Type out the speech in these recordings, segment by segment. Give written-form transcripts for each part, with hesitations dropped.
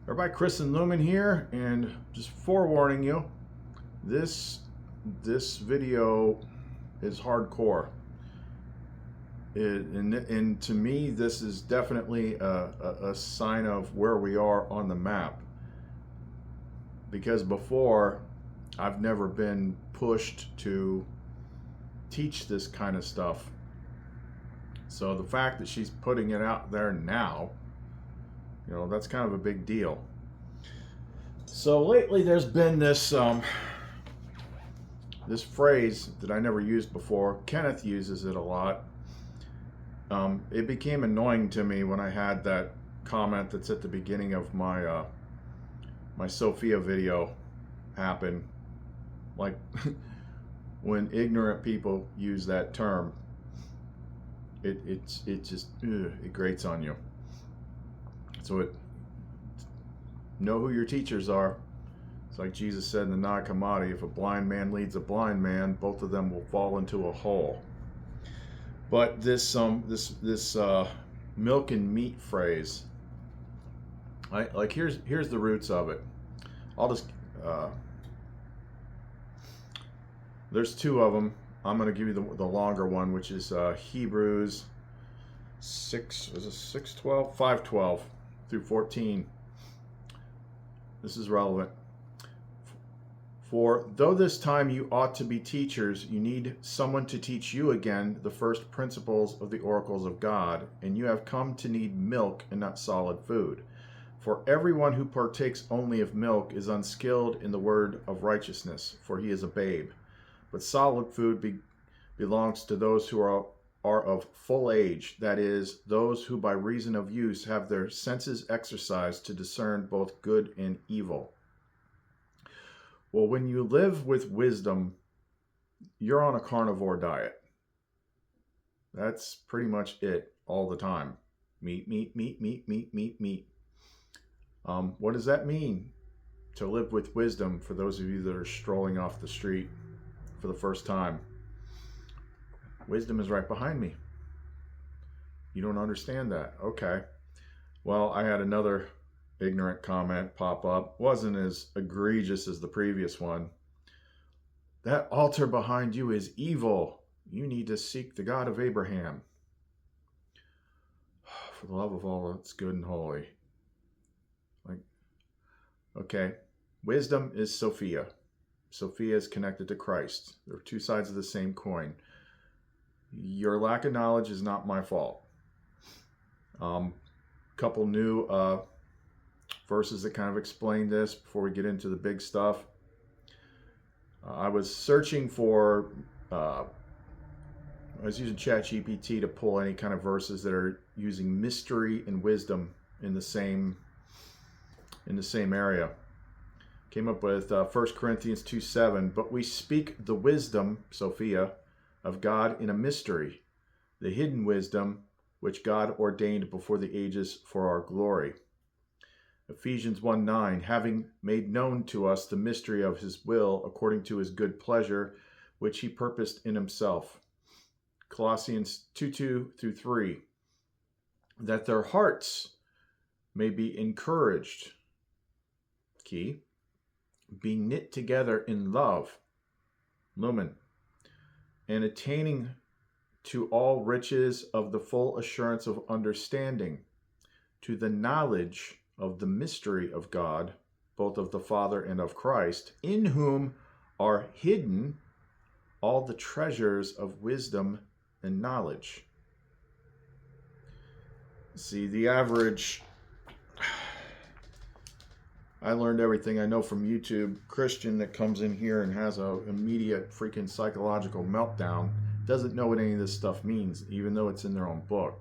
Everybody, Chris and Lumen here, and just forewarning you, this video is hardcore. And to me, this is definitely a sign of where we are on the map. Because before, I've never been pushed to teach this kind of stuff. So the fact that she's putting it out there now, that's kind of a big deal. So lately there's been this this phrase that I never used before. Kenneth uses it a lot. It became annoying to me when I had that comment that's at the beginning of my my Sophia video happen. Like when ignorant people use that term, it just it grates on you. So know who your teachers are. It's like Jesus said in the Nag Hammadi, if a blind man leads a blind man, both of them will fall into a hole. But this milk and meat phrase, here's the roots of it. I'll just there's two of them. I'm going to give you the longer one, which is Hebrews 5:12 through 14. This is relevant. For though this time you ought to be teachers, you need someone to teach you again the first principles of the oracles of God, and you have come to need milk and not solid food. For everyone who partakes only of milk is unskilled in the word of righteousness, for he is a babe. But solid food belongs to those who are of full age, that is, those who by reason of use have their senses exercised to discern both good and evil. Well, when you live with wisdom, you're on a carnivore diet. That's pretty much it all the time. Meat, meat, meat, meat, meat, meat, meat. What does that mean to live with wisdom for those of you that are strolling off the street for the first time? Wisdom is right behind me. You don't understand that. Okay. Well, I had another ignorant comment pop up. Wasn't as egregious as the previous one. That altar behind you is evil. You need to seek the God of Abraham. For the love of all that's good and holy. Okay. Wisdom is Sophia. Sophia is connected to Christ. They're two sides of the same coin. Your lack of knowledge is not my fault. Couple new verses that kind of explain this before we get into the big stuff. I was searching for, I was using ChatGPT to pull any kind of verses that are using mystery and wisdom in the same area. Came up with 1 Corinthians 2:7. But we speak the wisdom, Sophia, of God in a mystery, the hidden wisdom which God ordained before the ages for our glory. Ephesians 1:9, having made known to us the mystery of his will according to his good pleasure, which he purposed in himself. Colossians 2:2 through 3, that their hearts may be encouraged. Key, be knit together in love. Lumen. And attaining to all riches of the full assurance of understanding, to the knowledge of the mystery of God, both of the Father and of Christ, in whom are hidden all the treasures of wisdom and knowledge. See, the average, I learned everything I know from YouTube, Christian that comes in here and has an immediate freaking psychological meltdown doesn't know what any of this stuff means, even though it's in their own book.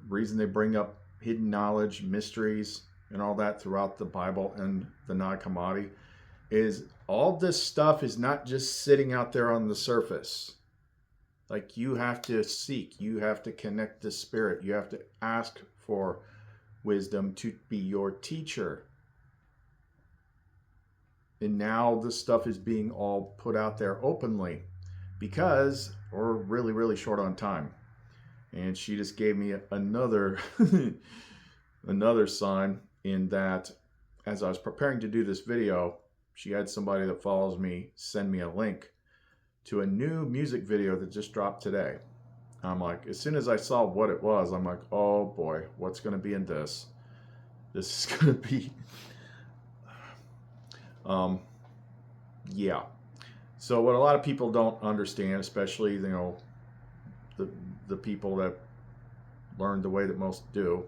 Reason they bring up hidden knowledge, mysteries, and all that throughout the Bible and the Nag Hammadi is all this stuff is not just sitting out there on the surface. Like, you have to seek, you have to connect the spirit, you have to ask for wisdom to be your teacher. And now this stuff is being all put out there openly because we're really, really short on time. And she just gave me another another sign in that as I was preparing to do this video, she had somebody that follows me send me a link to a new music video that just dropped today. I'm like, as soon as I saw what it was, I'm like, oh boy, what's going to be in this? This is going to be, yeah. So what a lot of people don't understand, especially, the people that learn the way that most do,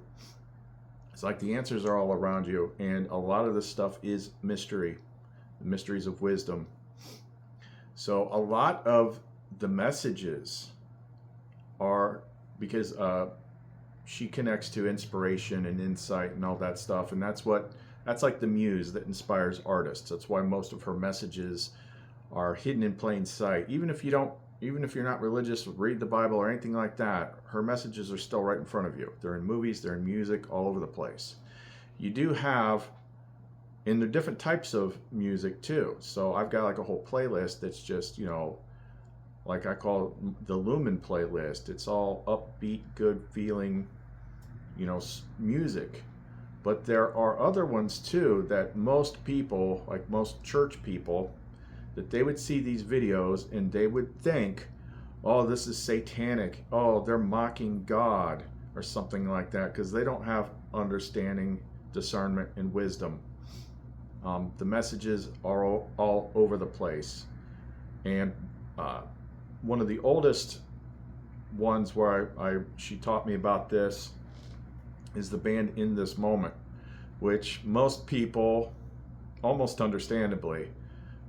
it's like the answers are all around you, and a lot of this stuff is mystery, the mysteries of wisdom. So a lot of the messages are because she connects to inspiration and insight and all that stuff, and that's like the muse that inspires artists. That's why most of her messages are hidden in plain sight. Even if you're not religious, read the Bible or anything like that, her messages are still right in front of you. They're in movies, they're in music, all over the place. You do have, and they're different types of music too. So I've got like a whole playlist that's just, like I call the Lumen playlist. It's all upbeat, good feeling, music. But there are other ones too that most people, like most church people, that they would see these videos and they would think, oh, this is satanic. Oh, they're mocking God or something like that, because they don't have understanding, discernment, and wisdom. The messages are all over the place. And one of the oldest ones where she taught me about this is the band In This Moment, which most people, almost understandably,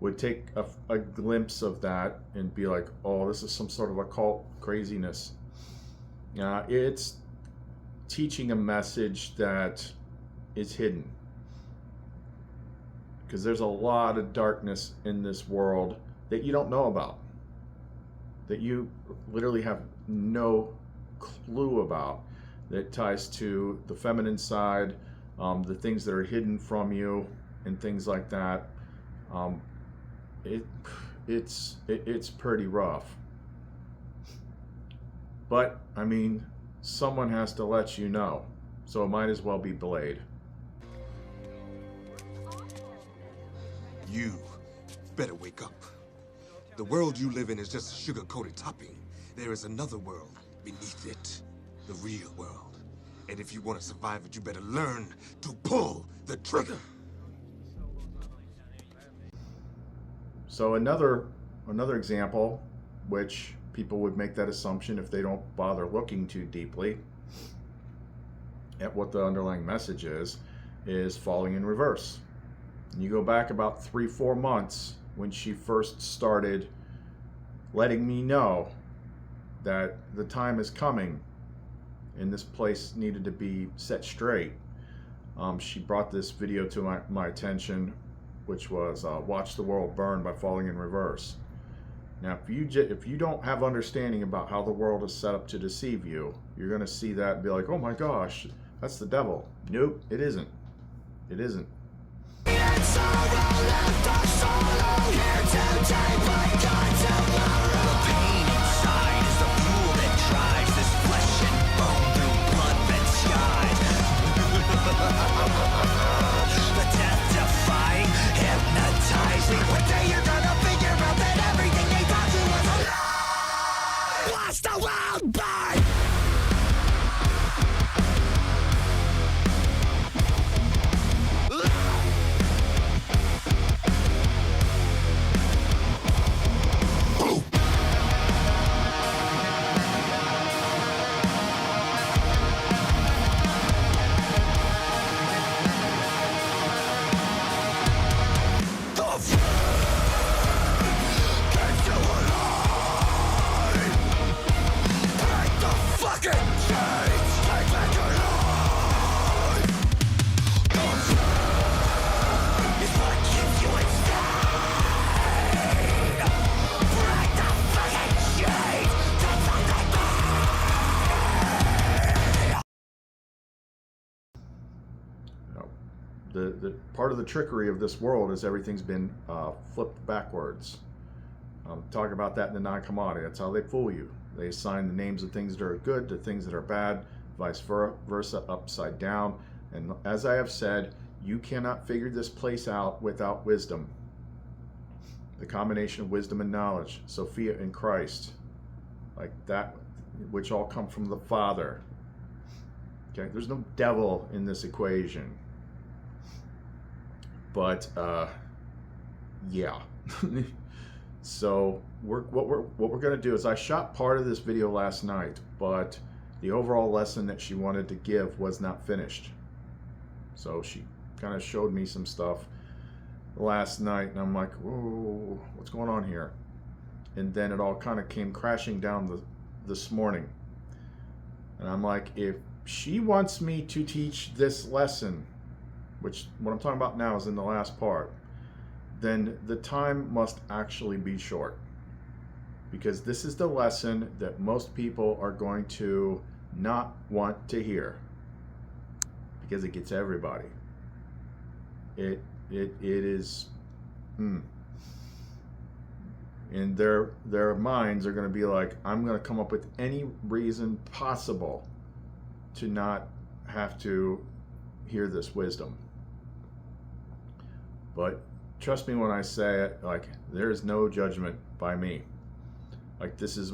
would take a glimpse of that and be like, oh, this is some sort of occult craziness. It's teaching a message that is hidden, because there's a lot of darkness in this world that you don't know about, that you literally have no clue about, that ties to the feminine side, the things that are hidden from you and things like that. It's pretty rough. But I mean, someone has to let you know, so it might as well be Blade. You better wake up. The world you live in is just a sugar-coated topping. There is another world beneath it, the real world. And if you want to survive it, you better learn to pull the trigger. So another example, which people would make that assumption if they don't bother looking too deeply at what the underlying message is Falling in Reverse. And you go back about 3-4 months when she first started letting me know that the time is coming and this place needed to be set straight. She brought this video to my attention, which was Watch the World Burn by Falling in Reverse. Now, if you don't have understanding about how the world is set up to deceive you, you're going to see that and be like, oh my gosh, that's the devil. Nope, it isn't. It isn't. The part of the trickery of this world is everything's been flipped backwards. Talk about that in the non-commodity. That's how they fool you. They assign the names of things that are good to things that are bad, vice versa, upside down. And as I have said, you cannot figure this place out without wisdom. The combination of wisdom and knowledge, Sophia and Christ, like that, which all come from the Father. Okay, there's no devil in this equation. But yeah. So what we're going to do is, I shot part of this video last night, but the overall lesson that she wanted to give was not finished. So she kind of showed me some stuff last night, and I'm like, whoa, what's going on here? And then it all kind of came crashing down this morning. And I'm like, if she wants me to teach this lesson, which what I'm talking about now is in the last part, then the time must actually be short. Because this is the lesson that most people are going to not want to hear. Because it gets everybody. It is, and their minds are going to be like, I'm going to come up with any reason possible to not have to hear this wisdom. But trust me when I say it, like, there is no judgment by me. Like, this is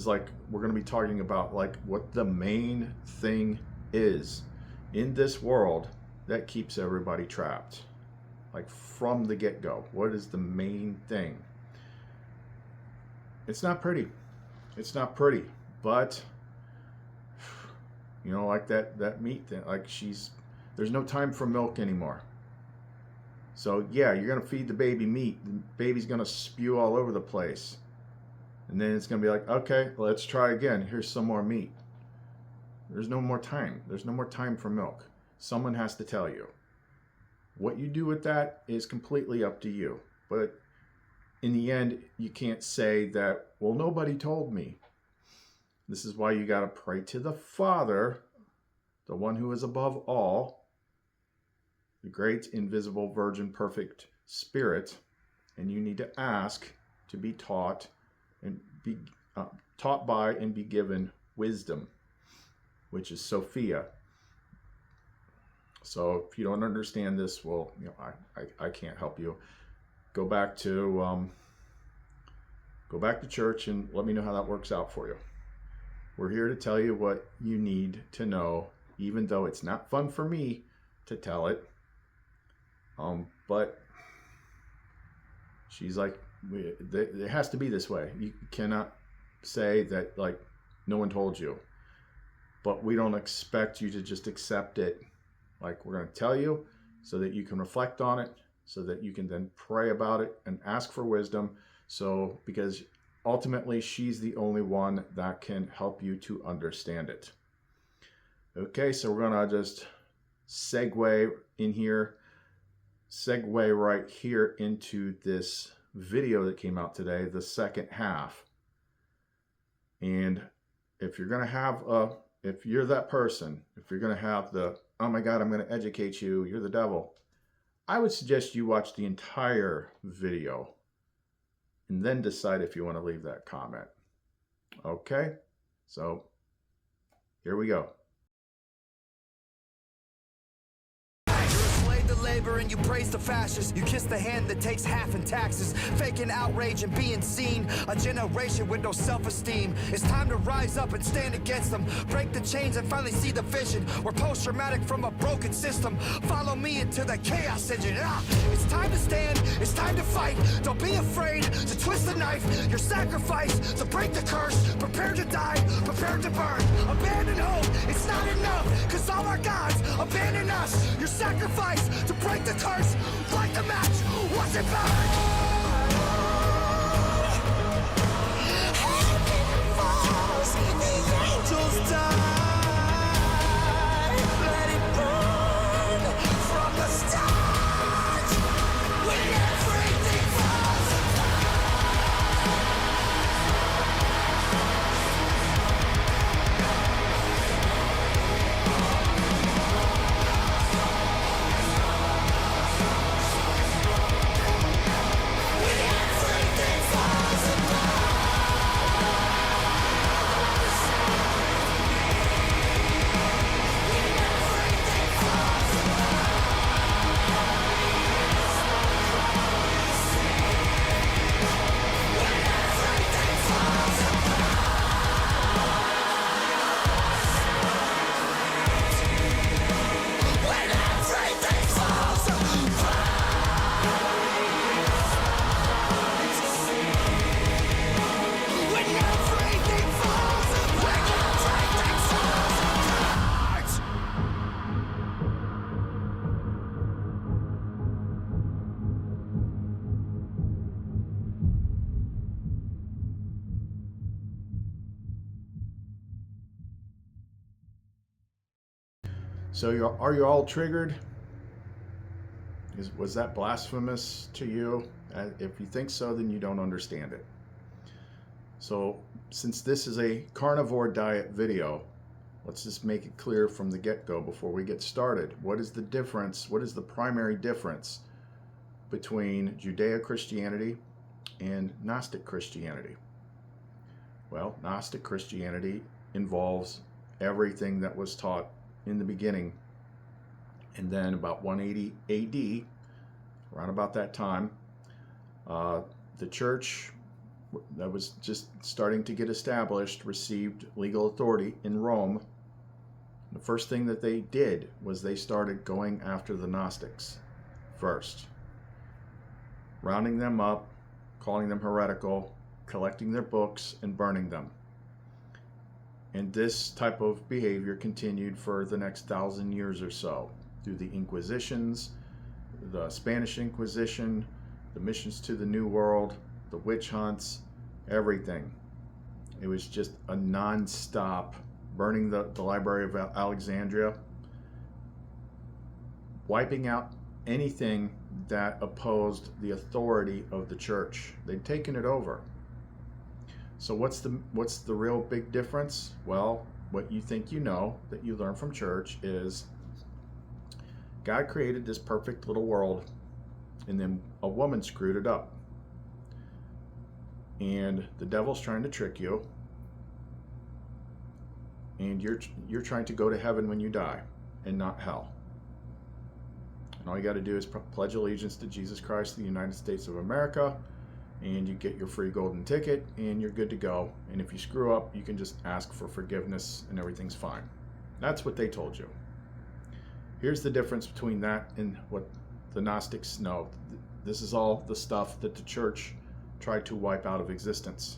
like, we're going to be talking about like what the main thing is in this world that keeps everybody trapped. Like, from the get-go, what is the main thing? It's not pretty. It's not pretty, but you know, like that meat thing, like, there's no time for milk anymore. So yeah, you're gonna feed the baby meat. The baby's gonna spew all over the place. And then it's gonna be like, okay, let's try again. Here's some more meat. There's no more time. There's no more time for milk. Someone has to tell you. What you do with that is completely up to you. But in the end, you can't say that, well, nobody told me. This is why you got to pray to the Father, the one who is above all, the great, invisible, virgin, perfect Spirit, and you need to ask to be taught and be taught by and be given wisdom, which is Sophia. So if you don't understand this, well, you know, I can't help you. Go back to church and let me know how that works out for you. We're here to tell you what you need to know, even though it's not fun for me to tell it. But she's like, it has to be this way. You cannot say that, like, no one told you. But we don't expect you to just accept it. Like, we're going to tell you so that you can reflect on it, so that you can then pray about it and ask for wisdom. So, because ultimately she's the only one that can help you to understand it. Okay, so we're going to just segue right here into this video that came out today, the second half. And if you're going to have if you're that person, if you're going to have the, oh my God, I'm going to educate you, you're the devil, I would suggest you watch the entire video and then decide if you want to leave that comment. Okay, so here we go. Labor and you praise the fascists. You kiss the hand that takes half in taxes, faking outrage and being seen. A generation with no self-esteem. It's time to rise up and stand against them. Break the chains and finally see the vision. We're post-traumatic from a broken system. Follow me into the chaos engine. It's time to stand, it's time to fight. Don't be afraid to twist the knife. Your sacrifice to break the curse. Prepare to die, prepare to burn. Abandon hope, it's not enough, cause all our gods abandon us. Your sacrifice to break the curse, light the match, watch it burn! Heaven falls, the angels die. Let it burn from the start. When everything falls apart. So are you all triggered? Was that blasphemous to you? If you think so, then you don't understand it. So since this is a carnivore diet video, let's just make it clear from the get-go before we get started. What is the difference? What is the primary difference between Judeo-Christianity and Gnostic Christianity? Well, Gnostic Christianity involves everything that was taught in the beginning. And then about 180 AD, around about that time, the church that was just starting to get established received legal authority in Rome. The first thing that they did was they started going after the Gnostics first, rounding them up, calling them heretical, collecting their books, and burning them. And this type of behavior continued for the next 1,000 years or so, through the Inquisitions, the Spanish Inquisition, the missions to the New World, the witch hunts, everything. It was just a non-stop burning the Library of Alexandria, wiping out anything that opposed the authority of the church. They'd taken it over. So what's the real big difference? Well, what you think you know that you learn from church is God created this perfect little world, and then a woman screwed it up. And the devil's trying to trick you, and you're trying to go to heaven when you die and not hell. And all you got to do is pledge allegiance to Jesus Christ, the United States of America, and you get your free golden ticket, and you're good to go. And if you screw up, you can just ask for forgiveness, and everything's fine. That's what they told you. Here's the difference between that and what the Gnostics know. This is all the stuff that the church tried to wipe out of existence.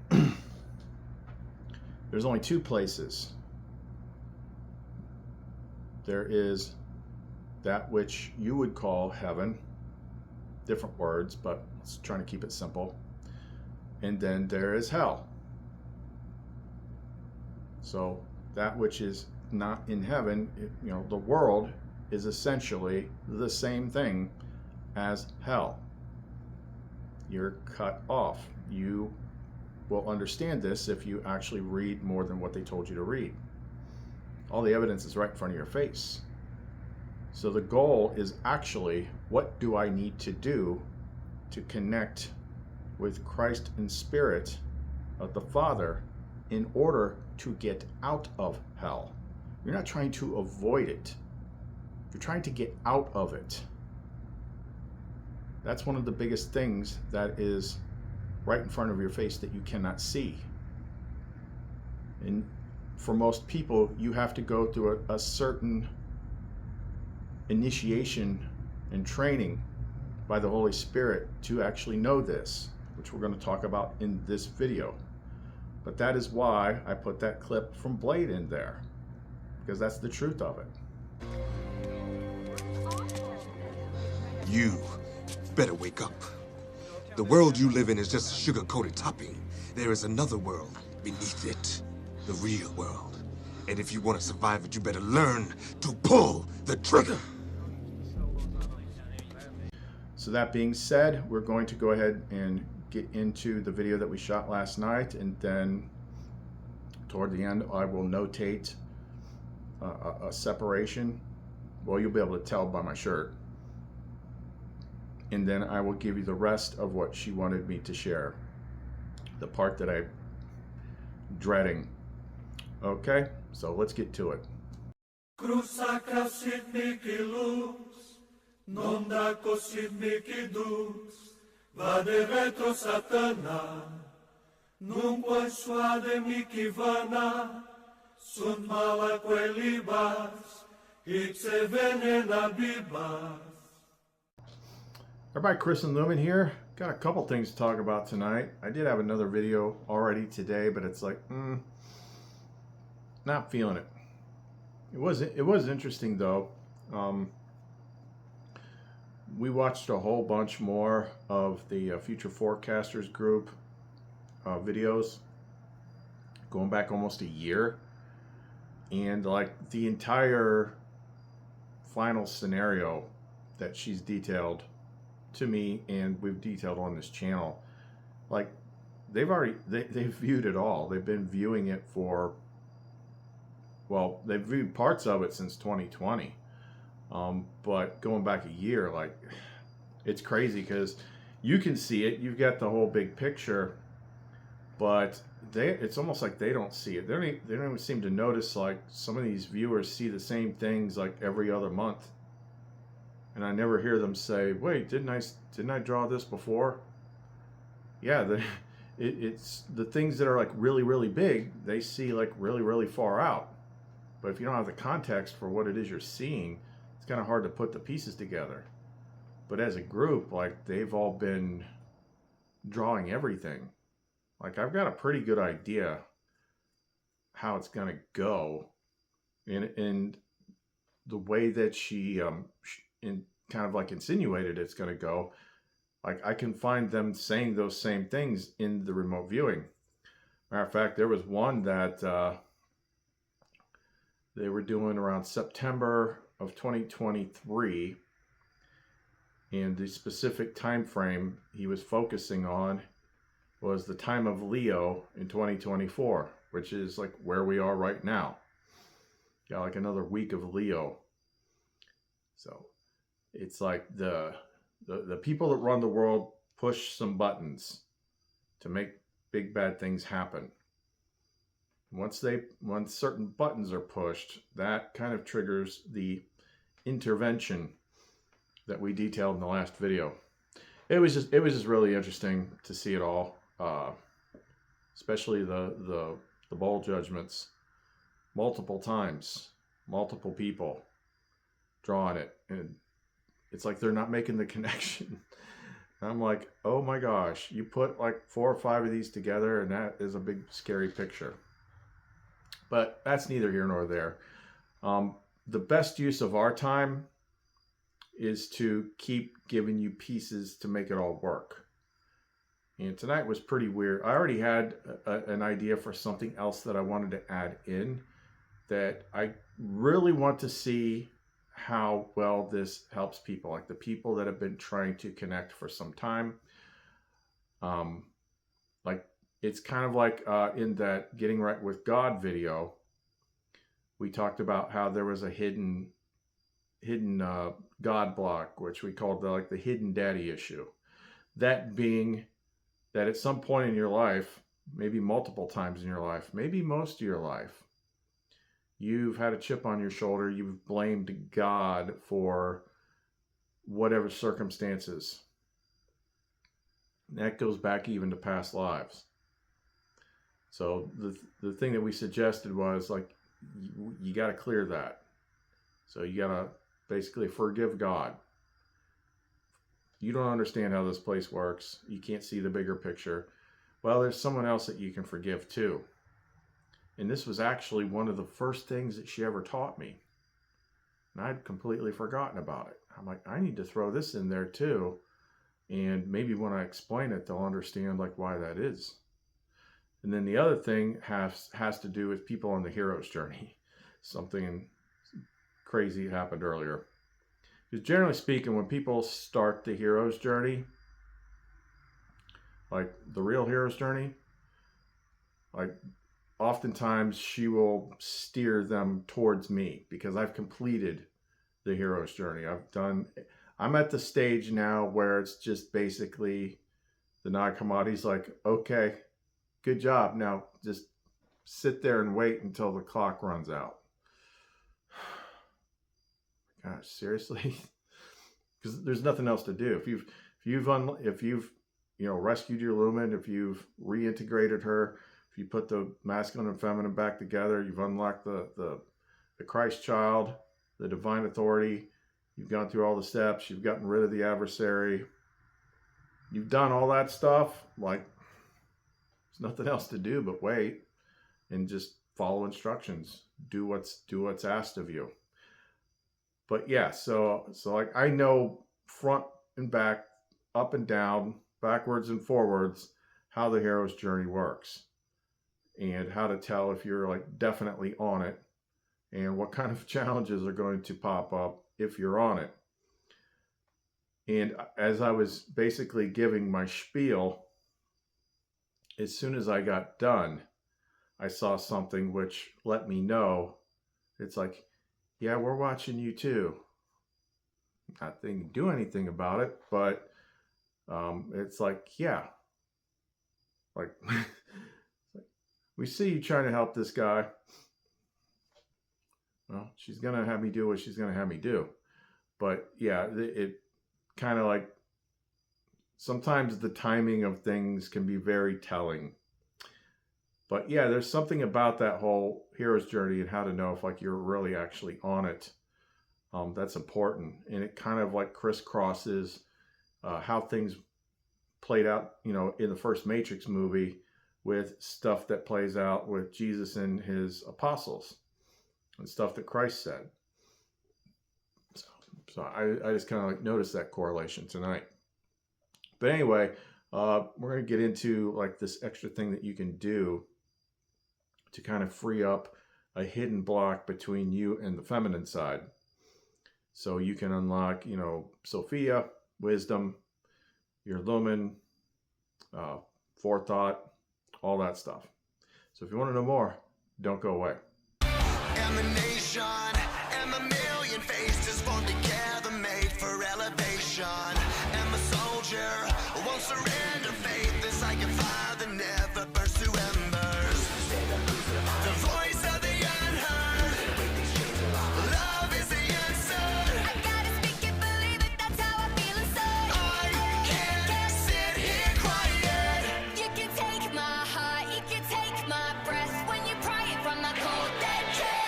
There's only two places. There is that which you would call heaven, different words, but let's try to keep it simple. And then there is hell. So that which is not in heaven, the world is essentially the same thing as hell. You're cut off. You will understand this if you actually read more than what they told you to read. All the evidence is right in front of your face. So the goal is actually, what do I need to do to connect with Christ in spirit of the Father in order to get out of hell? You're not trying to avoid it. You're trying to get out of it. That's one of the biggest things that is right in front of your face that you cannot see. And for most people, you have to go through a certain initiation and training by the Holy Spirit to actually know this, which we're going to talk about in this video. But that is why I put that clip from Blade in there, because that's the truth of it. You better wake up. The world you live in is just a sugar-coated topping. There is another world beneath it, the real world. And if you want to survive it, you better learn to pull the trigger. So that being said, we're going to go ahead and get into the video that we shot last night, and then toward the end I will notate a separation. Well, you'll be able to tell by my shirt. And then I will give you the rest of what she wanted me to share, the part that I'm dreading. Okay, so let's get to it. Non da così mici dus, vade retro satana, non puoi suade mici vana, sunt mala quelli bas, ipse venena bibas. Everybody, Chris and Lumen here. Got a couple things to talk about tonight. I did have another video already today, but it's like, not feeling it. It was interesting though. We watched a whole bunch more of the Future Forecasters group videos, going back almost a year. And like the entire final scenario that she's detailed to me and we've detailed on this channel, like they've viewed it all. They've been viewing it for, well, they've viewed parts of it since 2020. But going back a year, like, it's crazy because you can see it. You've got the whole big picture, but it's almost like they don't see it. They don't even seem to notice, like, some of these viewers see the same things like every other month. And I never hear them say, wait, didn't I draw this before? Yeah, it's the things that are like really, really big, they see like really, really far out. But if you don't have the context for what it is you're seeing, it's kind of hard to put the pieces together. But as a group, like, they've all been drawing everything. Like, I've got a pretty good idea how it's going to go. And the way that she kind of like insinuated it's going to go, like, I can find them saying those same things in the remote viewing. Matter of fact, there was one that they were doing around September of 2023, and the specific time frame he was focusing on was the time of Leo in 2024, which is like where we are right now. Got like another week of Leo. So it's like the people that run the world push some buttons to make big bad things happen. Once certain buttons are pushed, that kind of triggers the intervention that we detailed in the last video. It was just really interesting to see it all, especially the bowl judgments, multiple times, multiple people drawing it, and it's like they're not making the connection. I'm like, oh my gosh, you put like 4 or 5 of these together and that is a big scary picture. But that's neither here nor there. The best use of our time is to keep giving you pieces to make it all work. And tonight was pretty weird. I already had an idea for something else that I wanted to add in, that I really want to see how well this helps people, like the people that have been trying to connect for some time. Like, it's kind of like in that Getting Right with God video, we talked about how there was a hidden God block, which we called the hidden daddy issue. That being that at some point in your life, maybe multiple times in your life, maybe most of your life, you've had a chip on your shoulder. You've blamed God for whatever circumstances. And that goes back even to past lives. So the thing that we suggested was, like, you got to clear that. So you got to basically forgive God. You don't understand how this place works. You can't see the bigger picture. Well, there's someone else that you can forgive too. And this was actually one of the first things that she ever taught me. And I'd completely forgotten about it. I'm like, I need to throw this in there too. And maybe when I explain it, they'll understand like why that is. And then the other thing has to do with people on the hero's journey. Something crazy happened earlier. Because generally speaking, when people start the hero's journey, like the real hero's journey, like oftentimes she will steer them towards me because I've completed the hero's journey. I'm at the stage now where it's just basically the Nag Hammadi's like, okay, good job. Now just sit there and wait until the clock runs out. Gosh, seriously? Because there's nothing else to do. If you've rescued your lumen, if you've reintegrated her, if you put the masculine and feminine back together, you've unlocked the Christ child, the divine authority, you've gone through all the steps, you've gotten rid of the adversary, you've done all that stuff, like, there's nothing else to do but wait and just follow instructions. Do what's asked of you. But yeah, so like, I know front and back, up and down, backwards and forwards, how the hero's journey works and how to tell if you're like definitely on it and what kind of challenges are going to pop up if you're on it. And as I was basically giving my spiel, as soon as I got done, I saw something which let me know, it's like, yeah, we're watching you too. Not that you can do anything about it, but it's like, yeah, like we see you trying to help this guy. Well, she's going to have me do what she's going to have me do. But yeah, it kind of like, sometimes the timing of things can be very telling. But yeah, there's something about that whole hero's journey and how to know if like you're really actually on it. That's important. And it kind of like crisscrosses how things played out, you know, in the first Matrix movie with stuff that plays out with Jesus and his apostles and stuff that Christ said. So I just kind of like noticed that correlation tonight. But anyway, we're going to get into like this extra thing that you can do to kind of free up a hidden block between you and the feminine side. So you can unlock, you know, Sophia, wisdom, your lumen, forethought, all that stuff. So if you want to know more, don't go away. Emanation and a million faces formed together, made for elevation. I'm a soldier, won't surrender faith. It's like a fire that never burns to embers. The voice of the unheard. Love is the answer. I gotta speak it, believe it, that's how I feel inside. I can't sit here quiet. You can take my heart, you can take my breath. When you pry it from my cold dead chest.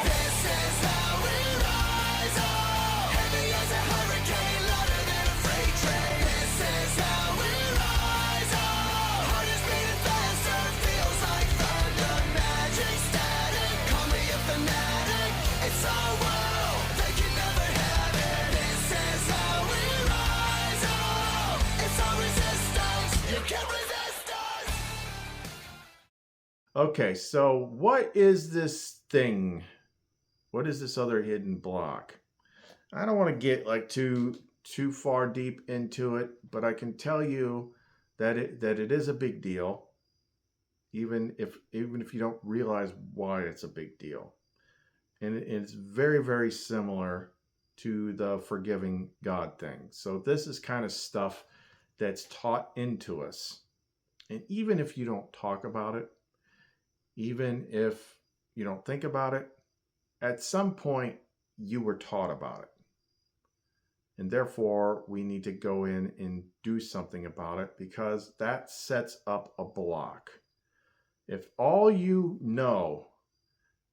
This is how we rise up. Heavy as a hurricane, louder than a freight train. This is how we rise up. Heart is beating faster, feels like thunder. Magic static, call me a fanatic. It's our world, they can never have it. This is how we rise up. It's our resistance, you can't resist us. Okay, so what is this thing? What is this other hidden block? I don't want to get like too far deep into it, but I can tell you that it is a big deal, even if you don't realize why it's a big deal. And it's very, very similar to the forgiving God thing. So this is kind of stuff that's taught into us. And even if you don't talk about it, even if you don't think about it, at some point you were taught about it. And therefore, we need to go in and do something about it, because that sets up a block. If all you know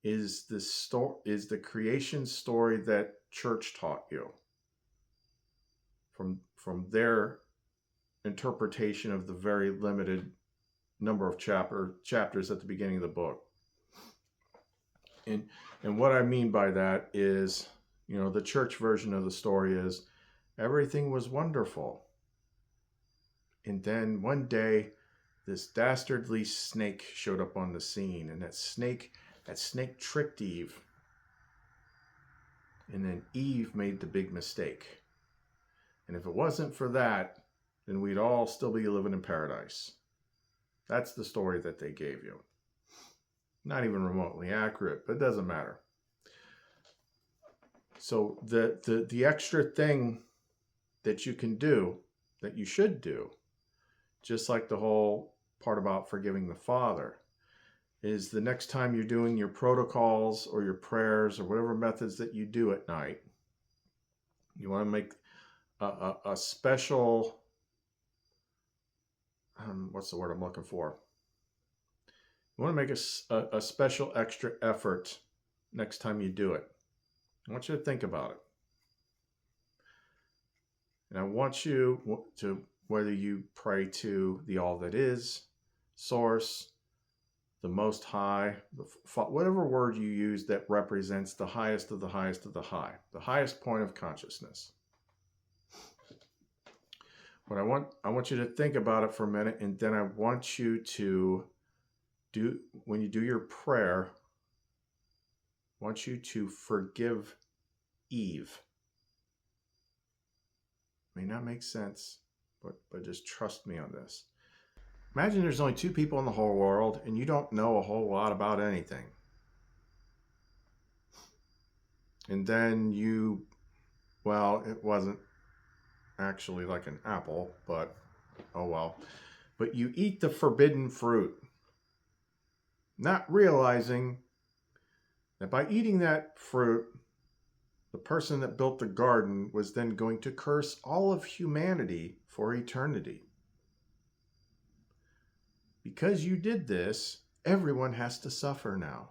is the creation story that church taught you from their interpretation of the very limited number of chapters at the beginning of the book. And what I mean by that is, you know, the church version of the story is everything was wonderful. And then one day, this dastardly snake showed up on the scene, and that snake tricked Eve. And then Eve made the big mistake. And if it wasn't for that, then we'd all still be living in paradise. That's the story that they gave you. Not even remotely accurate, but it doesn't matter. So the extra thing that you can do, that you should do, just like the whole part about forgiving the Father, is the next time you're doing your protocols or your prayers or whatever methods that you do at night, you want to make a special, what's the word I'm looking for? You want to make a special extra effort next time you do it. I want you to think about it. And I want you to, whether you pray to the all that is, source, the most high, whatever word you use that represents the highest of the highest of the high, the highest point of consciousness. What I want you to think about it for a minute, and then I want you to when you do your prayer, wants you to forgive Eve. May not make sense, but just trust me on this. Imagine there's only 2 people in the whole world and you don't know a whole lot about anything. And then well, it wasn't actually like an apple, but oh well. But you eat the forbidden fruit, not realizing that by eating that fruit, the person that built the garden was then going to curse all of humanity for eternity. Because you did this, everyone has to suffer now.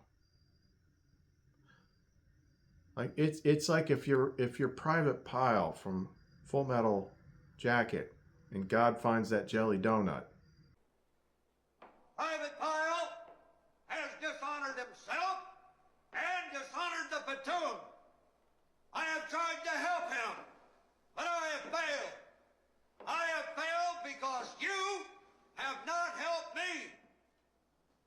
Like it's like if you're Private Pile from Full Metal Jacket and God finds that jelly donut. Private Pyle has dishonored himself and dishonored the platoon. I have tried to help him, but I have failed. I have failed because you have not helped me.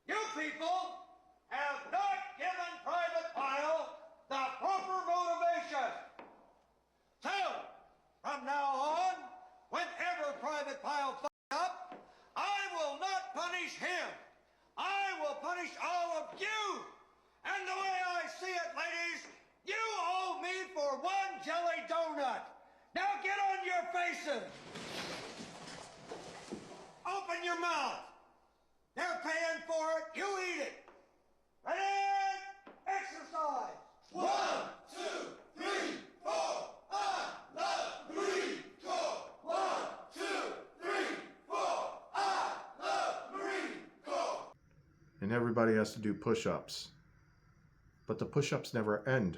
You people have not given Private Pyle the proper motivation. So, from now on, whenever Private Pyle fucks up, I will not punish him. I will punish all of you. And the way I see it, ladies, you owe me for 1 jelly donut. Now get on your faces. Open your mouth. They're paying for it. You eat it. Ready? Exercise. 1, 2, 3, 4. I love Marine Corps. 1, 2, 3, 4. I love Marine Corps. And everybody has to do push-ups. But the push-ups never end.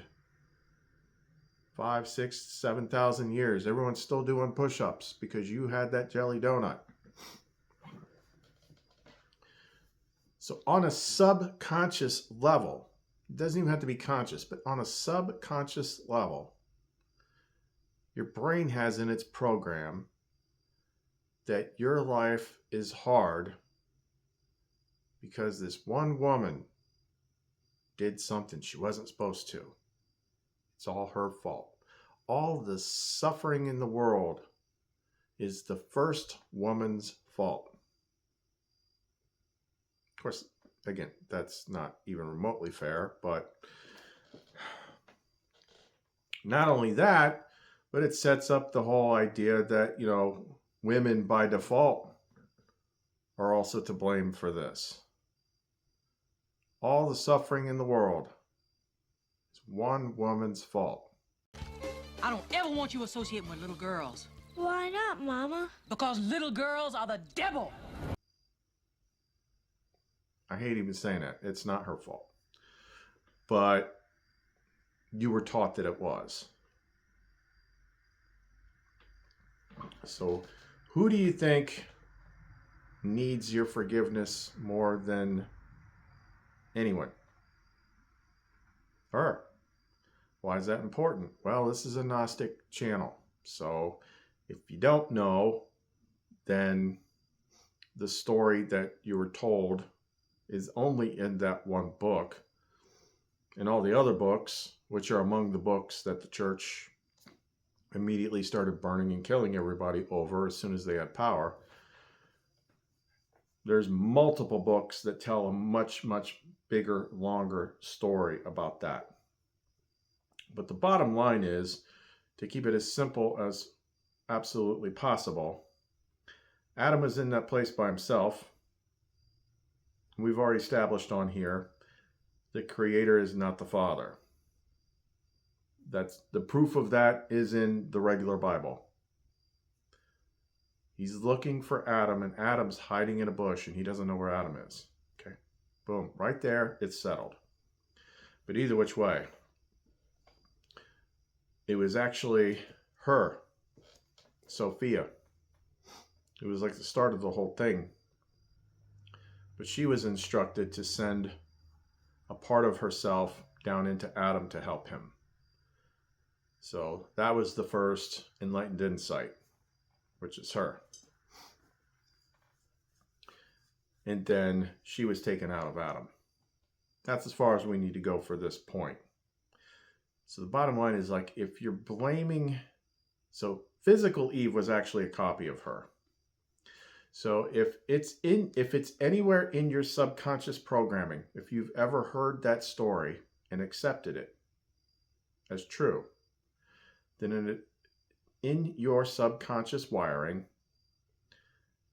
5, 6, 7,000 years. Everyone's still doing push-ups because you had that jelly donut. So on a subconscious level, it doesn't even have to be conscious, but on a subconscious level, your brain has in its program that your life is hard because this one woman did something she wasn't supposed to. It's all her fault. All the suffering in the world is the first woman's fault. Of course, again, that's not even remotely fair, but not only that, but it sets up the whole idea that, women by default are also to blame for this. All the suffering in the world is one woman's fault. I don't ever want you associating with little girls. Why not, Mama? Because little girls are the devil. I hate even saying that. It's not her fault. But you were taught that it was. So who do you think needs your forgiveness more than anyone? Her. Why is that important? Well, this is a Gnostic channel. So if you don't know, then the story that you were told is only in that one book. And all the other books, which are among the books that the church immediately started burning and killing everybody over as soon as they had power. There's multiple books that tell a much, much bigger, longer story about that. But the bottom line is, to keep it as simple as absolutely possible, Adam is in that place by himself. We've already established on here the Creator is not the Father. That's the proof of that is in the regular Bible. He's looking for Adam, and Adam's hiding in a bush, and he doesn't know where Adam is. Okay, boom, right there, it's settled. But either which way, it was actually her, Sophia. It was like the start of the whole thing. But she was instructed to send a part of herself down into Adam to help him. So that was the first enlightened insight, which is her. And then she was taken out of Adam. That's as far as we need to go for this point. So the bottom line is, like, if you're blaming, so physical Eve was actually a copy of her. So if it's anywhere in your subconscious programming, if you've ever heard that story and accepted it as true, then in your subconscious wiring,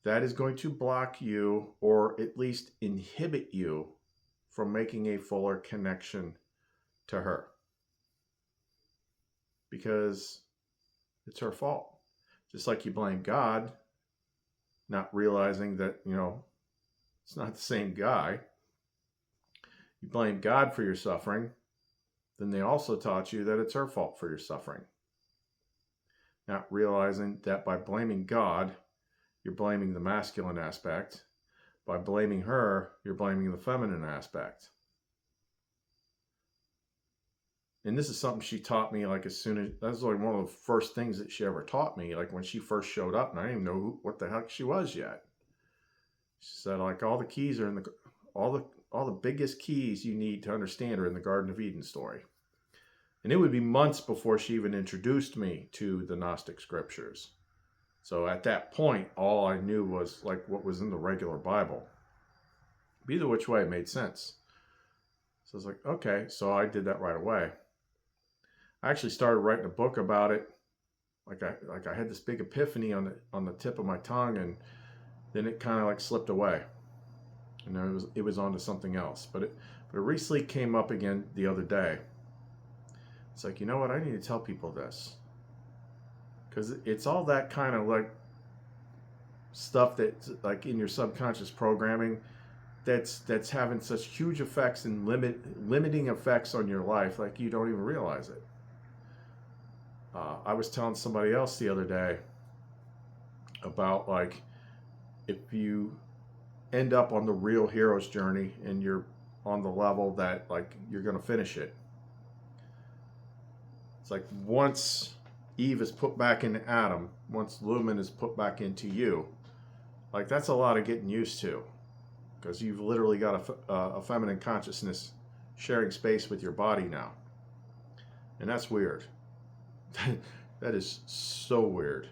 that is going to block you, or at least inhibit you from making a fuller connection to her. Because it's her fault. Just like you blame God, not realizing that, it's not the same guy. You blame God for your suffering, then they also taught you that it's her fault for your suffering. Not realizing that by blaming God, you're blaming the masculine aspect. By blaming her, you're blaming the feminine aspect. And this is something she taught me, like, as soon as, that was like one of the first things that she ever taught me, like when she first showed up, and I didn't even know what the heck she was yet. She said, like, all the keys are in all the biggest keys you need to understand are in the Garden of Eden story. And it would be months before she even introduced me to the Gnostic scriptures. So at that point, all I knew was like what was in the regular Bible. But either which way, it made sense. So I was like, okay, so I did that right away. I actually started writing a book about it. Like I had this big epiphany on the tip of my tongue, and then it kind of like slipped away. And it was onto something else. But it recently came up again the other day. It's like, you know what? I need to tell people this. Because it's all that kind of like stuff that's like in your subconscious programming that's having such huge effects and limiting effects on your life, like you don't even realize it. I was telling somebody else the other day about, like, if you end up on the real hero's journey and you're on the level that, like, you're going to finish it. It's like once Eve is put back into Adam, once Lumen is put back into you, like, that's a lot of getting used to, because you've literally got a feminine consciousness sharing space with your body now. And that's weird. That is so weird.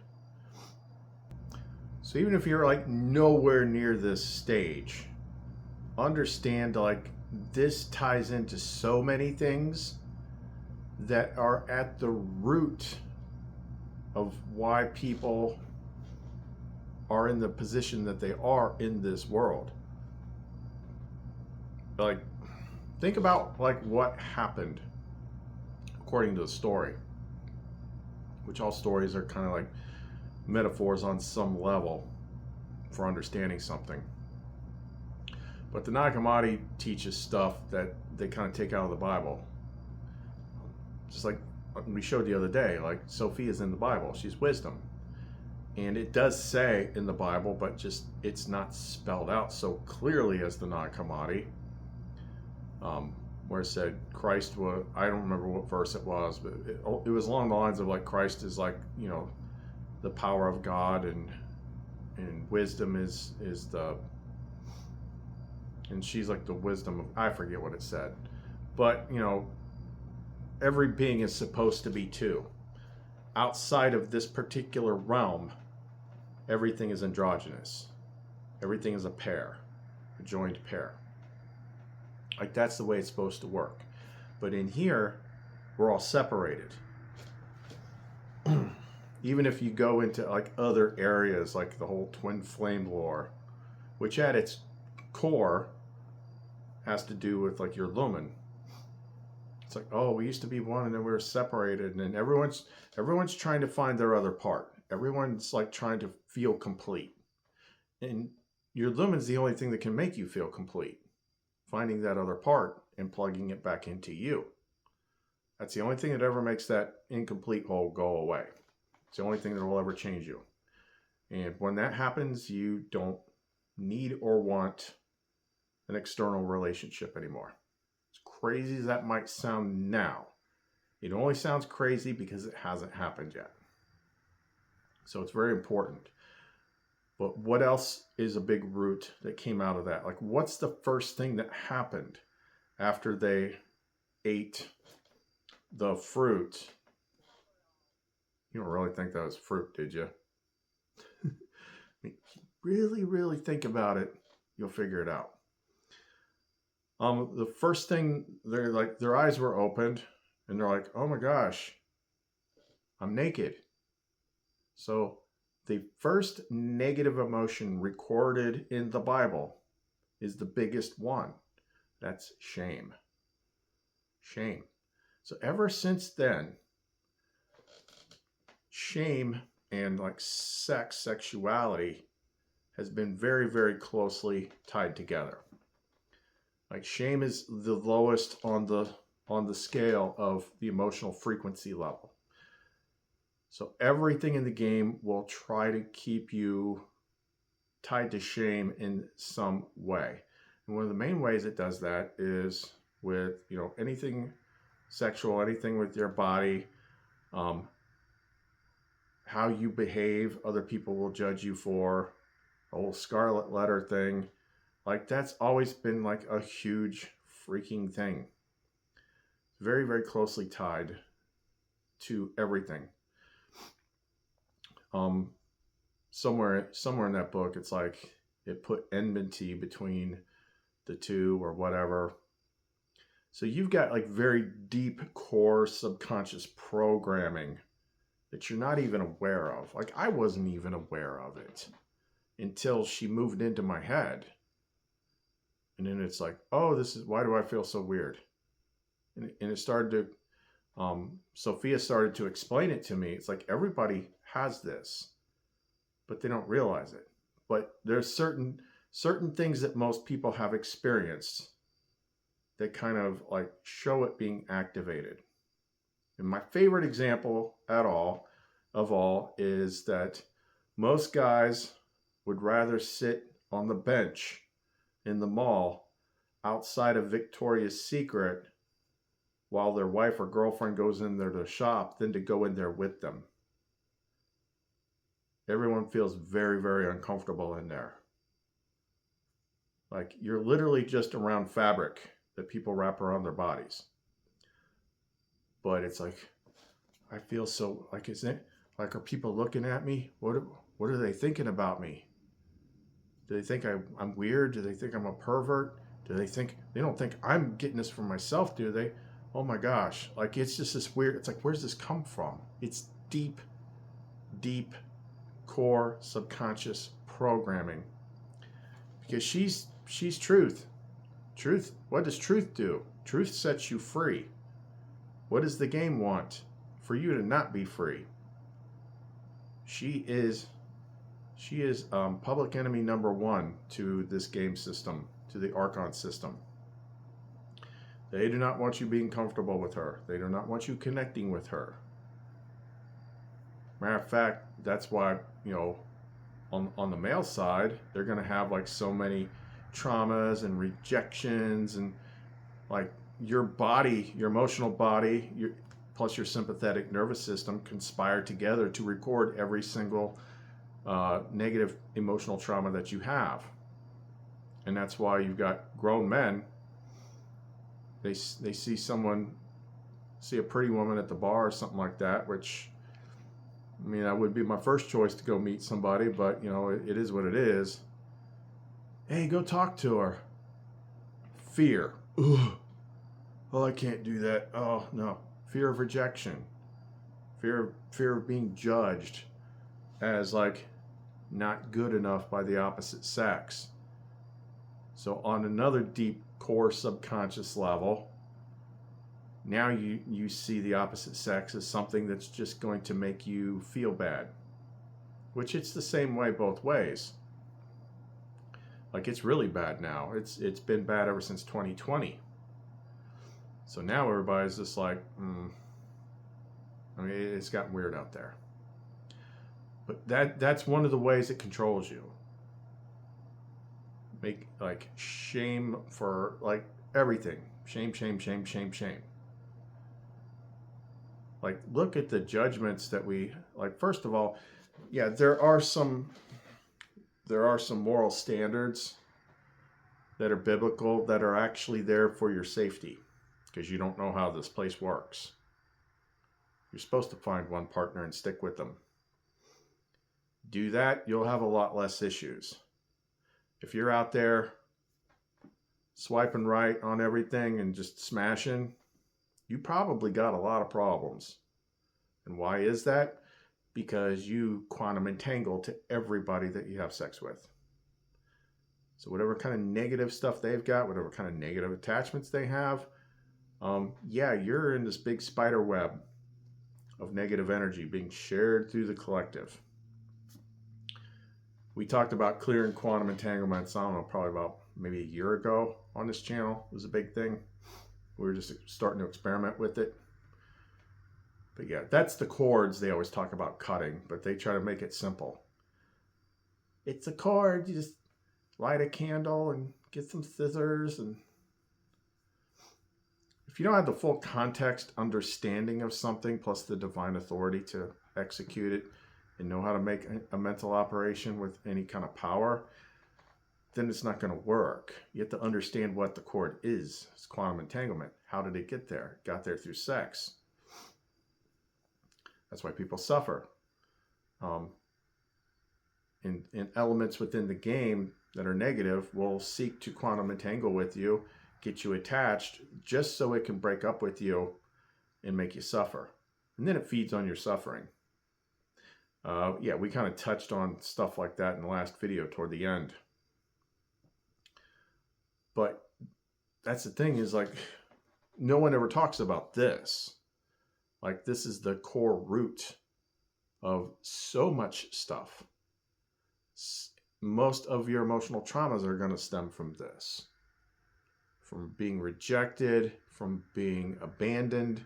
So even if you're like nowhere near this stage, understand, like, this ties into so many things that are at the root of why people are in the position that they are in this world. Like, think about like what happened according to the story, which all stories are kind of like metaphors on some level for understanding something. But the Nag Hammadi teaches stuff that they kind of take out of the Bible. Just like we showed the other day, like Sophia's in the Bible. She's wisdom. And it does say in the Bible, but just it's not spelled out so clearly as the Nag Hammadi. Where it said Christ was, I don't remember what verse it was, but it was along the lines of like Christ is like, you know, the power of God, and wisdom is the, and she's like the wisdom of, I forget what it said. But, you know, every being is supposed to be two. Outside of this particular realm, everything is androgynous. Everything is a pair, a joined pair. Like, that's the way it's supposed to work. But in here, we're all separated. Even if you go into like other areas, like the whole twin flame lore, which at its core has to do with like your lumen. It's like, oh, we used to be one and then we were separated, and then everyone's trying to find their other part. Everyone's like trying to feel complete. And your lumen's the only thing that can make you feel complete. Finding that other part and plugging it back into you. That's the only thing that ever makes that incomplete hole go away. It's the only thing that will ever change you. And when that happens, you don't need or want an external relationship anymore. As crazy as that might sound now, it only sounds crazy because it hasn't happened yet. So it's very important. But what else is a big root that came out of that? Like, what's the first thing that happened after they ate the fruit. You don't really think that was fruit, did you? I mean, really, really think about it. You'll figure it out. The first thing, they're like, their eyes were opened and they're like, oh my gosh, I'm naked. So the first negative emotion recorded in the Bible is the biggest one. That's shame. Shame. So ever since then, shame and like sexuality has been very, very closely tied together. Like shame is the lowest on the scale of the emotional frequency level. So everything in the game will try to keep you tied to shame in some way. And one of the main ways it does that is with, anything sexual, anything with your body, how you behave, other people will judge you for. The whole scarlet letter thing. Like that's always been like a huge freaking thing. Very, very closely tied to everything. Somewhere in that book, it's like it put enmity between the two or whatever. So you've got like very deep core subconscious programming that you're not even aware of. Like I wasn't even aware of it until she moved into my head. And then it's like, oh, why do I feel so weird? And it started to, Sophia started to explain it to me. It's like everybody has this, but they don't realize it. But there's certain things that most people have experienced that kind of like show it being activated. And my favorite example of all is that most guys would rather sit on the bench in the mall outside of Victoria's Secret while their wife or girlfriend goes in there to shop than to go in there with them. Everyone feels very, very uncomfortable in there. Like you're literally just around fabric that people wrap around their bodies. But it's like, I feel so, like, isn't it, like, are people looking at me? What are they thinking about me? Do they think I'm weird? Do they think I'm a pervert? They don't think I'm getting this for myself, do they? Oh my gosh. Like, it's just this weird, it's like, where's this come from? It's deep, deep core subconscious programming. Because she's truth. Truth, what does truth do? Truth sets you free. What does the game want? For you to not be free. She is public enemy number one to this game system, to the Archon system. They do not want you being comfortable with her. They do not want you connecting with her. Matter of fact, that's why, on the male side, they're going to have like so many traumas and rejections, and like your body, your emotional body, plus your sympathetic nervous system conspire together to record every single negative emotional trauma that you have. And that's why you've got grown men, they see a pretty woman at the bar or something like that, which, I mean, that would be my first choice to go meet somebody, but it is what it is. Hey, go talk to her. Fear. Ugh. Oh, I can't do that. Oh, no. Fear of rejection. Fear of being judged as like not good enough by the opposite sex. So on another deep core subconscious level, now you see the opposite sex as something that's just going to make you feel bad, which it's the same way both ways. Like it's really bad now. It's been bad ever since 2020. So now everybody's just like, I mean, it's gotten weird out there. But that's one of the ways it controls you. Make like shame for like everything. Shame, shame, shame, shame, shame. Like look at the judgments that we like. First of all, yeah, there are some moral standards that are biblical that are actually there for your safety, because you don't know how this place works. You're supposed to find one partner and stick with them. Do that, you'll have a lot less issues. If you're out there swiping right on everything and just smashing, you probably got a lot of problems. And why is that? Because you quantum entangle to everybody that you have sex with. So whatever kind of negative stuff they've got, whatever kind of negative attachments they have, yeah, you're in this big spider web of negative energy being shared through the collective. We talked about clearing quantum entanglements, I don't know, probably about maybe a year ago on this channel. It was a big thing. We were just starting to experiment with it. But yeah, that's the cords they always talk about cutting, but they try to make it simple. It's a cord, you just light a candle and get some scissors. And if you don't have the full context understanding of something plus the divine authority to execute it and know how to make a mental operation with any kind of power, then it's not going to work. You have to understand what the cord is. It's quantum entanglement. How did it get there? It got there through sex. That's why people suffer. In elements within the game that are negative will seek to quantum entangle with you, get you attached, just so it can break up with you and make you suffer. And then it feeds on your suffering. Yeah, we kind of touched on stuff like that in the last video toward the end. But that's the thing is, like, no one ever talks about this. Like, this is the core root of so much stuff. Most of your emotional traumas are going to stem from this. From being rejected, from being abandoned,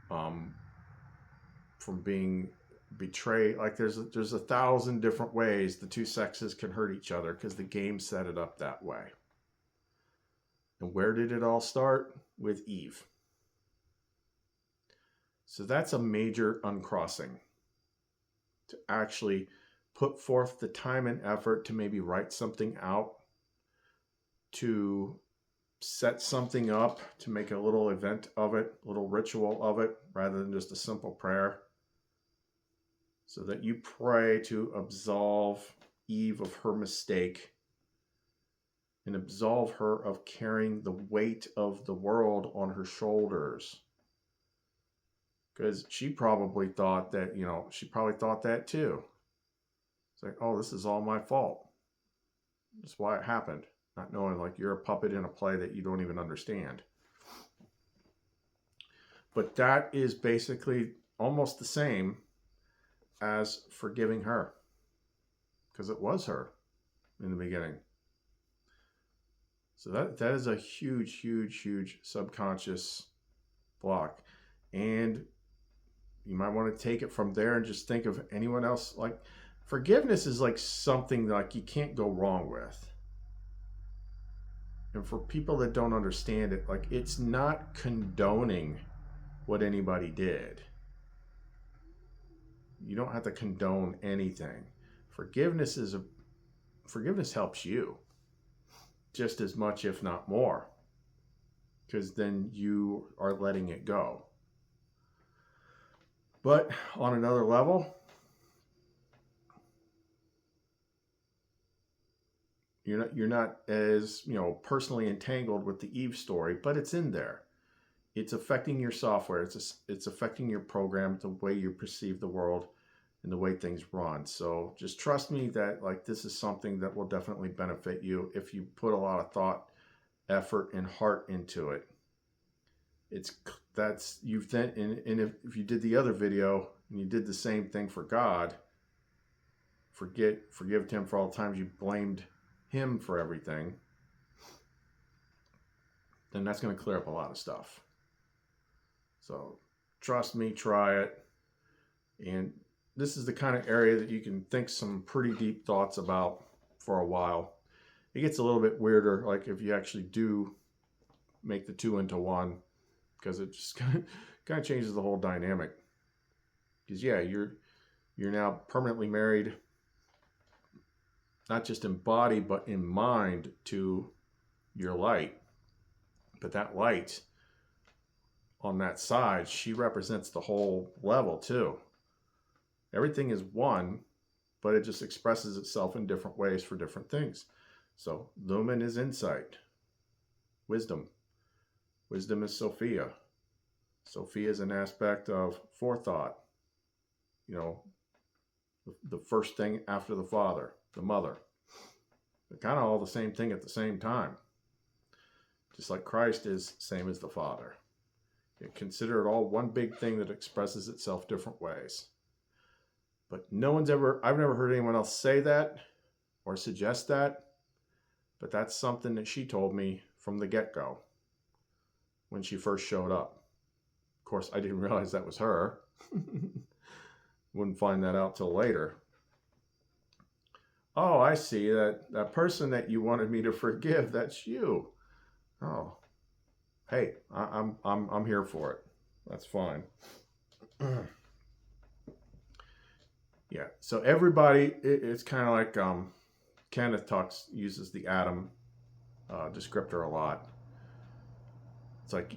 from being betrayed. Like, there's 1,000 different ways the two sexes can hurt each other because the game set it up that way. And where did it all start? With Eve. So that's a major uncrossing. To actually put forth the time and effort to maybe write something out, to set something up, to make a little event of it, a little ritual of it, rather than just a simple prayer. So that you pray to absolve Eve of her mistake and absolve her of carrying the weight of the world on her shoulders. Because she probably thought that, she probably thought that too. It's like, oh, this is all my fault. That's why it happened. Not knowing, like, you're a puppet in a play that you don't even understand. But that is basically almost the same as forgiving her. Because it was her in the beginning. So that is a huge, huge, huge subconscious block. And you might want to take it from there and just think of anyone else. Like, forgiveness is like something like you can't go wrong with. And for people that don't understand it, like, it's not condoning what anybody did. You don't have to condone anything. Forgiveness helps you just as much, if not more, because then you are letting it go. But on another level, you're not as, personally entangled with the Eve story, but it's in there. It's affecting your software. It's affecting your program, the way you perceive the world and the way things run. So just trust me that, like, this is something that will definitely benefit you if you put a lot of thought, effort, and heart into it. If you did the other video and you did the same thing for God, forgive him for all the times you blamed him for everything, then that's going to clear up a lot of stuff. So trust me, try it. And this is the kind of area that you can think some pretty deep thoughts about for a while. It gets a little bit weirder, like if you actually do make the two into one, because it just kind of changes the whole dynamic. Because yeah, you're now permanently married, not just in body, but in mind, to your light. But that light on that side, she represents the whole level too. Everything is one, but it just expresses itself in different ways for different things. So lumen is insight, wisdom. Wisdom is Sophia. Sophia is an aspect of forethought. You know, the first thing after the father, the mother. They're kind of all the same thing at the same time. Just like Christ is same as the Father. You consider it all one big thing that expresses itself different ways. But I've never heard anyone else say that or suggest that. But that's something that she told me from the get-go when she first showed up. Of course, I didn't realize that was her. Wouldn't find that out till later. Oh, I see. That person that you wanted me to forgive, that's you. Oh, hey, I'm here for it. That's fine. Yeah. So everybody, it's kind of like Kenneth uses the atom descriptor a lot. It's like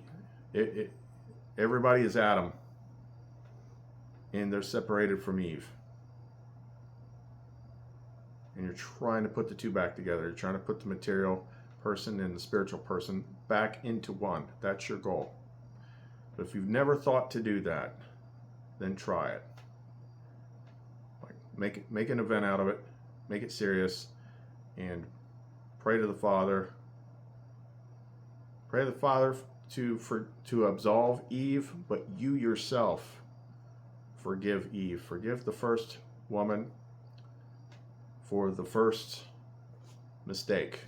everybody is Adam, and they're separated from Eve. And you're trying to put the two back together. You're trying to put the material person and the spiritual person back into one. That's your goal. But if you've never thought to do that, then try it. Like make an event out of it. Make it serious, and pray to the Father. Pray to the Father to absolve Eve, but you yourself forgive Eve. Forgive the first woman for the first mistake.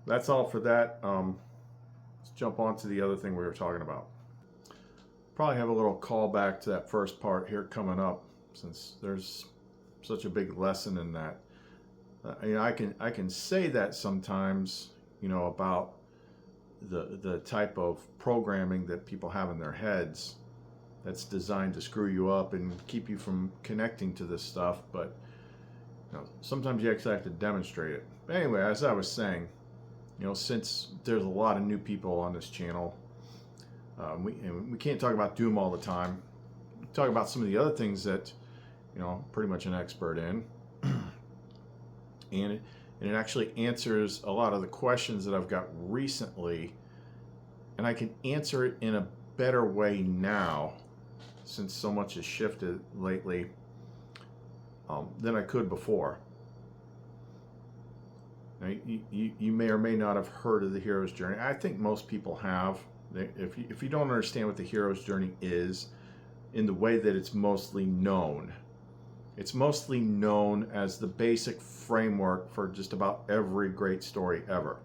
That's all for that. Let's jump on to the other thing we were talking about. Probably have a little callback to that first part here coming up, since there's such a big lesson in that. I can say that sometimes, about the type of programming that people have in their heads that's designed to screw you up and keep you from connecting to this stuff, but sometimes you actually have to demonstrate it. But anyway, as I was saying, since there's a lot of new people on this channel, we can't talk about doom all the time. We talk about some of the other things that I'm pretty much an expert in, and it actually answers a lot of the questions that I've got recently, and I can answer it in a better way now, since so much has shifted lately, than I could before. Now, you may or may not have heard of the hero's journey. I think most people have. If you don't understand what the hero's journey is, in the way that it's mostly known as the basic framework for just about every great story ever.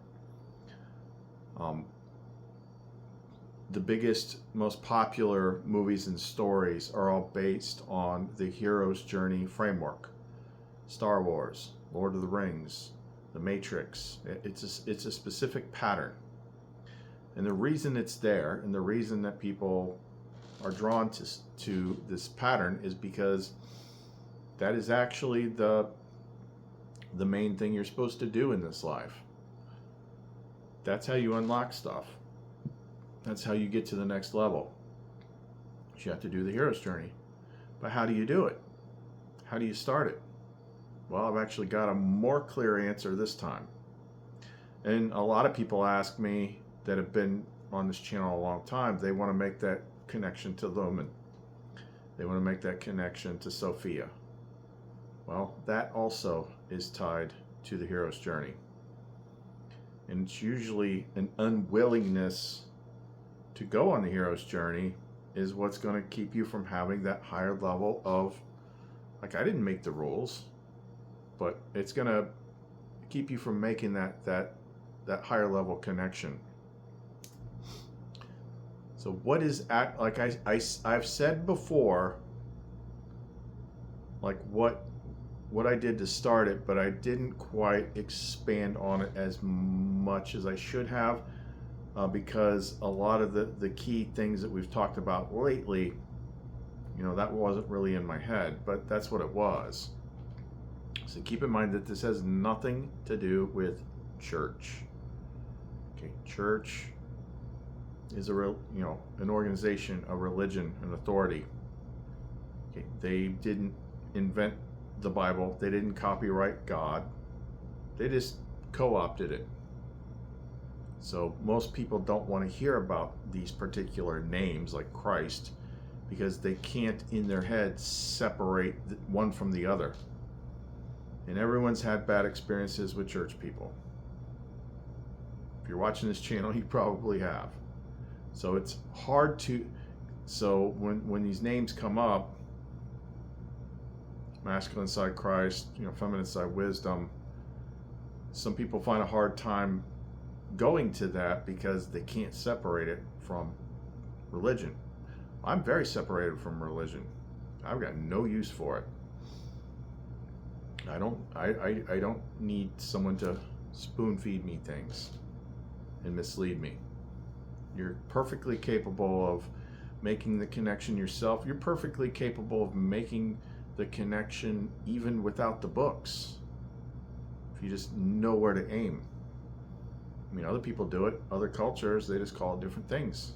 The biggest, most popular movies and stories are all based on the hero's journey framework. Star Wars, Lord of the Rings, The Matrix. It's a specific pattern. And the reason it's there, and the reason that people are drawn to this pattern, is because that is actually the main thing you're supposed to do in this life. That's how you unlock stuff. That's how you get to the next level. You have to do the hero's journey. But how do you do it? How do you start it? Well, I've actually got a more clear answer this time. And a lot of people ask me that have been on this channel a long time, they want to make that connection to Lumen. They want to make that connection to Sophia. Well, that also is tied to the hero's journey. And it's usually an unwillingness to go on the hero's journey is what's going to keep you from having that higher level of, like, I didn't make the rules, but it's going to keep you from making that higher level connection. So what is I've said before, like what I did to start it, but I didn't quite expand on it as much as I should have, because a lot of the key things that we've talked about lately, that wasn't really in my head, but that's what it was. So keep in mind that this has nothing to do with church. Okay, church is an organization, a religion, an authority. Okay, they didn't invent the Bible. They didn't copyright God. They just co-opted it. So most people don't want to hear about these particular names like Christ because they can't in their head separate one from the other. And everyone's had bad experiences with church people. If you're watching this channel, you probably have. So it's hard to, so when these names come up, masculine side Christ, feminine side wisdom, some people find a hard time going to that because they can't separate it from religion. I'm very separated from religion. I've got no use for it. I don't need someone to spoon feed me things and mislead me. You're perfectly capable of making the connection yourself. You're perfectly capable of making the connection even without the books, if you just know where to aim. I mean, other people do it. Other cultures, they just call it different things.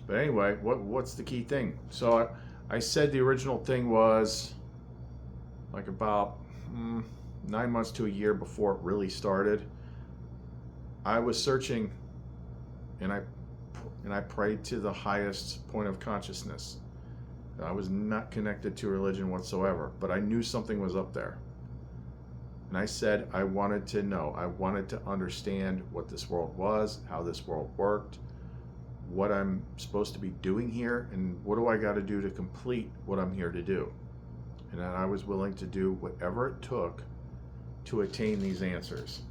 But anyway, what's the key thing? So I said the original thing was like about 9 months to a year before it really started. I was searching, and I prayed to the highest point of consciousness. I was not connected to religion whatsoever, but I knew something was up there. And I said I wanted to know. I wanted to understand what this world was, how this world worked, what I'm supposed to be doing here, and what do I got to do to complete what I'm here to do. And that I was willing to do whatever it took to attain these answers.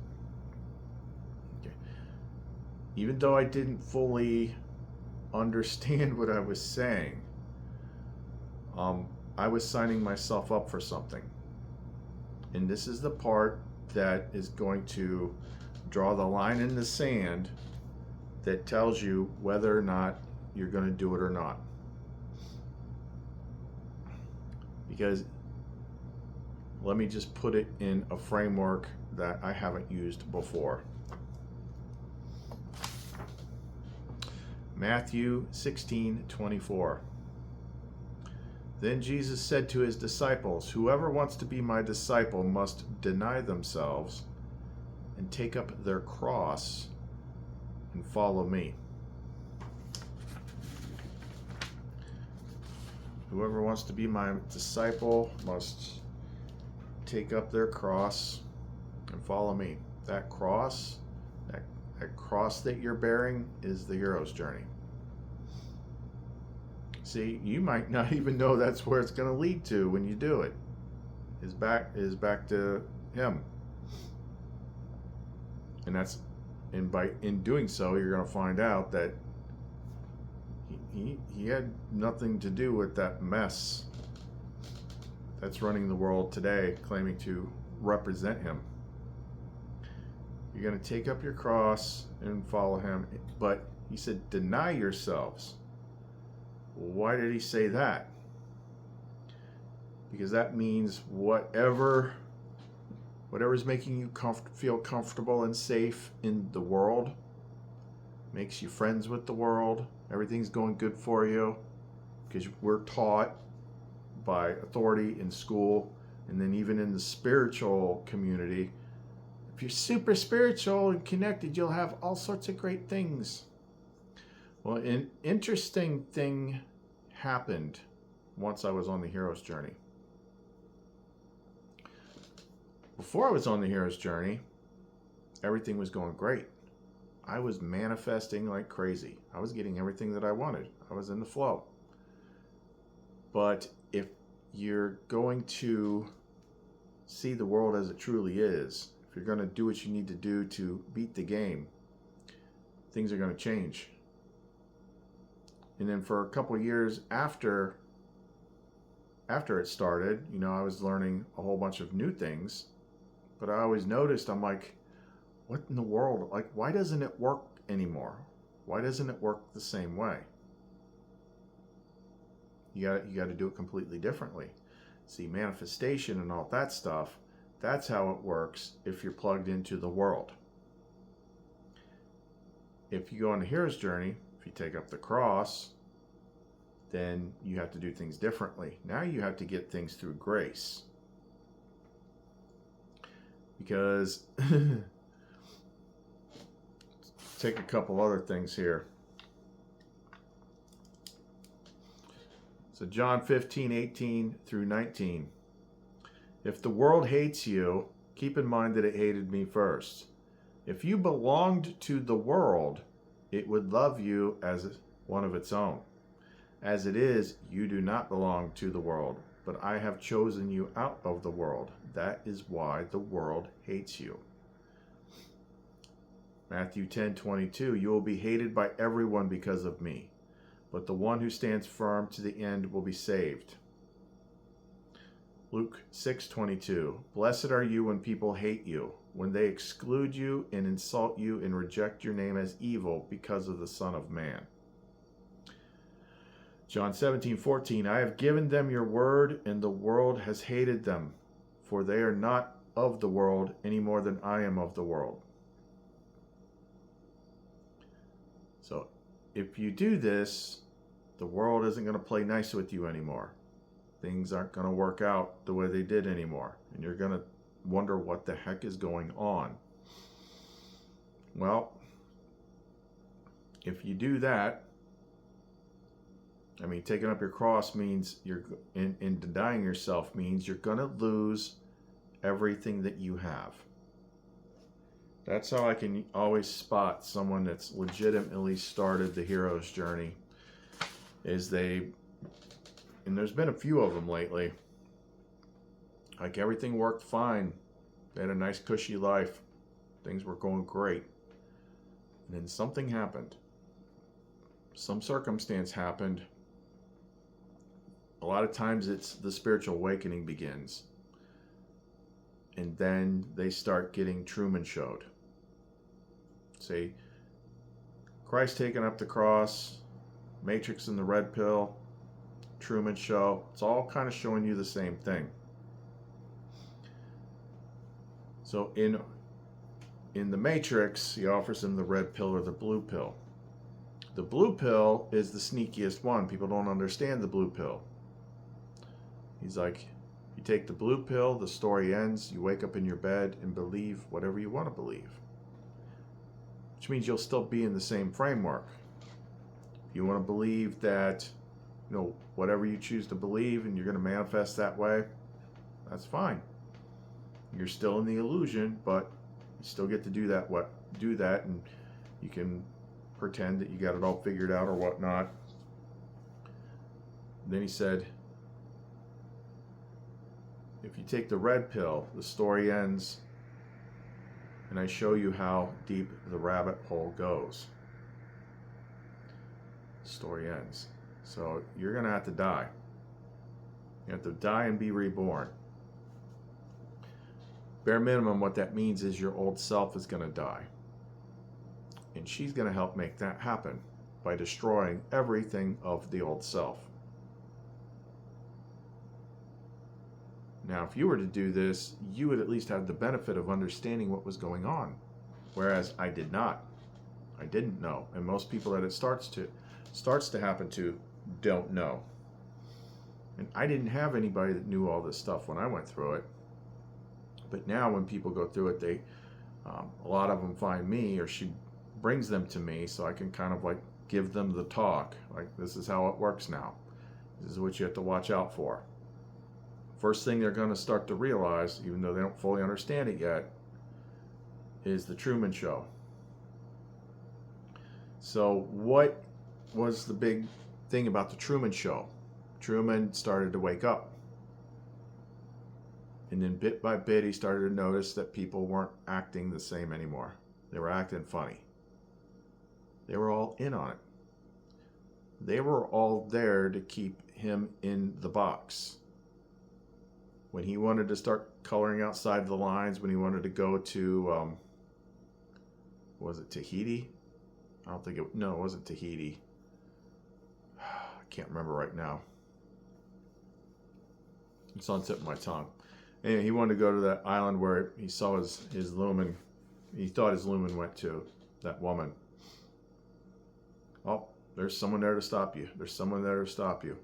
Okay. Even though I didn't fully understand what I was saying, I was signing myself up for something. And this is the part that is going to draw the line in the sand that tells you whether or not you're going to do it or not. Because let me just put it in a framework that I haven't used before. Matthew 16:24. Then Jesus said to his disciples, "Whoever wants to be my disciple must deny themselves and take up their cross and follow me." Whoever wants to be my disciple must take up their cross and follow me. That cross that you're bearing is the hero's journey. See, you might not even know that's where it's going to lead to when you do it. Is back to him. And by doing so, you're going to find out that he had nothing to do with that mess that's running the world today, claiming to represent him. You're going to take up your cross and follow him. But he said, deny yourselves. Why did he say that? Because that means whatever's making you feel comfortable and safe in the world, makes you friends with the world, everything's going good for you, because we're taught by authority in school, and then even in the spiritual community, if you're super spiritual and connected, you'll have all sorts of great things. Well, an interesting thing happened once I was on the hero's journey. Before I was on the hero's journey, everything was going great. I was manifesting like crazy. I was getting everything that I wanted. I was in the flow. But if you're going to see the world as it truly is, if you're going to do what you need to do to beat the game, things are going to change. And then for a couple of years after it started, I was learning a whole bunch of new things. But I always noticed, I'm like, what in the world? Like, why doesn't it work anymore? Why doesn't it work the same way? You got to do it completely differently. See, manifestation and all that stuff, that's how it works if you're plugged into the world. if you go on the hero's journey, if you take up the cross, then you have to do things differently. Now you have to get things through grace. Because, take a couple other things here. So John 15:18 through 19. If the world hates you, keep in mind that it hated me first. If you belonged to the world, it would love you as one of its own. As it is, you do not belong to the world, but I have chosen you out of the world. That is why the world hates you. Matthew 10:22, you will be hated by everyone because of me, but the one who stands firm to the end will be saved. Luke 6:22, blessed are you when people hate you, when they exclude you and insult you and reject your name as evil because of the Son of Man. John 17:14, I have given them your word, and the world has hated them, for they are not of the world any more than I am of the world. So if you do this, the world isn't going to play nice with you anymore. Things aren't going to work out the way they did anymore, and you're going to wonder what the heck is going on. Well, if you do that, I mean, taking up your cross means you're in denying yourself means you're going to lose everything that you have. That's how I can always spot someone that's legitimately started the hero's journey. And there's been a few of them lately. Like everything worked fine. They had a nice cushy life. Things were going great. And then something happened. Some circumstance happened. A lot of times it's the spiritual awakening begins. And then they start getting Truman showed. See, Christ taking up the cross, Matrix and the red pill, Truman show. It's all kind of showing you the same thing. So in the Matrix, he offers him the red pill or the blue pill. The blue pill is the sneakiest one. People don't understand the blue pill. He's like, you take the blue pill, the story ends, you wake up in your bed and believe whatever you want to believe. Which means you'll still be in the same framework. If you want to believe that, whatever you choose to believe and you're going to manifest that way, that's fine. You're still in the illusion, but you still get to do that, and you can pretend that you got it all figured out or whatnot. Then he said, if you take the red pill, the story ends, and I show you how deep the rabbit hole goes. The story ends. So you're going to have to die. You have to die and be reborn. Bare minimum, what that means is your old self is going to die. And she's going to help make that happen by destroying everything of the old self. Now, if you were to do this, you would at least have the benefit of understanding what was going on. Whereas I did not. I didn't know. And most people that it starts to happen to don't know. And I didn't have anybody that knew all this stuff when I went through it. But now when people go through it, a lot of them find me, or she brings them to me, so I can kind of like give them the talk. Like, this is how it works now. This is what you have to watch out for. First thing they're going to start to realize, even though they don't fully understand it yet, is the Truman Show. So what was the big thing about the Truman Show? Truman started to wake up. And then bit by bit, he started to notice that people weren't acting the same anymore. They were acting funny. They were all in on it. They were all there to keep him in the box. When he wanted to start coloring outside the lines, when he wanted to go to, was it Tahiti? I don't think it wasn't Tahiti. I can't remember right now. It's on the tip of my tongue. Anyway, he wanted to go to that island where he saw his lumen. He thought his lumen went to that woman. there's someone there to stop you. There's someone there to stop you.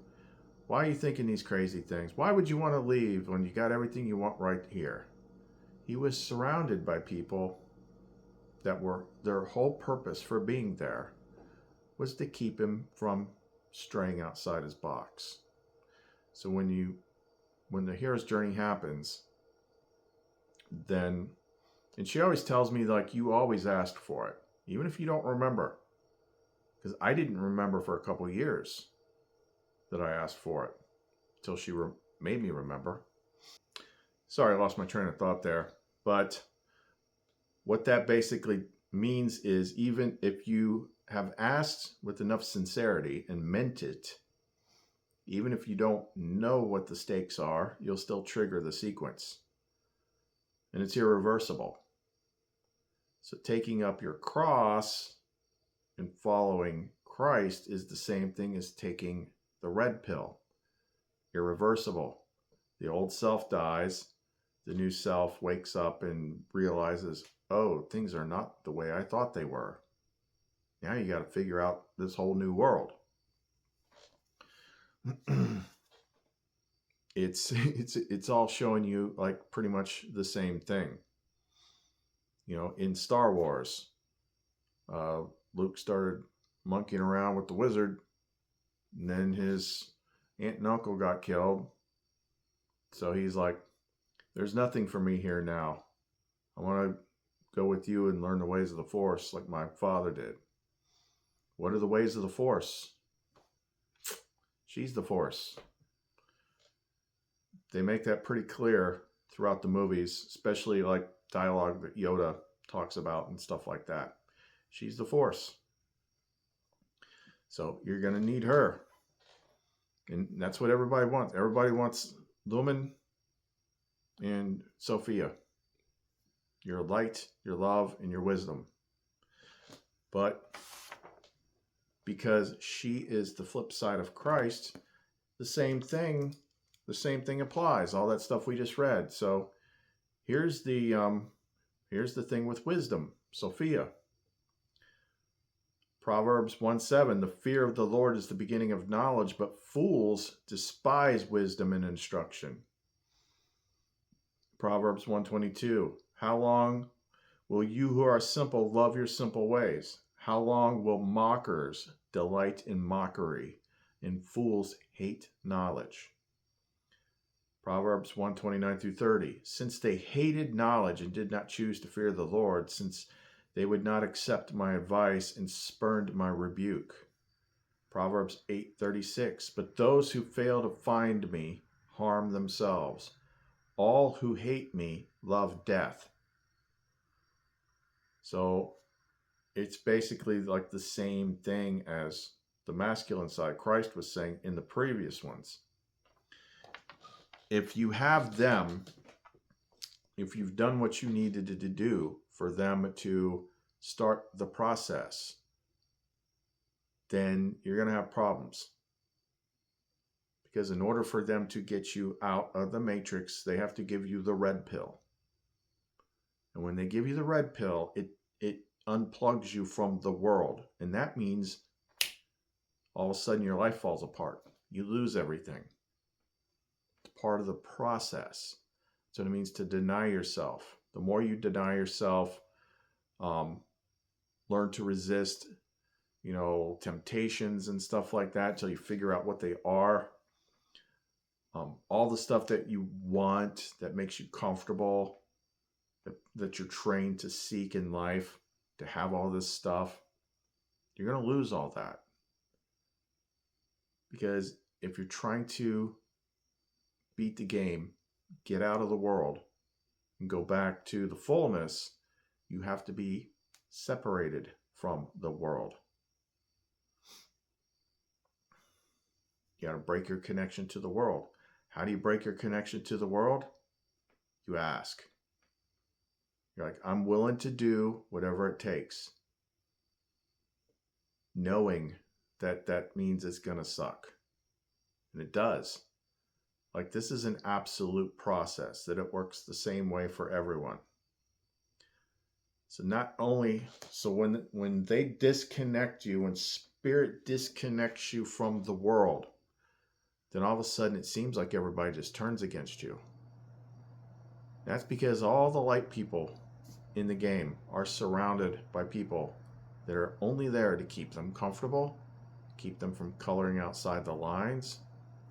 Why are you thinking these crazy things? Why would you want to leave when you got everything you want right here? He was surrounded by people that were, their whole purpose for being there was to keep him from straying outside his box. So when the hero's journey happens, then, and she always tells me, like, you always asked for it, even if you don't remember. Because I didn't remember for a couple of years that I asked for it until she made me remember. Sorry, I lost my train of thought there. But what that basically means is, even if you have asked with enough sincerity and meant it, even if you don't know what the stakes are, you'll still trigger the sequence. And it's irreversible. So taking up your cross and following Christ is the same thing as taking the red pill. Irreversible. The old self dies. The new self wakes up and realizes, oh, things are not the way I thought they were. Now you got to figure out this whole new world. It's all showing you like pretty much the same thing. You know, in Star Wars, Luke started monkeying around with the wizard, and then his aunt and uncle got killed. So he's like, there's nothing for me here now. I want to go with you and learn the ways of the Force like my father did. What are the ways of the Force? She's the Force. They make that pretty clear throughout the movies, especially like dialogue that Yoda talks about and stuff like that. She's the Force. So you're going to need her. And that's what everybody wants. Everybody wants Lumen and Sophia. Your light, your love, and your wisdom. But because she is the flip side of Christ, the same thing applies. All that stuff we just read. So here's the thing with wisdom, Sophia. Proverbs 1:7, the fear of the Lord is the beginning of knowledge, but fools despise wisdom and instruction. Proverbs 1:22, how long will you who are simple love your simple ways? How long will mockers delight in mockery, and fools hate knowledge? Proverbs 1:29 through 30, since they hated knowledge and did not choose to fear the Lord, since they would not accept my advice and spurned my rebuke. Proverbs 8:36, but those who fail to find me harm themselves. All who hate me love death. So it's basically like the same thing as the masculine side Christ was saying in the previous ones. If you have them, if you've done what you needed to do for them to start the process, then you're going to have problems. Because in order for them to get you out of the matrix, they have to give you the red pill. And when they give you the red pill, it unplugs you from the world. And that means all of a sudden your life falls apart. You lose everything. It's part of the process. So it means to deny yourself. The more you deny yourself, learn to resist, temptations and stuff like that until you figure out what they are. All the stuff that you want, that makes you comfortable, that you're trained to seek in life, to have all this stuff, you're going to lose all that. Because if you're trying to beat the game, get out of the world, and go back to the fullness, you have to be separated from the world. You got to break your connection to the world. How do you break your connection to the world? You ask. You're like, I'm willing to do whatever it takes, knowing that means it's going to suck. And it does. Like, this is an absolute process, that it works the same way for everyone. So when they disconnect you and Spirit disconnects you from the world, then all of a sudden it seems like everybody just turns against you. That's because all the light people in the game are surrounded by people that are only there to keep them comfortable, keep them from coloring outside the lines,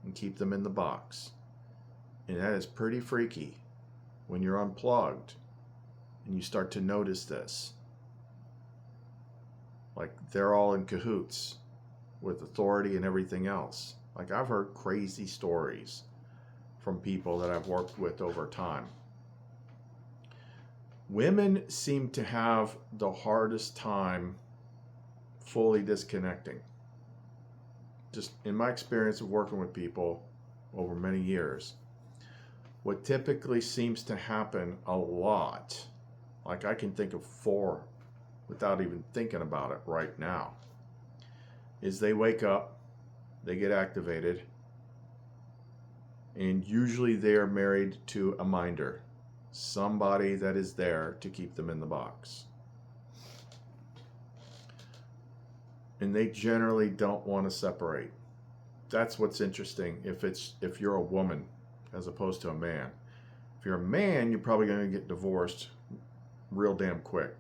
and keep them in the box. And that is pretty freaky when you're unplugged and you start to notice this. Like they're all in cahoots with authority and everything else. Like I've heard crazy stories from people that I've worked with over time. Women seem to have the hardest time fully disconnecting. Just in my experience of working with people over many years, what typically seems to happen a lot, like I can think of 4 without even thinking about it right now, is they wake up, they get activated, and usually they are married to a minder, somebody that is there to keep them in the box. And they generally don't want to separate. That's what's interesting if you're a woman as opposed to a man. If you're a man, you're probably going to get divorced real damn quick.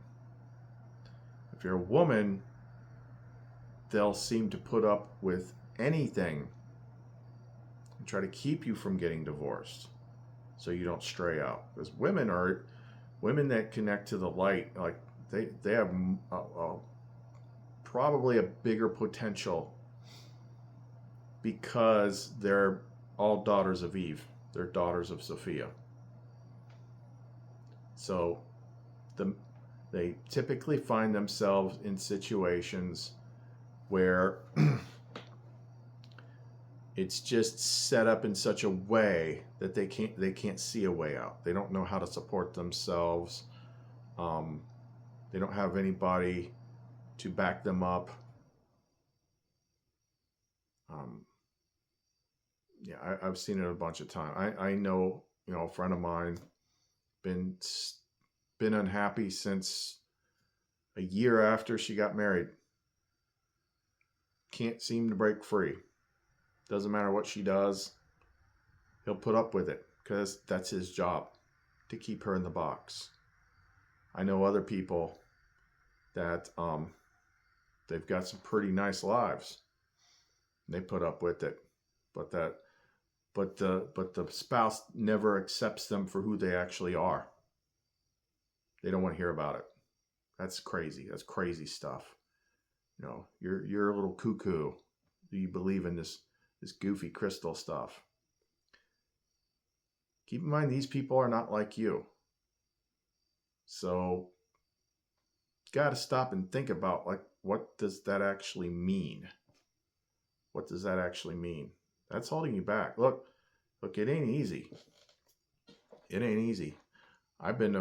If you're a woman, they'll seem to put up with anything and try to keep you from getting divorced so you don't stray out. Because women that connect to the light, like they have probably a bigger potential because they're all daughters of Eve. They're daughters of Sophia. So they typically find themselves in situations where it's just set up in such a way that they can't see a way out. They don't know how to support themselves. They don't have anybody to back them up. I've seen it a bunch of times. I know, a friend of mine been unhappy since a year after she got married. Can't seem to break free. Doesn't matter what she does, he'll put up with it because that's his job, to keep her in the box. I know other people that they've got some pretty nice lives. They put up with it, but the spouse never accepts them for who they actually are. They don't want to hear about it. That's crazy. That's crazy stuff. You're a little cuckoo. You believe in this goofy crystal stuff. Keep in mind, these people are not like you. So, got to stop and think about, like, what does that actually mean? What does that actually mean? That's holding you back. Look, it ain't easy. It ain't easy. I've been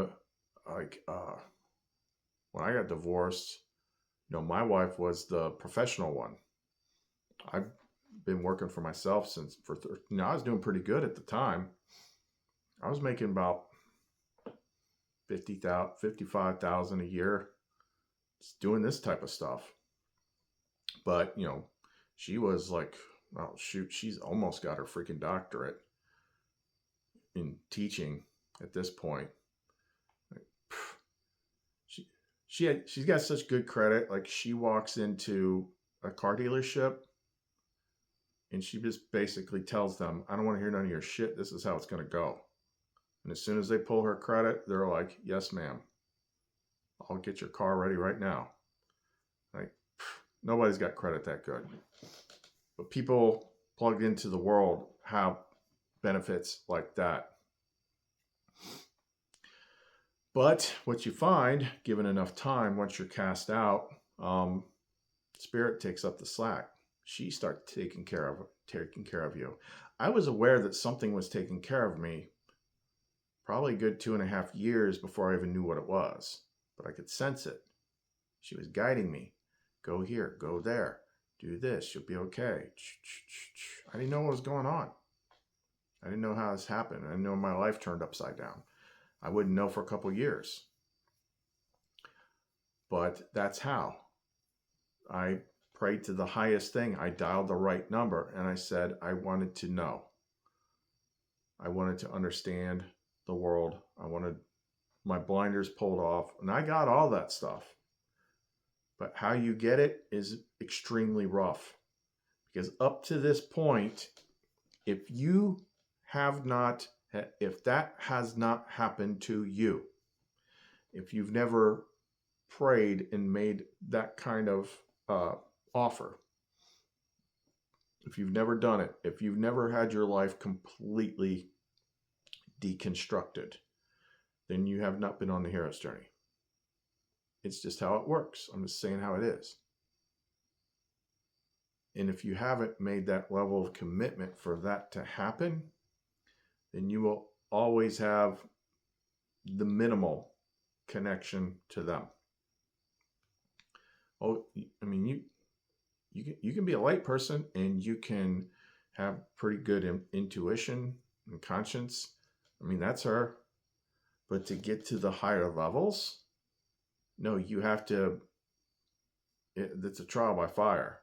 when I got divorced, my wife was the professional one. I've been working for myself I was doing pretty good at the time. I was making about $55,000 a year just doing this type of stuff. But, she was like, oh shoot, she's almost got her freaking doctorate in teaching at this point. She's got such good credit. Like, she walks into a car dealership and she just basically tells them, I don't want to hear none of your shit. This is how it's going to go. And as soon as they pull her credit, they're like, yes, ma'am. I'll get your car ready right now. Like, nobody's got credit that good. But people plugged into the world have benefits like that. But what you find, given enough time, once you're cast out, Spirit takes up the slack. She starts taking care of you. I was aware that something was taking care of me probably a good 2.5 years before I even knew what it was. But I could sense it. She was guiding me. Go here, go there, do this, you'll be okay. I didn't know what was going on. I didn't know how this happened. I didn't know my life turned upside down. I wouldn't know for a couple Years. But that's how. I prayed to the highest thing. I dialed the right number and I said, I wanted to know. I wanted to understand the world. I wanted my blinders pulled off, and I got all that stuff. But how you get it is extremely rough, because up to this point, if that has not happened to you, if you've never prayed and made that kind of offer, if you've never done it, if you've never had your life completely deconstructed, then you have not been on the hero's journey. It's just how it works. I'm just saying how it is. And if you haven't made that level of commitment for that to happen, then you will always have the minimal connection to them. Oh, I mean, you can be a light person and you can have pretty good intuition and conscience. I mean, that's her. But to get to the higher levels, no, you have to, it's a trial by fire.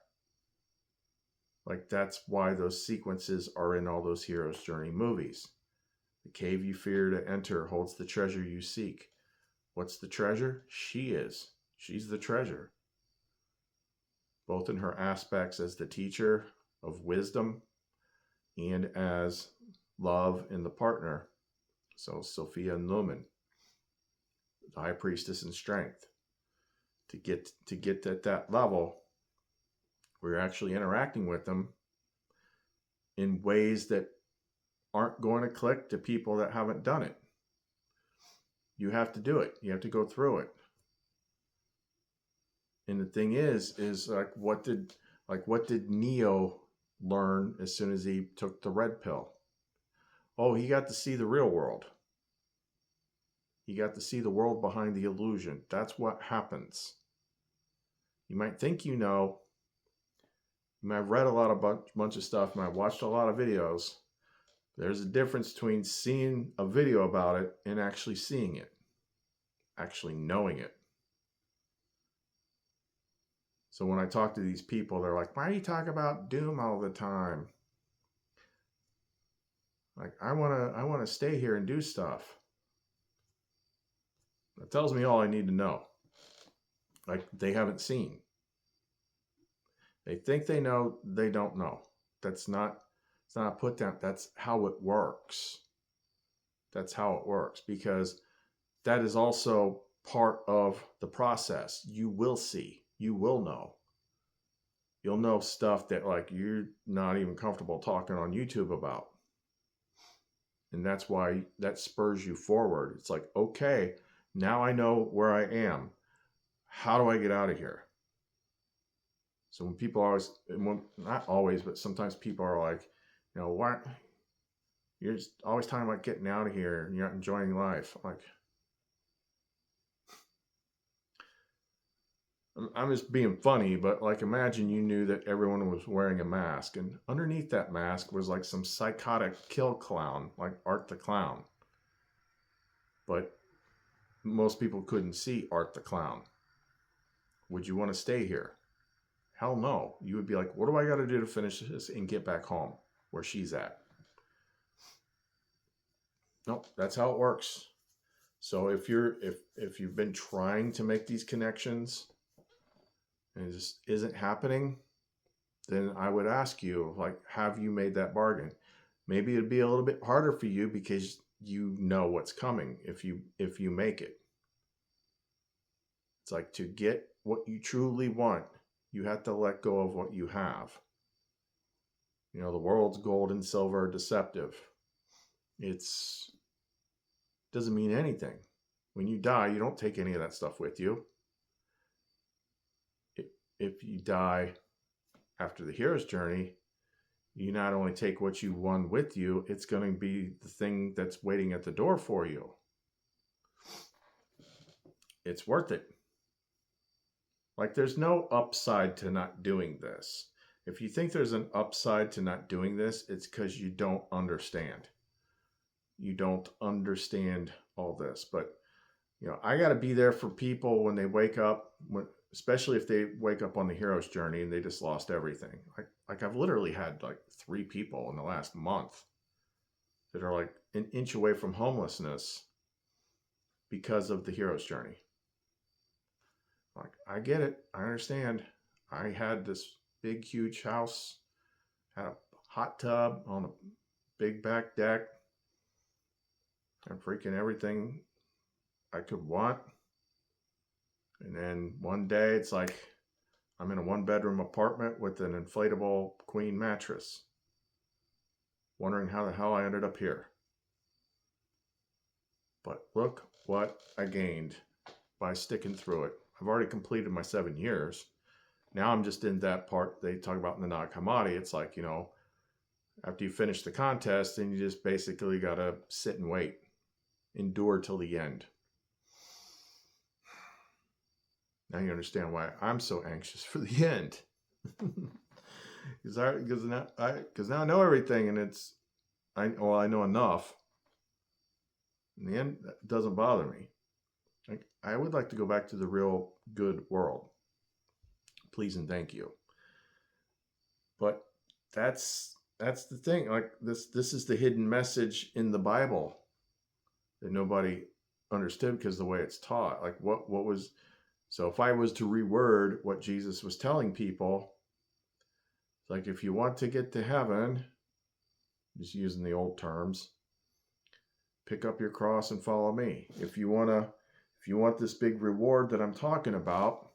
Like, that's why those sequences are in all those hero's journey movies. The cave you fear to enter holds the treasure you seek. What's the treasure? She is. She's the treasure. Both in her aspects as the teacher of wisdom and as love in the partner. So Sophia and Lumen, the high priestess in strength. To get at that level, we're actually interacting with them in ways that aren't going to click to people that haven't done it. You have to do it. You have to go through it. And the thing is like, what did Neo learn as soon as he took the red pill? Oh, he got to see the real world. He got to see the world behind the illusion. That's what happens. You might think you know. You might have read a bunch of stuff. You might have watched a lot of videos. There's a difference between seeing a video about it and actually seeing it. Actually knowing it. So when I talk to these people, they're like, why do you talk about doom all the time? Like, I want to stay here and do stuff. That tells me all I need to know. Like, they haven't seen. They think they know, they don't know. It's not a put down. That's how it works. That's how it works, because that is also part of the process. You will see. You will know. You'll know stuff that, like, you're not even comfortable talking on YouTube about. And that's why that spurs you forward. It's like, okay, now I know where I am. How do I get out of here? So when people not always, but sometimes people are like, you know, why? You're just always talking about getting out of here and you're not enjoying life. I'm like, I'm just being funny, but like, imagine you knew that everyone was wearing a mask, and underneath that mask was like some psychotic kill clown, like Art the Clown. But most people couldn't see Art the Clown. Would you want to stay here? Hell no. You would be like, what do I got to do to finish this and get back home where she's at? Nope, that's how it works. So if you've been trying to make these connections and it just isn't happening, then I would ask you, like, have you made that bargain? Maybe it'd be a little bit harder for you because you know what's coming if you make it. It's like, to get what you truly want, you have to let go of what you have. You know, the world's gold and silver are deceptive. Doesn't mean anything. When you die, you don't take any of that stuff with you. If you die after the hero's journey, you not only take what you won with you, it's going to be the thing that's waiting at the door for you. It's worth it. Like, there's no upside to not doing this. If you think there's an upside to not doing this, it's because you don't understand. You don't understand all this. But, you know, I got to be there for people when they wake up. especially if they wake up on the hero's journey and they just lost everything. Like I've literally had like 3 people in the last month that are like an inch away from homelessness because of the hero's journey. Like, I get it. I understand. I had this big, huge house, had a hot tub on a big back deck, and freaking everything I could want. And then one day it's like I'm in a 1-bedroom apartment with an inflatable queen mattress, wondering how the hell I ended up here. But look what I gained by sticking through it. I've already completed my 7 years. Now I'm just in that part they talk about in the Nag Hammadi. It's like, you know, after you finish the contest, then you just basically got to sit and wait. Endure till the end. Now you understand why I'm so anxious for the end. Because now I know everything, and I know enough. In the end, that doesn't bother me. I would like to go back to the real good world. Please and thank you. But that's the thing. Like this is the hidden message in the Bible that nobody understood because the way it's taught. Like what was, so if I was to reword what Jesus was telling people, like if you want to get to heaven, just using the old terms, pick up your cross and follow me. If you want this big reward that I'm talking about,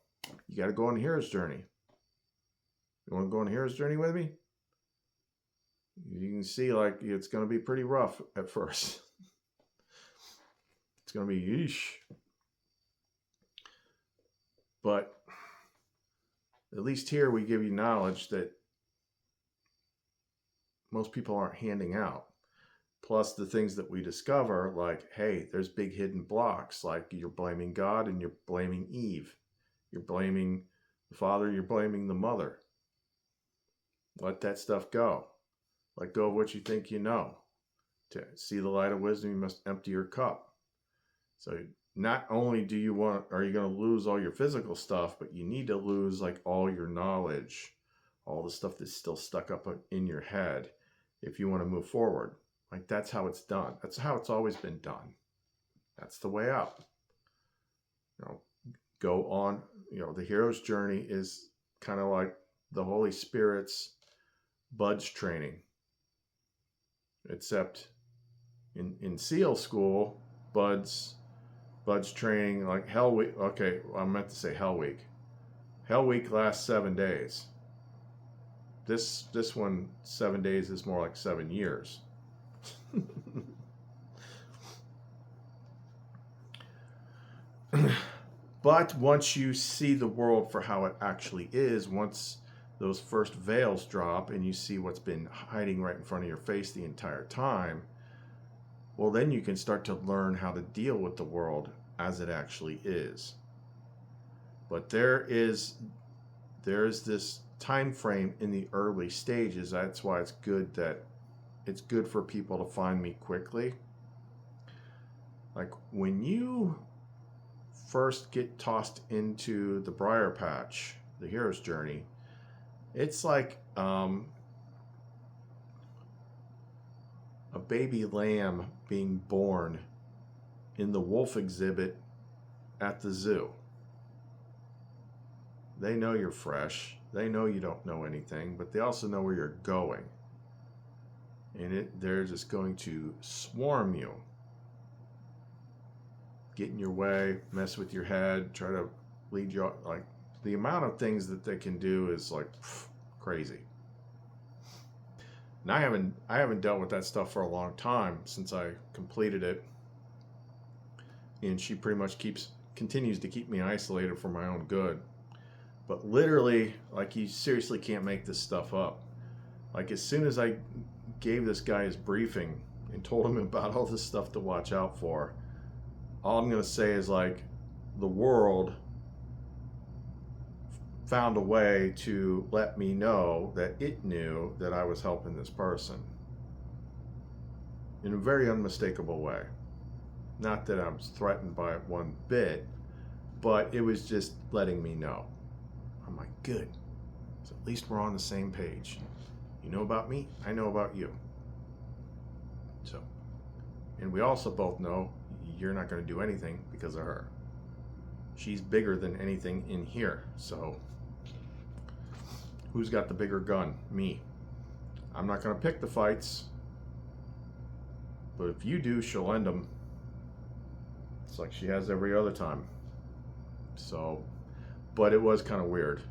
you got to go on the hero's journey. You want to go on the hero's journey with me? You can see like it's going to be pretty rough at first. It's going to be yeesh. But at least here we give you knowledge that most people aren't handing out. Plus the things that we discover, like, hey, there's big hidden blocks. Like you're blaming God and you're blaming Eve. You're blaming the father, you're blaming the mother. Let that stuff go. Let go of what you think you know. To see the light of wisdom, you must empty your cup. So not only are you going to lose all your physical stuff, but you need to lose like all your knowledge, all the stuff that's still stuck up in your head if you want to move forward. Like that's how it's done. That's how it's always been done. That's the way out. Go on. The hero's journey is kind of like the Holy Spirit's buds training. Except in SEAL school, buds training like Hell Week. Okay, I meant to say Hell Week. Hell Week lasts 7 days. This one, 7 days is more like 7 years. But once you see the world for how it actually is, once those first veils drop and you see what's been hiding right in front of your face the entire time, well, then you can start to learn how to deal with the world as it actually is. But there is this time frame in the early stages. That's why it's good for people to find me quickly. Like when you first get tossed into the briar patch, the hero's journey, it's like a baby lamb being born in the wolf exhibit at the zoo. They know you're fresh. They know you don't know anything, but they also know where you're going. And they're just going to swarm you. Get in your way, mess with your head, try to lead you, like the amount of things that they can do is like crazy. And I haven't dealt with that stuff for a long time since I completed it. And she pretty much continues to keep me isolated for my own good. But literally, like, you seriously can't make this stuff up. Like, as soon as I gave this guy his briefing and told him about all this stuff to watch out for, all I'm going to say is, like, the world found a way to let me know that it knew that I was helping this person in a very unmistakable way. Not that I was threatened by it one bit, but it was just letting me know. I'm like, good. So at least we're on the same page. You know about me, I know about you. So, and we also both know you're not going to do anything because of her. She's bigger than anything in here. So, who's got the bigger gun? Me. I'm not going to pick the fights. But if you do, she'll end them. It's like she has every other time. So, but it was kind of weird.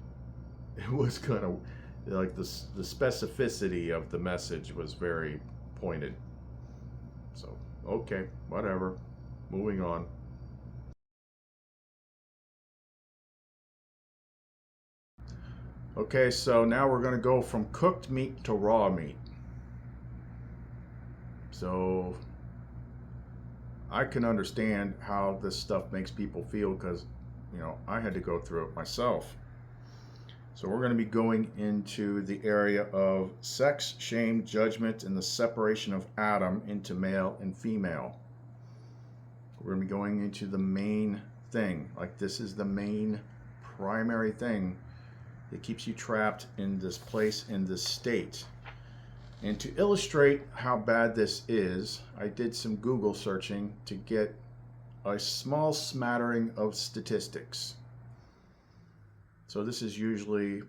It was kind of like the specificity of the message was very pointed. So, okay, whatever. Moving on. Okay, so now we're going to go from cooked meat to raw meat. So I can understand how this stuff makes people feel because, you know, I had to go through it myself. So we're going to be going into the area of sex, shame, judgment, and the separation of Adam into male and female. We're going to be going into the main thing. Like, this is the main primary thing that keeps you trapped in this place, in this state. And to illustrate how bad this is, I did some Google searching to get a small smattering of statistics. So this is usually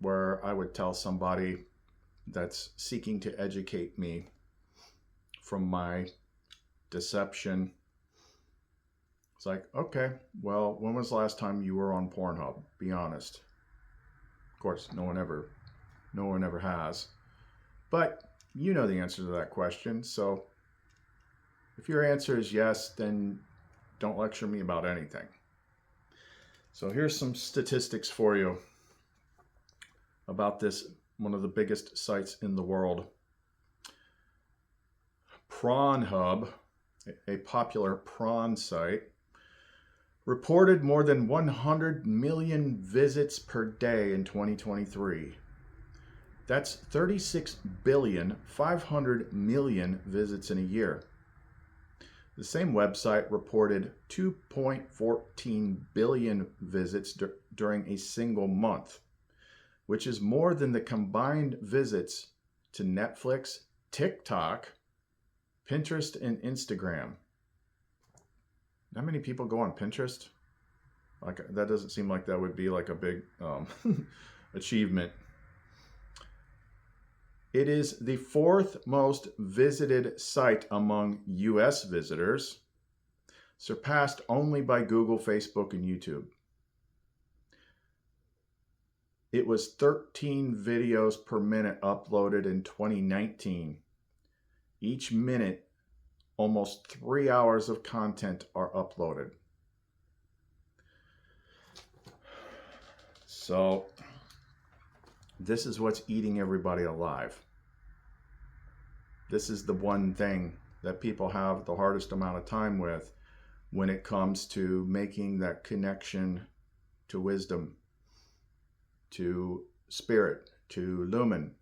where I would tell somebody that's seeking to educate me from my deception. It's like, okay, well, when was the last time you were on Pornhub? Be honest. Of course, no one ever has. But you know the answer to that question. So if your answer is yes, then don't lecture me about anything. So here's some statistics for you about this, one of the biggest sites in the world. Pornhub, a popular prawn site, reported more than 100 million visits per day in 2023. That's 36,500,000,000 visits in a year. The same website reported 2.14 billion visits during a single month, which is more than the combined visits to Netflix, TikTok, Pinterest, and Instagram. How many people go on Pinterest? Like, that doesn't seem like that would be like a big achievement. It is the fourth most visited site among US visitors, surpassed only by Google, Facebook, and YouTube. It was 13 videos per minute uploaded in 2019. Each minute, almost 3 hours of content are uploaded. So, this is what's eating everybody alive. This is the one thing that people have the hardest amount of time with when it comes to making that connection to wisdom, to spirit, to lumen.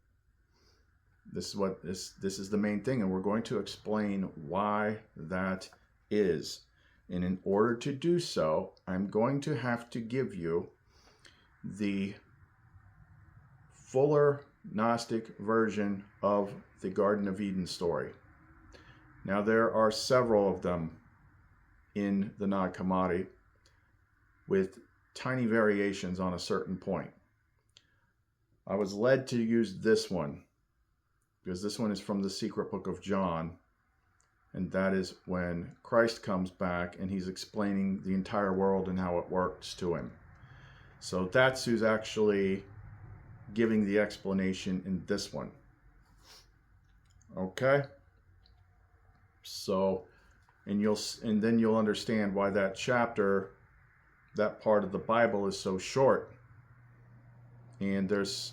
This is the main thing, and we're going to explain why that is. And in order to do so, I'm going to have to give you the fuller Gnostic version of the Garden of Eden story. Now, there are several of them in the Nag Hammadi with tiny variations on a certain point. I was led to use this one because this one is from the Secret Book of John, and that is when Christ comes back and he's explaining the entire world and how it works to him. So that's who's actually giving the explanation in this one. Okay? So, and then you'll understand why that chapter, that part of the Bible is so short. And there's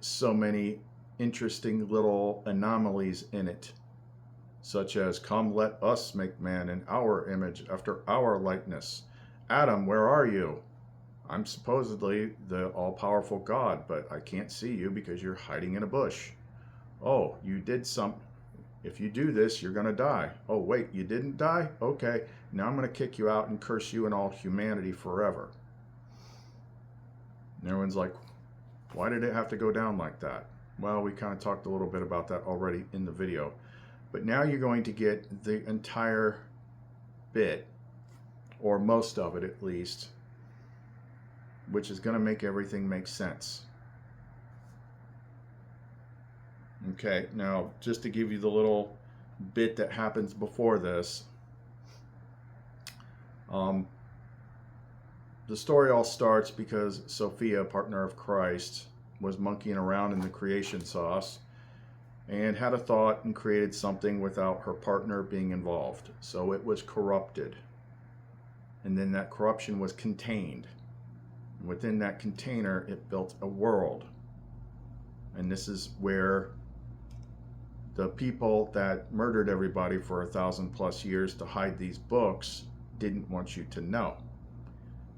so many interesting little anomalies in it, such as, come let us make man in our image after our likeness. Adam, where are you? I'm supposedly the all-powerful God, but I can't see you because you're hiding in a bush. Oh, you did If you do this, you're going to die. Oh, wait, you didn't die? Okay, now I'm going to kick you out and curse you and all humanity forever. And everyone's like, why did it have to go down like that? Well, we kind of talked a little bit about that already in the video. But now you're going to get the entire bit, or most of it at least, which is going to make everything make sense. Okay, now just to give you the little bit that happens before this, the story all starts because Sophia, partner of Christ, was monkeying around in the creation sauce and had a thought and created something without her partner being involved. So it was corrupted. And then that corruption was contained. Within that container, it built a world. And this is where the people that murdered everybody for 1,000+ years to hide these books didn't want you to know.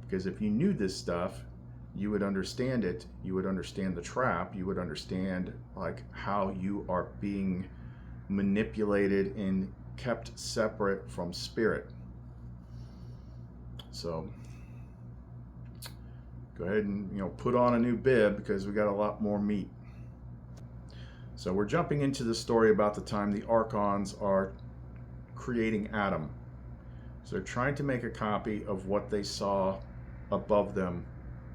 Because if you knew this stuff, you would understand it, you would understand the trap, you would understand like how you are being manipulated and kept separate from spirit. So go ahead and put on a new bib, because we got a lot more meat. So we're jumping into the story about the time the Archons are creating Adam. So they're trying to make a copy of what they saw above them,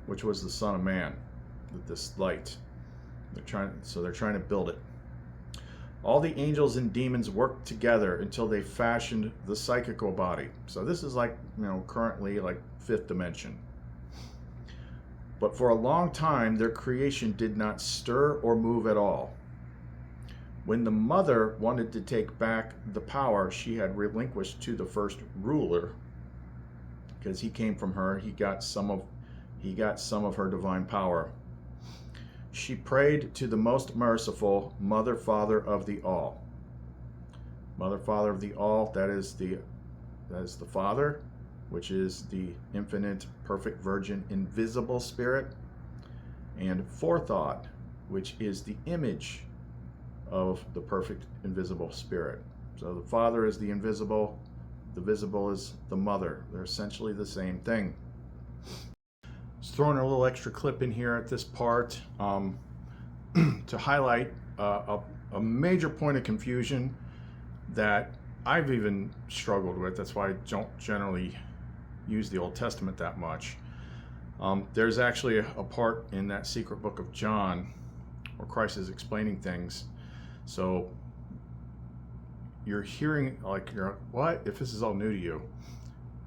which was the Son of Man, with this light. They're trying to build it. All the angels and demons worked together until they fashioned the psychical body. So this is like, currently like 5th dimension. But for a long time, their creation did not stir or move at all. When the mother wanted to take back the power she had relinquished to the first ruler, because he came from her, he got some of her divine power. She prayed to the most merciful Mother, Father of the All. Mother, Father of the All, that is the Father, which is the infinite, perfect Virgin, invisible Spirit, and Forethought, which is the image of the perfect, invisible Spirit. So the Father is the invisible, the visible is the Mother. They're essentially the same thing. Just throwing a little extra clip in here at this part to highlight a major point of confusion that I've even struggled with. That's why I don't generally use the Old Testament that much. There's actually a part in that secret book of John where Christ is explaining things. So you're hearing, like, you're, what? If this is all new to you,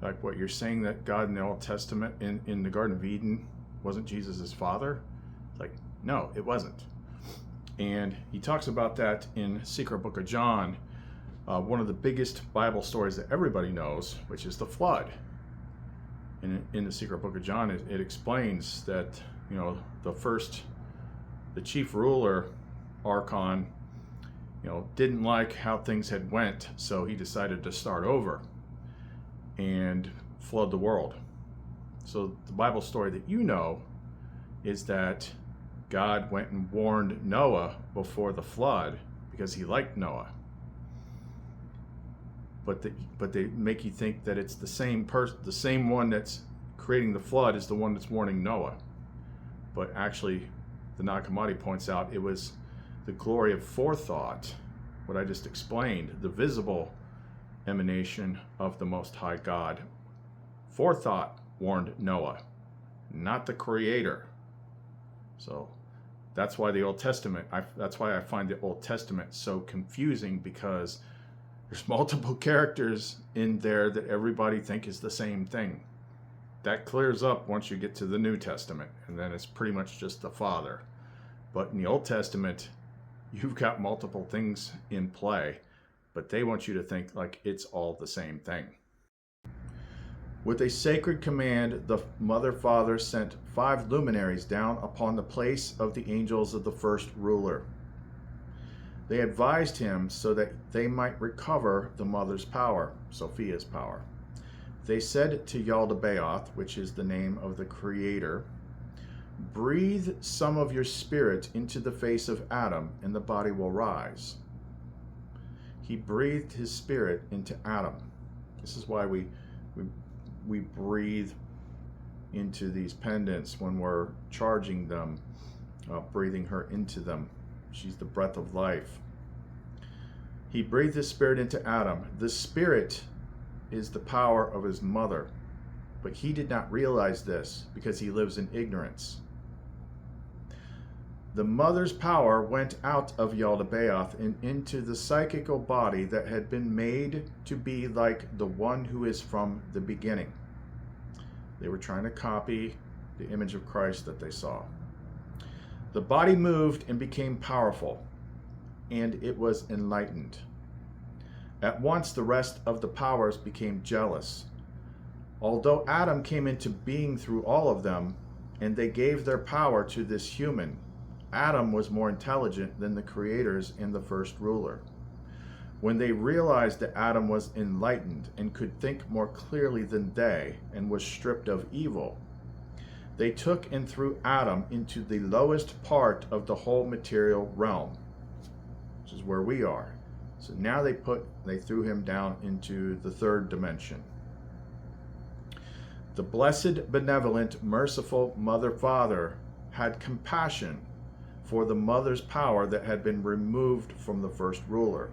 like what you're saying, that God in the Old Testament in the Garden of Eden wasn't Jesus' father? Like, no, it wasn't. And he talks about that in Secret Book of John, one of the biggest Bible stories that everybody knows, which is the flood. In the Secret Book of John, it explains that, the chief ruler, Archon, didn't like how things had went, so he decided to start over and flood the world. So the Bible story that you know is that God went and warned Noah before the flood because he liked Noah. But they make you think that it's the same person, the same one that's creating the flood is the one that's warning Noah. But actually, the Nag Hammadi points out it was the glory of forethought, what I just explained, the visible emanation of the Most High God. Forethought warned Noah, not the Creator. So that's why the Old Testament, that's why I find the Old Testament so confusing, because there's multiple characters in there that everybody think is the same thing. That clears up once you get to the New Testament, and then it's pretty much just the Father. But in the Old Testament, you've got multiple things in play, but they want you to think like it's all the same thing. With a sacred command, the Mother Father sent 5 luminaries down upon the place of the angels of the first ruler. They advised him so that they might recover the Mother's power, Sophia's power. They said to Yaldabaoth, which is the name of the Creator, breathe some of your spirit into the face of Adam, and the body will rise. He breathed his spirit into Adam. This is why we breathe into these pendants when we're charging them, breathing her into them. She's the breath of life. He breathed his spirit into Adam. The spirit is the power of his mother, but he did not realize this because he lives in ignorance. The mother's power went out of Yaldabaoth and into the psychical body that had been made to be like the one who is from the beginning. They were trying to copy the image of Christ that they saw. The body moved and became powerful, and it was enlightened. At once the rest of the powers became jealous. Although Adam came into being through all of them, and they gave their power to this human, Adam was more intelligent than the creators and the first ruler. When they realized that Adam was enlightened and could think more clearly than they, and was stripped of evil, they took and threw Adam into the lowest part of the whole material realm, which is where we are. So now they threw him down into the third dimension. The blessed, benevolent, merciful Mother Father had compassion for the mother's power that had been removed from the first ruler.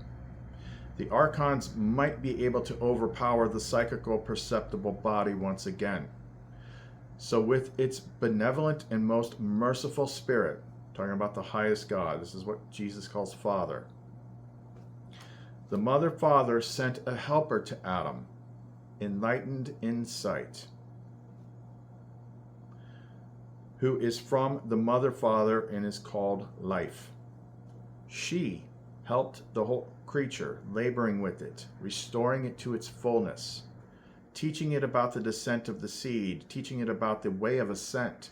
The archons might be able to overpower the psychical perceptible body once again. So with its benevolent and most merciful spirit, talking about the highest God, this is what Jesus calls Father, the Mother Father sent a helper to Adam, enlightened insight, who is from the Mother Father and is called Life. She helped the whole creature, laboring with it, restoring it to its fullness, teaching it about the descent of the seed, teaching it about the way of ascent,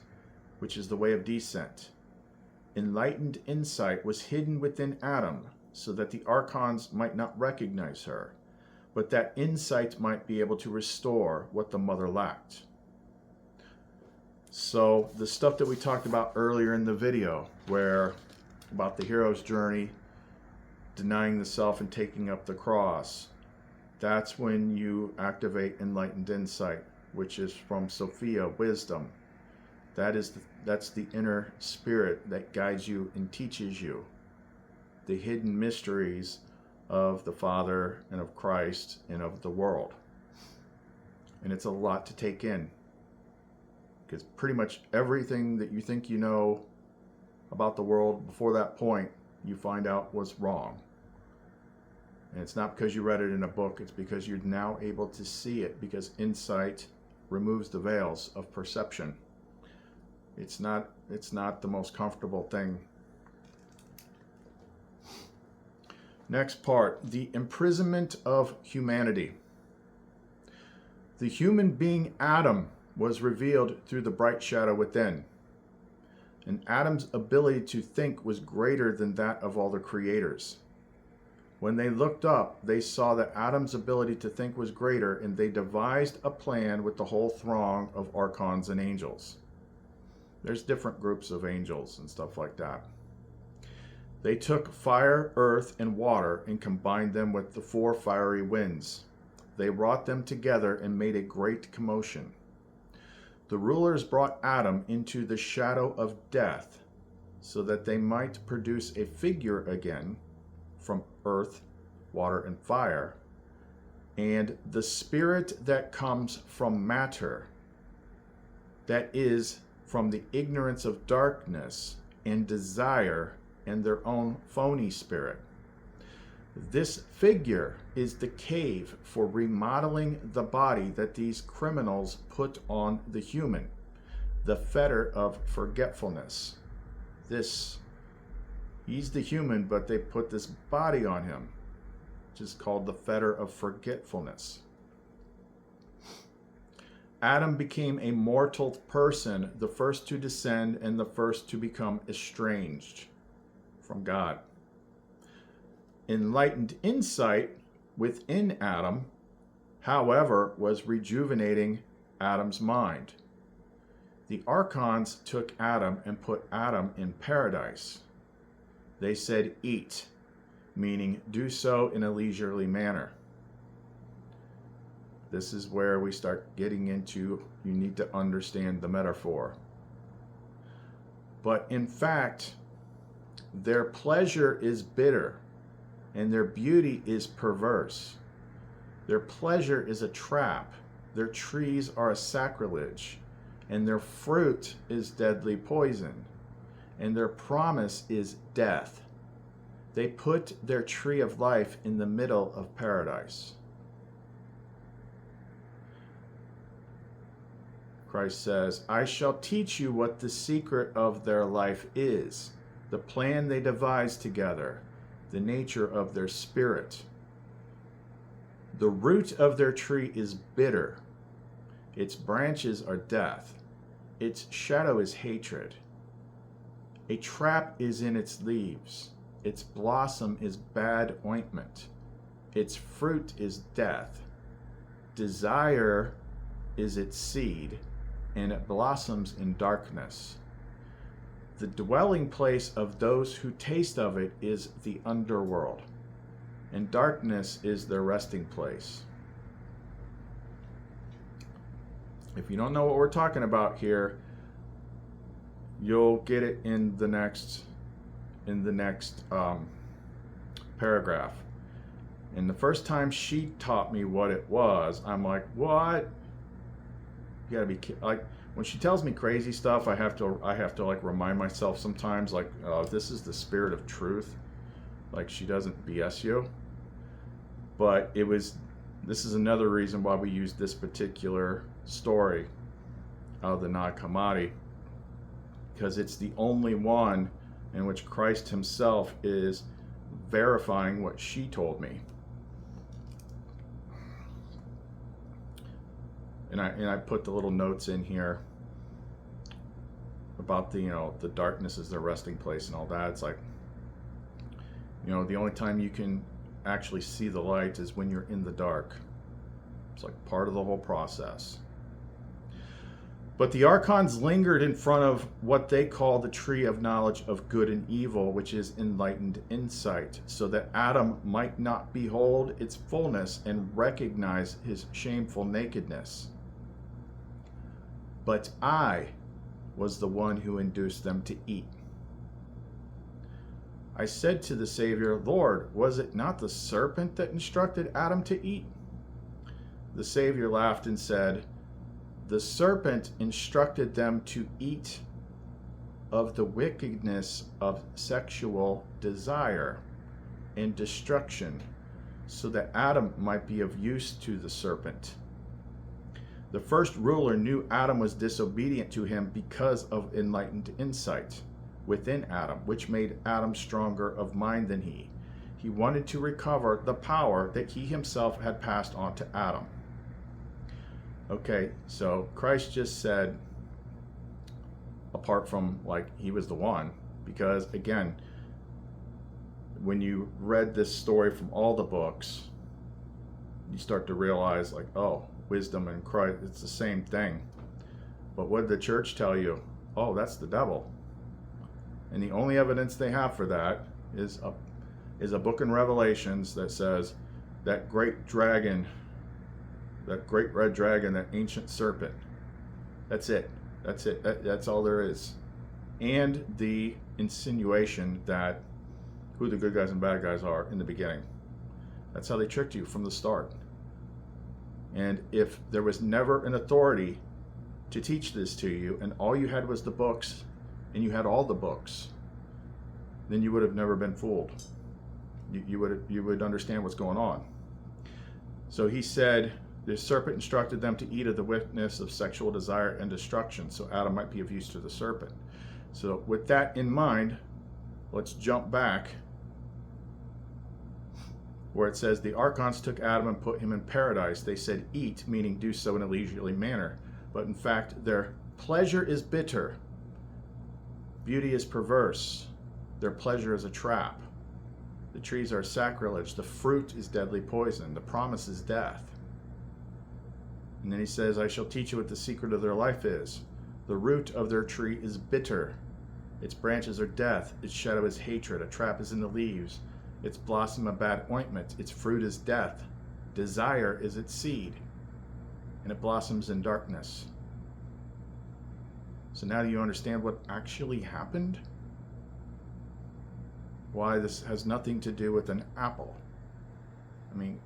which is the way of descent. Enlightened insight was hidden within Adam, so that the archons might not recognize her, but that insight might be able to restore what the mother lacked. So the stuff that we talked about earlier in the video, where about the hero's journey, denying the self and taking up the cross, that's when you activate enlightened insight, which is from Sophia, wisdom. That's the inner spirit that guides you and teaches you the hidden mysteries of the Father and of Christ and of the world. And it's a lot to take in, because pretty much everything that you think you know about the world before that point, you find out was wrong. And it's not because you read it in a book, it's because you're now able to see it, because insight removes the veils of perception. It's not the most comfortable thing. Next part, the imprisonment of humanity. The human being Adam was revealed through the bright shadow within. And Adam's ability to think was greater than that of all the creators. When they looked up, they saw that Adam's ability to think was greater, and they devised a plan with the whole throng of archons and angels. There's different groups of angels and stuff like that. They took fire, earth, and water and combined them with the 4 fiery winds. They brought them together and made a great commotion. The rulers brought Adam into the shadow of death so that they might produce a figure again from earth, water, and fire, and the spirit that comes from matter, that is, from the ignorance of darkness and desire and their own phony spirit. This figure is the cave for remodeling the body that these criminals put on the human, the fetter of forgetfulness. He's the human, but they put this body on him, which is called the fetter of forgetfulness. Adam became a mortal person, the first to descend and the first to become estranged from God. Enlightened insight within Adam, however, was rejuvenating Adam's mind. The archons took Adam and put Adam in paradise. They said, "Eat," meaning do so in a leisurely manner. This is where we start getting into, you need to understand the metaphor. But in fact, their pleasure is bitter, and their beauty is perverse. Their pleasure is a trap, their trees are a sacrilege, and their fruit is deadly poison, and their promise is death. They put their tree of life in the middle of paradise. Christ says, I shall teach you what the secret of their life is, the plan they devise together, the nature of their spirit. The root of their tree is bitter. Its branches are death. Its shadow is hatred. A trap is in its leaves. Its blossom is bad ointment. Its fruit is death. Desire is its seed, and it blossoms in darkness. The dwelling place of those who taste of it is the underworld, and darkness is their resting place. If you don't know what we're talking about here, you'll get it in the next paragraph. And the first time she taught me what it was, I'm like, what? You gotta be like, when she tells me crazy stuff, I have to like remind myself sometimes, like, this is the spirit of truth. Like, she doesn't BS you. But this is another reason why we use this particular story of the Nag Hammadi, because it's the only one in which Christ himself is verifying what she told me. And I put the little notes in here about the darkness is their resting place and all that. It's like, the only time you can actually see the light is when you're in the dark. It's like part of the whole process. But the archons lingered in front of what they call the tree of knowledge of good and evil, which is enlightened insight, so that Adam might not behold its fullness and recognize his shameful nakedness. But I was the one who induced them to eat. I said to the Savior, Lord, was it not the serpent that instructed Adam to eat? The Savior laughed and said, the serpent instructed them to eat of the wickedness of sexual desire and destruction, so that Adam might be of use to the serpent. The first ruler knew Adam was disobedient to him because of enlightened insight within Adam, which made Adam stronger of mind than he. He wanted to recover the power that he himself had passed on to Adam. Okay, so Christ just said, apart from like he was the one, because again, when you read this story from all the books, you start to realize like, oh, wisdom and Christ, it's the same thing. But what did the church tell you? Oh, that's the devil. And the only evidence they have for that is a book in Revelations that says that great dragon, that great red dragon, that ancient serpent. That's it. That's it. That's all there is. And the insinuation that who the good guys and bad guys are in the beginning. That's how they tricked you from the start. And if there was never an authority to teach this to you, and all you had was the books, and you had all the books, then you would have never been fooled. You would understand what's going on. So he said, the serpent instructed them to eat of the wickedness of sexual desire and destruction, so Adam might be of use to the serpent. So with that in mind, let's jump back where it says the archons took Adam and put him in paradise. They said eat, meaning do so in a leisurely manner. But in fact, their pleasure is bitter. Beauty is perverse. Their pleasure is a trap. The trees are sacrilege. The fruit is deadly poison. The promise is death. And then he says, I shall teach you what the secret of their life is. The root of their tree is bitter. Its branches are death. Its shadow is hatred. A trap is in the leaves. Its blossom a bad ointment, its fruit is death. Desire is its seed, and it blossoms in darkness. So now do you understand what actually happened? Why this has nothing to do with an apple. I mean,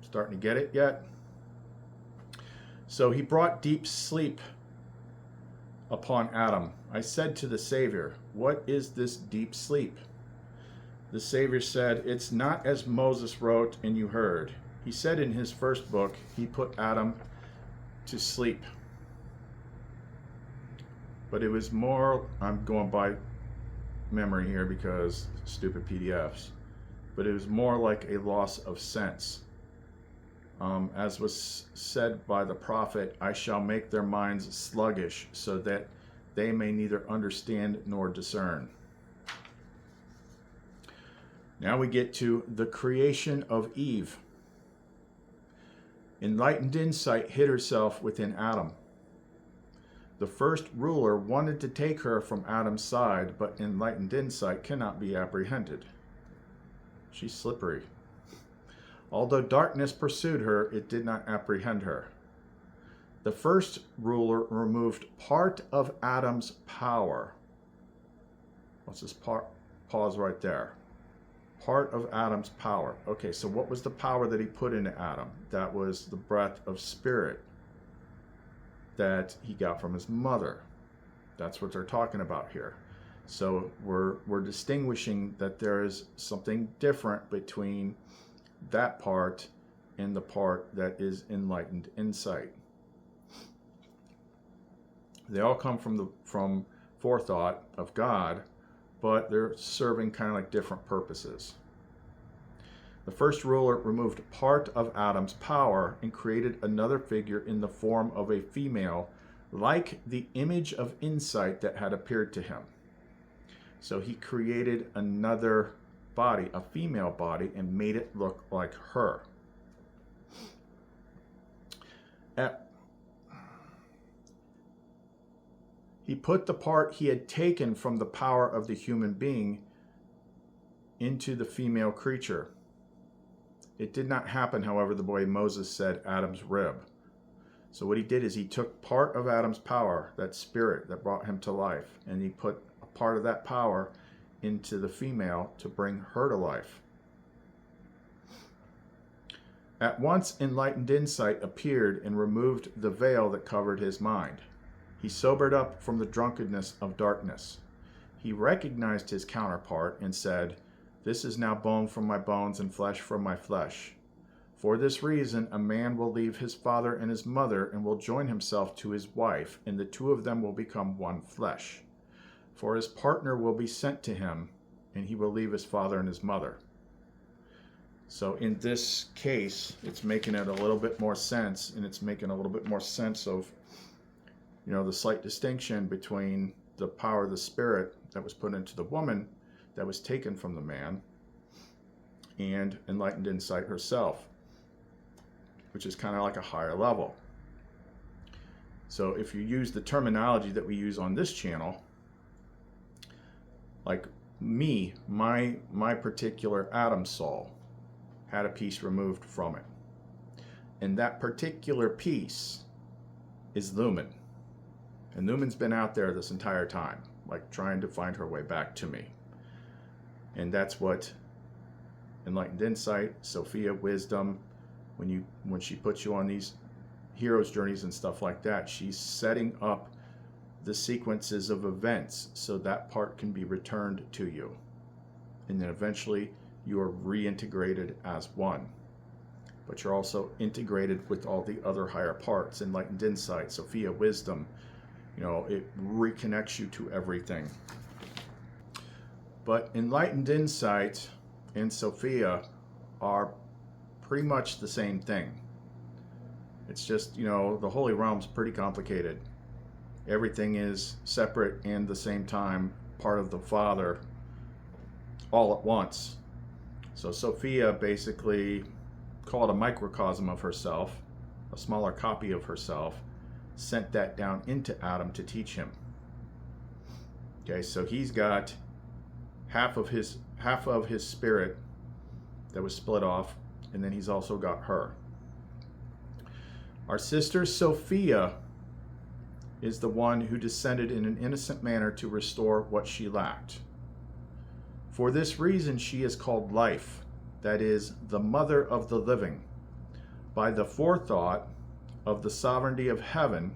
starting to get it yet? So he brought deep sleep upon Adam. I said to the Savior, what is this deep sleep? The Savior said, it's not as Moses wrote and you heard. He said in his first book, he put Adam to sleep. But it was more, I'm going by memory here because stupid PDFs, but it was more like a loss of sense. As was said by the prophet, I shall make their minds sluggish so that they may neither understand nor discern. Now we get to the creation of Eve. Enlightened insight hid herself within Adam. The first ruler wanted to take her from Adam's side, but enlightened insight cannot be apprehended. She's slippery. Although darkness pursued her, it did not apprehend her. The first ruler removed part of Adam's power. Let's just pause right there. Part of Adam's power. Okay, so what was the power that he put into Adam? That was the breath of spirit that he got from his mother. That's what they're talking about here. So we're distinguishing that there is something different between that part and the part that is enlightened insight. They all come from forethought of God, but they're serving kind of like different purposes. The first ruler removed part of Adam's power and created another figure in the form of a female, like the image of insight that had appeared to him. So he created another body, a female body, and made it look like her. He put the part he had taken from the power of the human being into the female creature. It did not happen, however, the way Moses said, Adam's rib. So what he did is he took part of Adam's power, that spirit that brought him to life, and he put a part of that power into the female to bring her to life. At once enlightened insight appeared and removed the veil that covered his mind. He sobered up from the drunkenness of darkness. He recognized his counterpart and said, this is now bone from my bones and flesh from my flesh. For this reason, a man will leave his father and his mother and will join himself to his wife, and the two of them will become one flesh. For his partner will be sent to him, and he will leave his father and his mother. So in this case, it's making it a little bit more sense, and it's making a little bit more sense of, the slight distinction between the power of the spirit that was put into the woman that was taken from the man and enlightened insight herself, which is kind of like a higher level. So if you use the terminology that we use on this channel, like me, my particular Adam soul had a piece removed from it. And that particular piece is Lumen. And Lumen's been out there this entire time, like trying to find her way back to me. And that's what enlightened insight, Sophia, wisdom, when she puts you on these hero's journeys and stuff like that, she's setting up the sequences of events so that part can be returned to you. And then eventually you are reintegrated as one. But you're also integrated with all the other higher parts, enlightened insight, Sophia, wisdom. It reconnects you to everything. But enlightened insight and Sophia are pretty much the same thing. It's just, the Holy Realm's pretty complicated. Everything is separate and at the same time part of the Father all at once. So Sophia basically, call it a microcosm of herself, a smaller copy of herself, sent that down into Adam to teach him. Okay, so he's got half of his spirit that was split off, and then he's also got her. Our sister Sophia is the one who descended in an innocent manner to restore what she lacked. For this reason she is called Life, that is, the mother of the living. By the forethought of the sovereignty of heaven,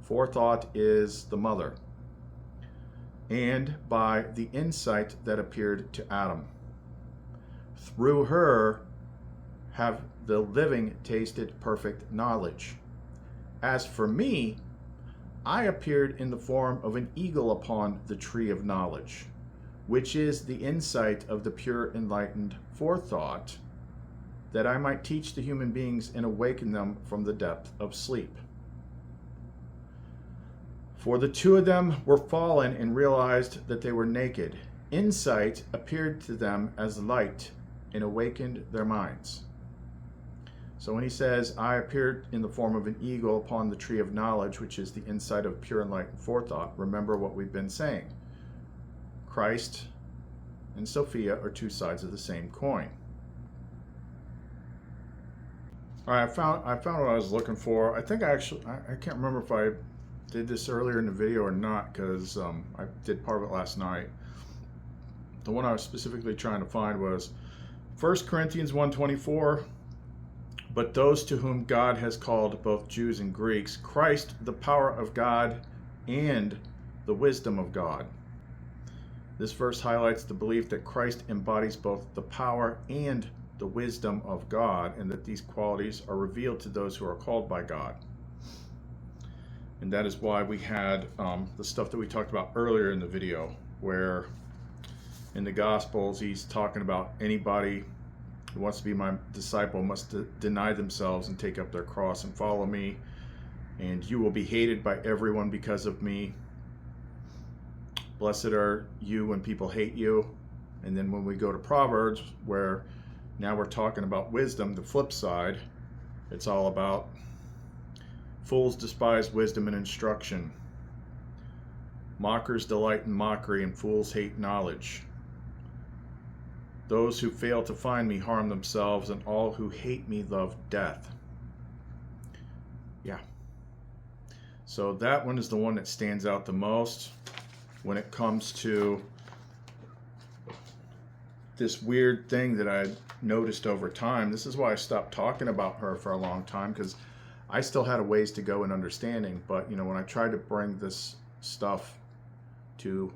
forethought is the mother, and by the insight that appeared to Adam. Through her have the living tasted perfect knowledge. As for me, I appeared in the form of an eagle upon the tree of knowledge, which is the insight of the pure enlightened forethought, that I might teach the human beings and awaken them from the depth of sleep. For the two of them were fallen and realized that they were naked. Insight appeared to them as light and awakened their minds. So when he says, I appeared in the form of an eagle upon the tree of knowledge, which is the insight of pure enlightened forethought, remember what we've been saying. Christ and Sophia are two sides of the same coin. All right, I found what I was looking for. I think I can't remember if I did this earlier in the video or not, because I did part of it last night. The one I was specifically trying to find was 1 Corinthians 1:24. But those to whom God has called, both Jews and Greeks, Christ, the power of God and the wisdom of God. This verse highlights the belief that Christ embodies both the power and the wisdom of God, and that these qualities are revealed to those who are called by God. And that is why we had the stuff that we talked about earlier in the video, where in the Gospels he's talking about anybody who wants to be my disciple must deny themselves and take up their cross and follow me, and you will be hated by everyone because of me. Blessed are you when people hate you. And then when we go to Proverbs, where now we're talking about wisdom, the flip side, it's all about fools despise wisdom and instruction. Mockers delight in mockery, and fools hate knowledge. Those who fail to find me harm themselves, and all who hate me love death. Yeah. So that one is the one that stands out the most when it comes to this weird thing that I noticed over time. This is why I stopped talking about her for a long time, because I still had a ways to go in understanding. But, when I tried to bring this stuff to,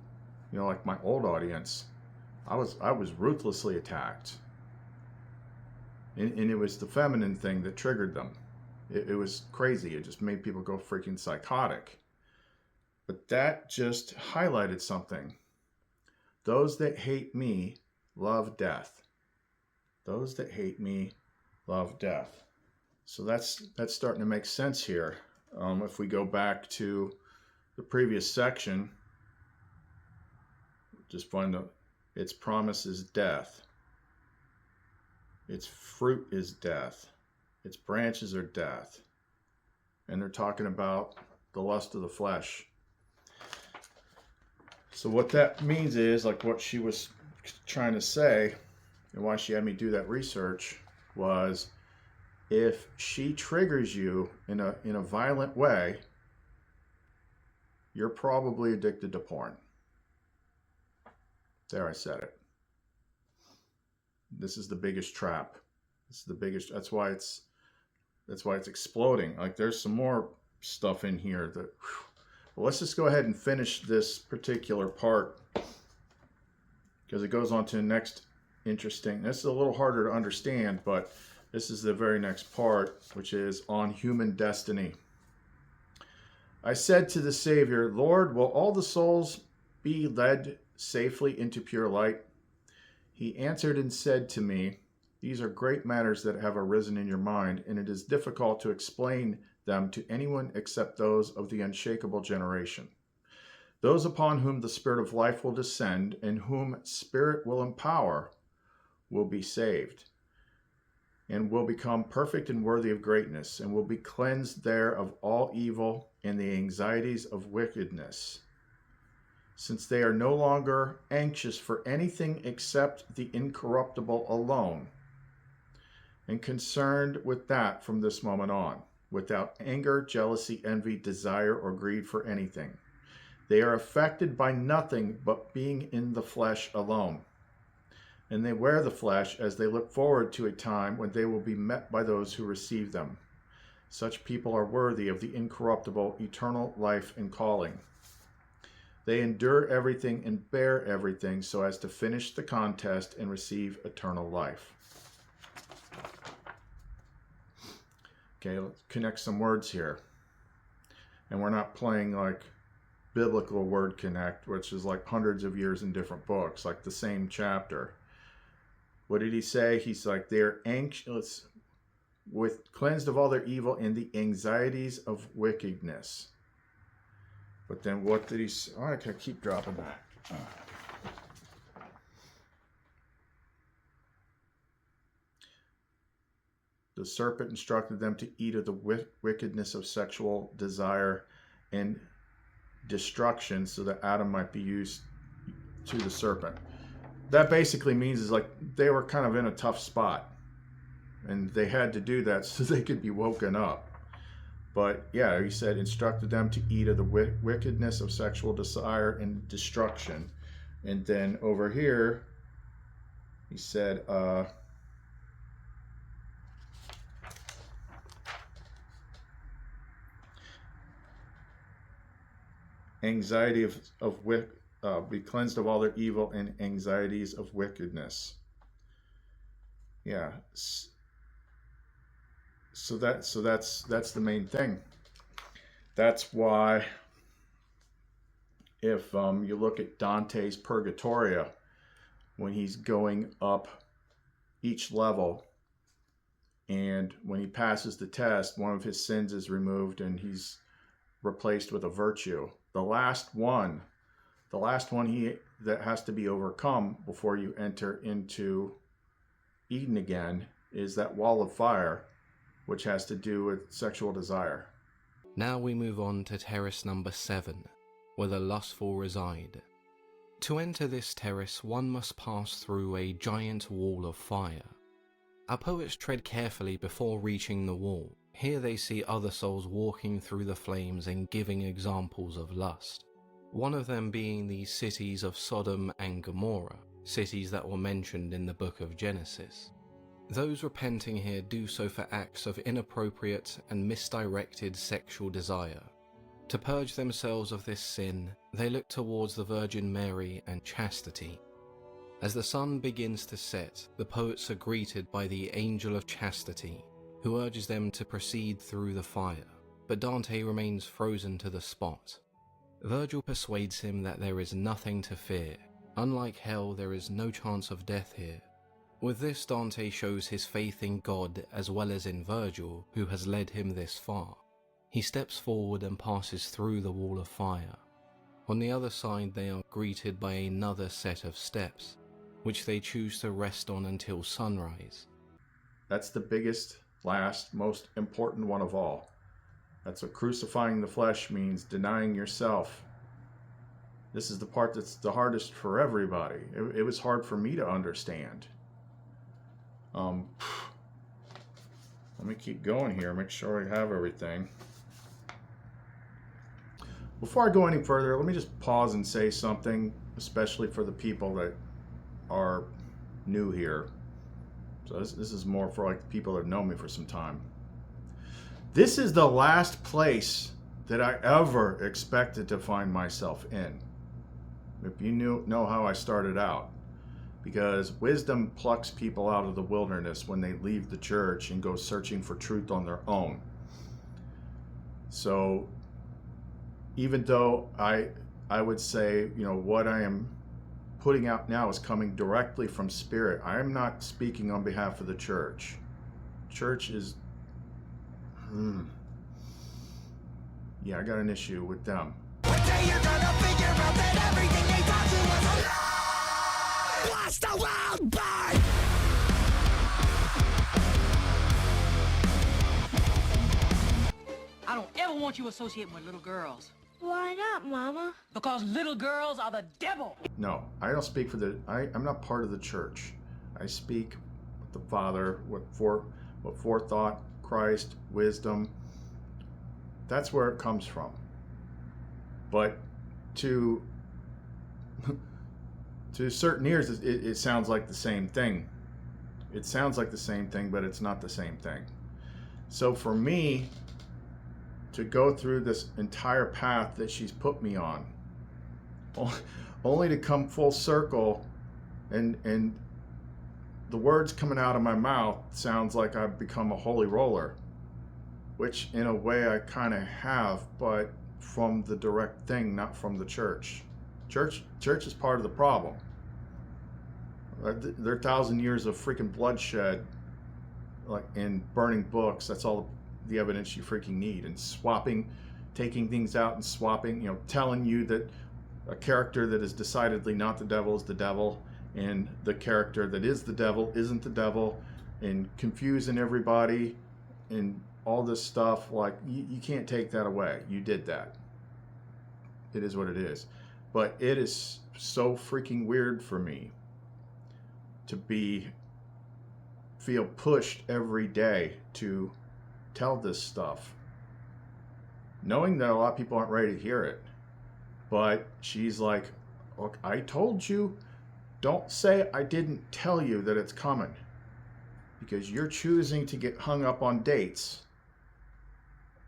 like my old audience, I was ruthlessly attacked. And it was the feminine thing that triggered them. It was crazy. It just made people go freaking psychotic. But that just highlighted something. Those that hate me love death. Those that hate me love death. So that's starting to make sense here. If we go back to the previous section, just find its promise is death. Its fruit is death. Its branches are death. And they're talking about the lust of the flesh. So what that means is, like what she was trying to say, and why she had me do that research, was if she triggers you in a violent way, you're probably addicted to porn. There, I said it. This is the biggest trap. This is the biggest. That's why it's exploding. Like, there's some more stuff in here that. Well, let's just go ahead and finish this particular part, because it goes on to the next interesting. This is a little harder to understand, but this is the very next part, which is on human destiny. I said to the Savior, Lord, will all the souls be led safely into pure light? He answered and said to me, these are great matters that have arisen in your mind, and it is difficult to explain them to anyone except those of the unshakable generation. Those upon whom the Spirit of life will descend, and whom Spirit will empower, will be saved, and will become perfect and worthy of greatness, and will be cleansed there of all evil and the anxieties of wickedness. since they are no longer anxious for anything except the incorruptible alone, and concerned with that from this moment on, without anger, jealousy, envy, desire, or greed for anything. They are affected by nothing but being in the flesh alone. And they wear the flesh as they look forward to a time when they will be met by those who receive them. Such people are worthy of the incorruptible, eternal life and calling. They endure everything and bear everything so as to finish the contest and receive eternal life. Okay, let's connect some words here. And we're not playing like biblical word connect, which is like hundreds of years in different books, like the same chapter. What did he say? He's like, they're anxious, cleansed of all their evil and the anxieties of wickedness. But then what did he say? Oh, I can keep dropping that. The serpent instructed them to eat of the wickedness of sexual desire and destruction, so that Adam might be used to the serpent. That basically means is like they were kind of in a tough spot, and they had to do that so they could be woken up. But yeah, he said instructed them to eat of the wickedness of sexual desire and destruction. And then over here he said anxiety be cleansed of all their evil and anxieties of wickedness. Yeah. So that's the main thing. That's why if you look at Dante's Purgatoria, when he's going up each level, and when he passes the test, one of his sins is removed and he's replaced with a virtue. The last one that has to be overcome before you enter into Eden again is that wall of fire, which has to do with sexual desire. Now we move on to terrace number 7, where the lustful reside. To enter this terrace, one must pass through a giant wall of fire. Our poets tread carefully before reaching the wall. Here they see other souls walking through the flames and giving examples of lust. One of them being the cities of Sodom and Gomorrah, cities that were mentioned in the book of Genesis. Those repenting here do so for acts of inappropriate and misdirected sexual desire. To purge themselves of this sin, they look towards the Virgin Mary and chastity. As the sun begins to set, the poets are greeted by the Angel of Chastity, who urges them to proceed through the fire, but Dante remains frozen to the spot. Virgil persuades him that there is nothing to fear. Unlike hell, there is no chance of death here. With this, Dante shows his faith in God as well as in Virgil, who has led him this far. He steps forward and passes through the wall of fire. On the other side, they are greeted by another set of steps, which they choose to rest on until sunrise. That's the biggest, last, most important one of all. That's what crucifying the flesh means, denying yourself. This is the part that's the hardest for everybody. It was hard for me to understand. Let me keep going here, make sure I have everything. Before I go any further, let me just pause and say something, especially for the people that are new here. So this is more for like people that know me for some time. This is the last place that I ever expected to find myself in. If you know how I started out. Because wisdom plucks people out of the wilderness when they leave the church and go searching for truth on their own. So even though I would say, what I am putting out now is coming directly from Spirit, I am not speaking on behalf of the church. Church is, yeah, I got an issue with them. One day you're gonna figure out that everything they taught you was a lie. Watch the world burn. I don't ever want you associating with little girls. Why not, Mama? Because little girls are the devil. No, I don't speak for I'm not part of the church. I speak with the Father, what forethought, Christ, wisdom. That's where it comes from. But to certain ears, it sounds like the same thing. It sounds like the same thing, but it's not the same thing. So for me to go through this entire path that she's put me on, only to come full circle, and the words coming out of my mouth sounds like I've become a holy roller, which in a way I kind of have, but from the direct thing, not from the church. Church is part of the problem. There are 1,000 years of freaking bloodshed, like in burning books. That's all the evidence you freaking need. And swapping, taking things out and swapping, telling you that a character that is decidedly not the devil is the devil, and the character that is the devil isn't the devil, and confusing everybody and all this stuff. Like, you can't take that away. You did that. It is what it is. But it is so freaking weird for me to feel pushed every day to tell this stuff, knowing that a lot of people aren't ready to hear it. But she's like, look, I told you, don't say I didn't tell you that it's coming, because you're choosing to get hung up on dates.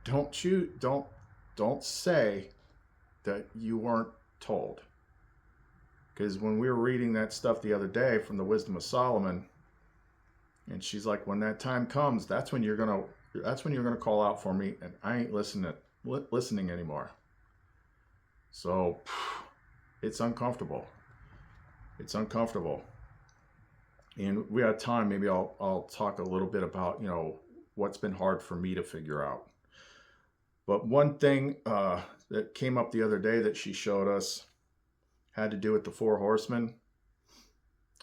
Don't say that you weren't told. Because when we were reading that stuff the other day from the Wisdom of Solomon, and she's like, when that time comes, that's when you're gonna call out for me, and I ain't listening anymore. So it's uncomfortable. It's uncomfortable. And we have time. Maybe I'll talk a little bit about what's been hard for me to figure out. But one thing that came up the other day that she showed us had to do with the 4 horsemen.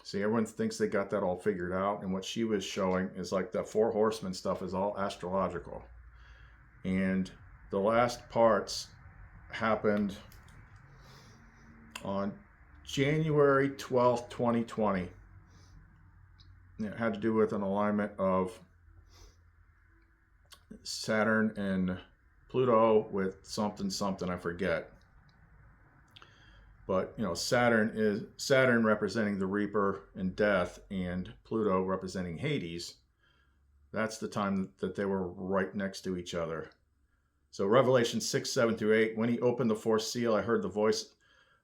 See, everyone thinks they got that all figured out, and what she was showing is like the 4 horsemen stuff is all astrological. And the last parts happened on January 12th, 2020. It had to do with an alignment of Saturn and Pluto with something, I forget. But Saturn representing the Reaper and death, and Pluto representing Hades. That's the time that they were right next to each other. So Revelation 6, 7 through 8, when he opened the 4th seal, I heard the voice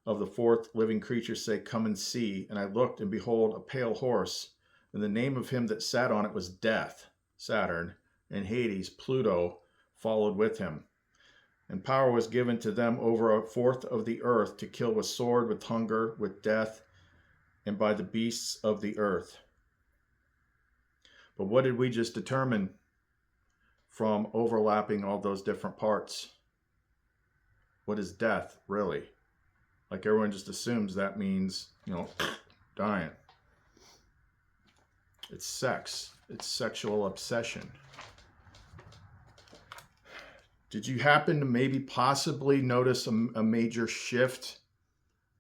of the 4th living creature say, come and see. And I looked, and behold, a pale horse, and the name of him that sat on it was Death, Saturn, and Hades, Pluto, followed with him. And power was given to them over 1/4 of the earth to kill with sword, with hunger, with death, and by the beasts of the earth. But what did we just determine from overlapping all those different parts? What is death, really? Like, everyone just assumes that means, dying. It's sex. It's sexual obsession. Did you happen to maybe possibly notice a major shift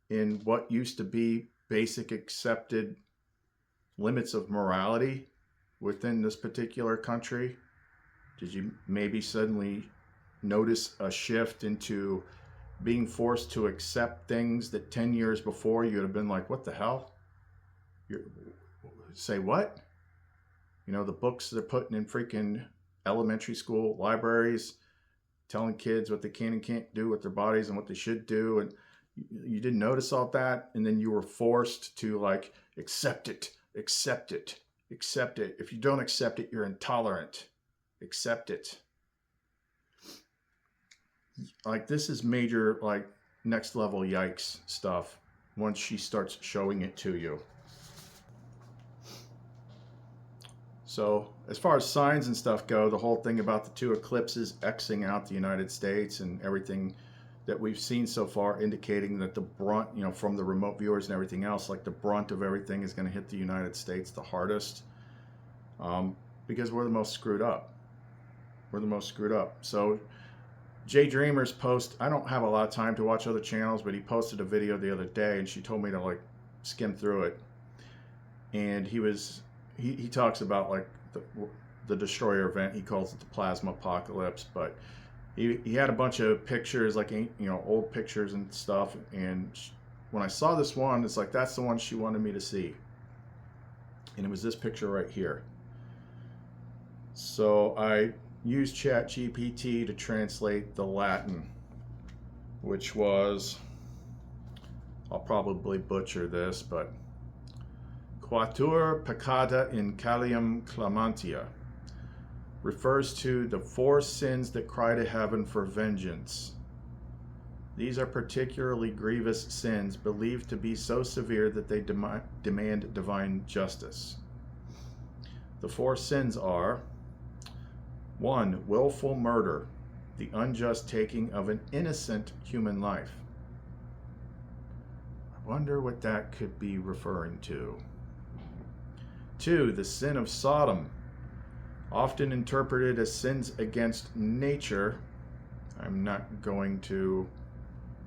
in what used to be basic accepted limits of morality within this particular country? Did you maybe suddenly notice a shift into being forced to accept things that 10 years before you'd have been like, what the hell? Say what? The books they're putting in freaking elementary school libraries, telling kids what they can and can't do with their bodies and what they should do, and you didn't notice all that, and then you were forced to accept it. If you don't accept it, you're intolerant. Accept it. This is major, next level yikes stuff once she starts showing it to you. So as far as signs and stuff go, the whole thing about the 2 eclipses Xing out the United States and everything that we've seen so far, indicating that the brunt, from the remote viewers and everything else, the brunt of everything is going to hit the United States the hardest, because we're the most screwed up. So Jay Dreamer's post, I don't have a lot of time to watch other channels, but he posted a video the other day and she told me to like skim through it. And he talks about like the destroyer event. He calls it the plasma apocalypse, but he had a bunch of pictures, like, you know, old pictures and stuff. And when I saw this one, it's like, that's the one she wanted me to see. And it was this picture right here. So I used ChatGPT to translate the Latin, which was, I'll probably butcher this, but Quatuor peccata in caelum clamantia refers to the 4 sins that cry to heaven for vengeance. These are particularly grievous sins, believed to be so severe that they demand divine justice. The 4 sins are: 1. Willful murder, the unjust taking of an innocent human life. I wonder what that could be referring to. 2. The sin of Sodom, often interpreted as sins against nature. I'm not going to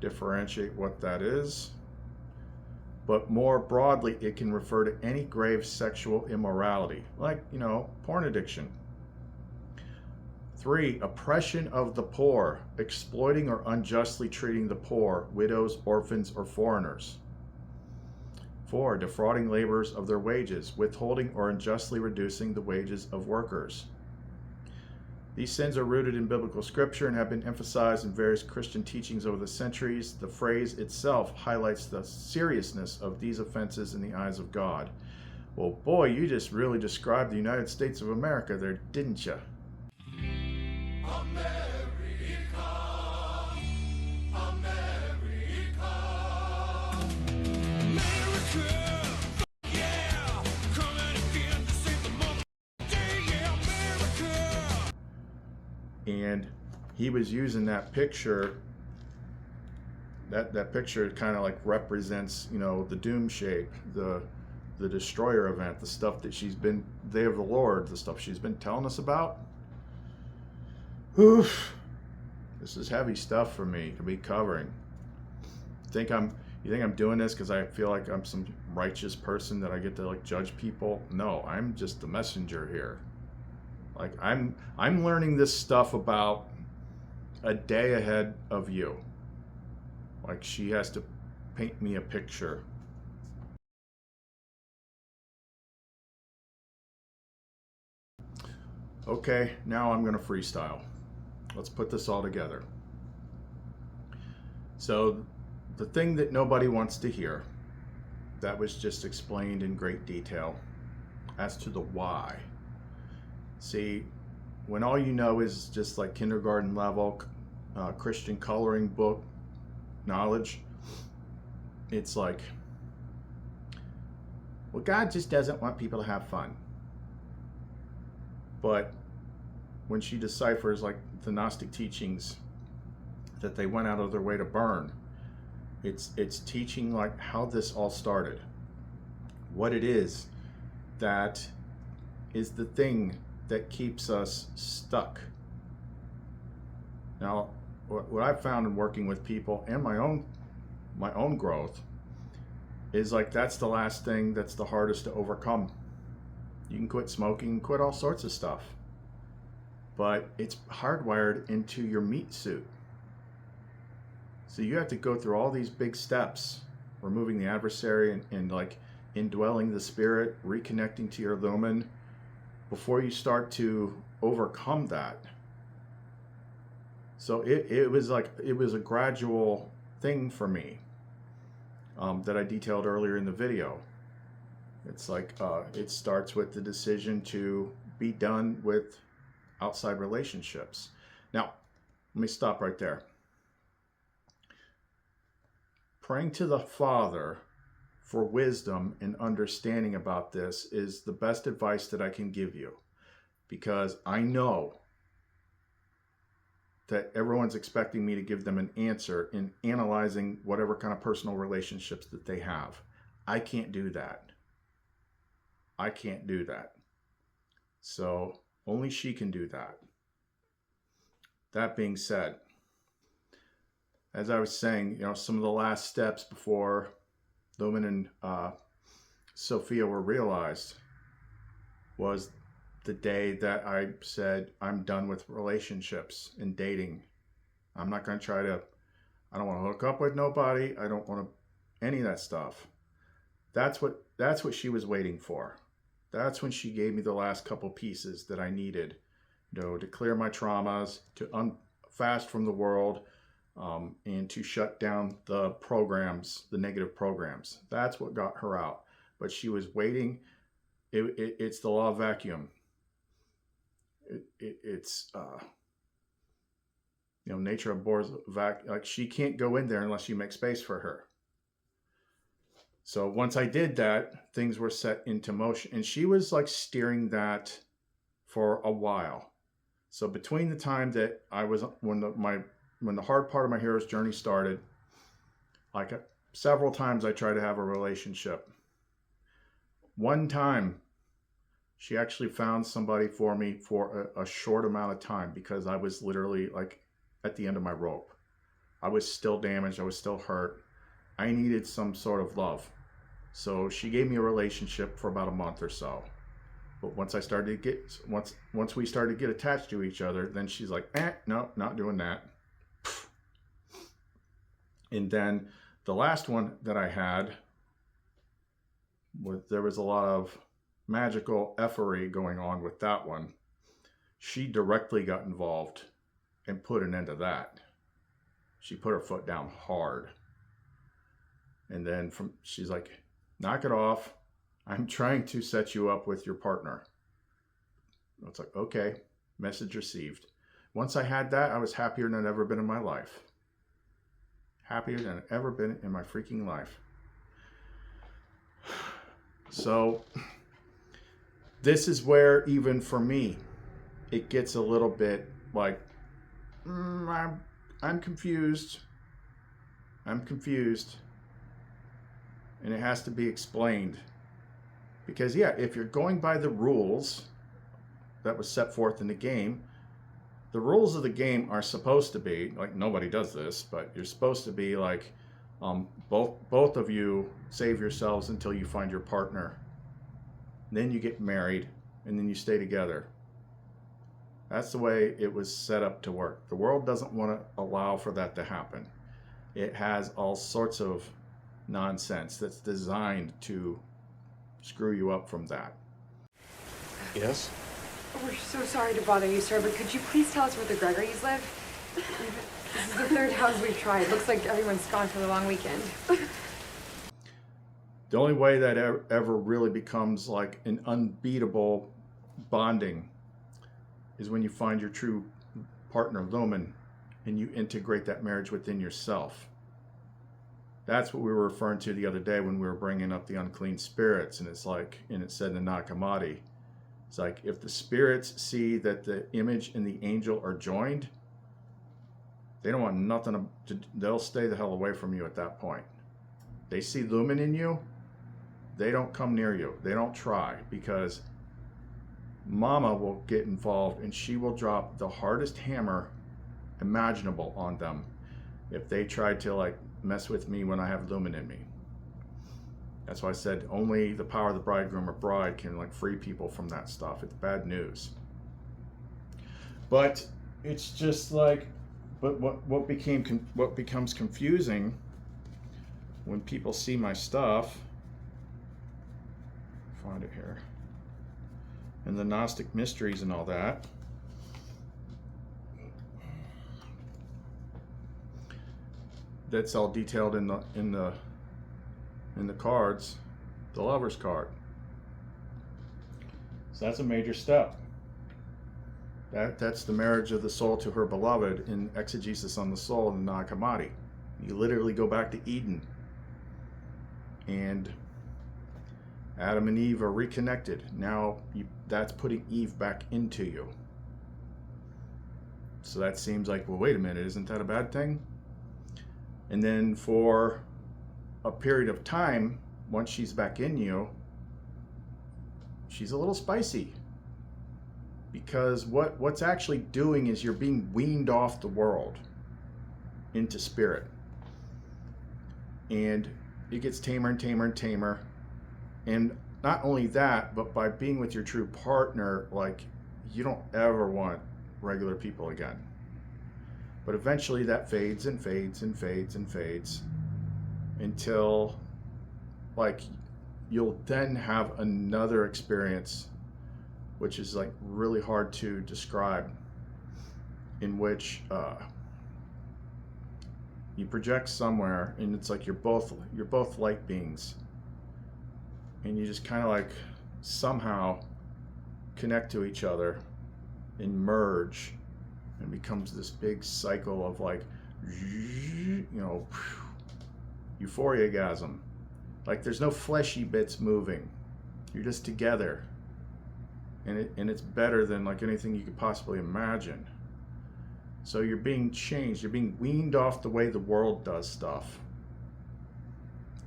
differentiate what that is, but more broadly it can refer to any grave sexual immorality, like, you know, porn addiction. 3. Oppression of the poor, exploiting or unjustly treating the poor, widows, orphans, or foreigners. 4. Defrauding laborers of their wages, withholding or unjustly reducing the wages of workers. These sins are rooted in biblical scripture and have been emphasized in various Christian teachings over the centuries. The phrase itself highlights the seriousness of these offenses in the eyes of God. Well, boy, you just really described the United States of America there, didn't you? And he was using that picture. That picture kind of like represents, you know, the doom shape, the destroyer event, the stuff that she's been, Day of the Lord, the stuff she's been telling us about. Oof. This is heavy stuff for me to be covering. You think I'm doing this because I feel like I'm some righteous person that I get to like judge people? No, I'm just the messenger here. Like I'm learning this stuff about a day ahead of you. Like she has to paint me a picture. Okay, now I'm going to freestyle. Let's put this all together. So the thing that nobody wants to hear, that was just explained in great detail as to the why. See, when all you know is just like kindergarten level Christian coloring book knowledge, it's like, well, God just doesn't want people to have fun. But when she deciphers like the Gnostic teachings that they went out of their way to burn, it's teaching like how this all started, what it is that is the thing that keeps us stuck. Now, what I've found in working with people and my own growth is like that's the last thing that's the hardest to overcome. You can quit smoking, quit all sorts of stuff, but it's hardwired into your meat suit. So you have to go through all these big steps, removing the adversary and like indwelling the spirit, reconnecting to your lumen, before you start to overcome that. So it was a gradual thing for me that I detailed earlier in the video. It's like it starts with the decision to be done with outside relationships. Now, let me stop right there. Praying to the Father for wisdom and understanding about this is the best advice that I can give you, because I know that everyone's expecting me to give them an answer in analyzing whatever kind of personal relationships that they have. I can't do that. I can't do that. So only she can do that. That being said, as I was saying, some of the last steps before Lumen and Sophia were realized was the day that I said, I'm done with relationships and dating. I'm not going to I don't want to hook up with nobody. I don't want to, any of that stuff. That's what she was waiting for. That's when she gave me the last couple pieces that I needed, to clear my traumas, to fast from the world, and to shut down the programs, the negative programs. That's what got her out. But she was waiting. It's the law of vacuum. It's nature abhors vacuum. Like, she can't go in there unless you make space for her. So once I did that, things were set into motion, and she was like steering that for a while. So between the time that I was when the hard part of my hero's journey started, like several times I tried to have a relationship. One time, she actually found somebody for me for a short amount of time, because I was literally like at the end of my rope. I was still damaged. I was still hurt. I needed some sort of love. So she gave me a relationship for about a month or so. But once we started to get attached to each other, then she's like, no, not doing that. And then the last one that I had, there was a lot of magical effery going on with that one. She directly got involved and put an end to that. She put her foot down hard. And then she's like, knock it off. I'm trying to set you up with your partner. It's like, okay, message received. Once I had that, I was happier than I've ever been in my life. Happier than I've ever been in my freaking life. So this is where, even for me, it gets a little bit like, I'm confused. I'm confused. And it has to be explained. Because, yeah, if you're going by the rules that was set forth in the game, the rules of the game are supposed to be, like, nobody does this, but you're supposed to be like, both of you save yourselves until you find your partner. Then you get married, and then you stay together. That's the way it was set up to work. The world doesn't want to allow for that to happen. It has all sorts of nonsense that's designed to screw you up from that. Yes? We're so sorry to bother you, sir, but could you please tell us where the Gregory's live? This is the third house we've tried. Looks like everyone's gone for the long weekend. The only way that ever really becomes like an unbeatable bonding is when you find your true partner, Lumen, and you integrate that marriage within yourself. That's what we were referring to the other day when we were bringing up the unclean spirits, and it's like, and it said in the Nag Hammadi, it's like, if the spirits see that the image and the angel are joined, they don't want nothing they'll stay the hell away from you at that point. They see Lumen in you, they don't come near you. They don't try, because Mama will get involved and she will drop the hardest hammer imaginable on them if they try to like mess with me when I have Lumen in me. That's why I said only the power of the bridegroom or bride can like free people from that stuff. It's bad news. But it's just like, but what becomes confusing when people see my stuff, find it here, and the Gnostic mysteries and all that, that's all detailed in the cards, the Lover's card. So that's a major step. That's the marriage of the soul to her beloved in Exegesis on the Soul in the Nag Hammadi. You literally go back to Eden, and Adam and Eve are reconnected. Now that's putting Eve back into you. So that seems like, well, wait a minute, isn't that a bad thing? And then for a period of time, once she's back in you, she's a little spicy. Because what's actually doing is you're being weaned off the world. into spirit. And it gets tamer and tamer and tamer. And not only that, but by being with your true partner, like, you don't ever want regular people again. But eventually that fades and fades and fades and fades until, like, you'll then have another experience, which is like really hard to describe, in which you project somewhere, and it's like you're both light beings, and you just kind of like somehow connect to each other and merge, and becomes this big cycle of like, you know, euphoria-gasm. Like, there's no fleshy bits moving. You're just together. And it's better than like anything you could possibly imagine. So you're being changed. You're being weaned off the way the world does stuff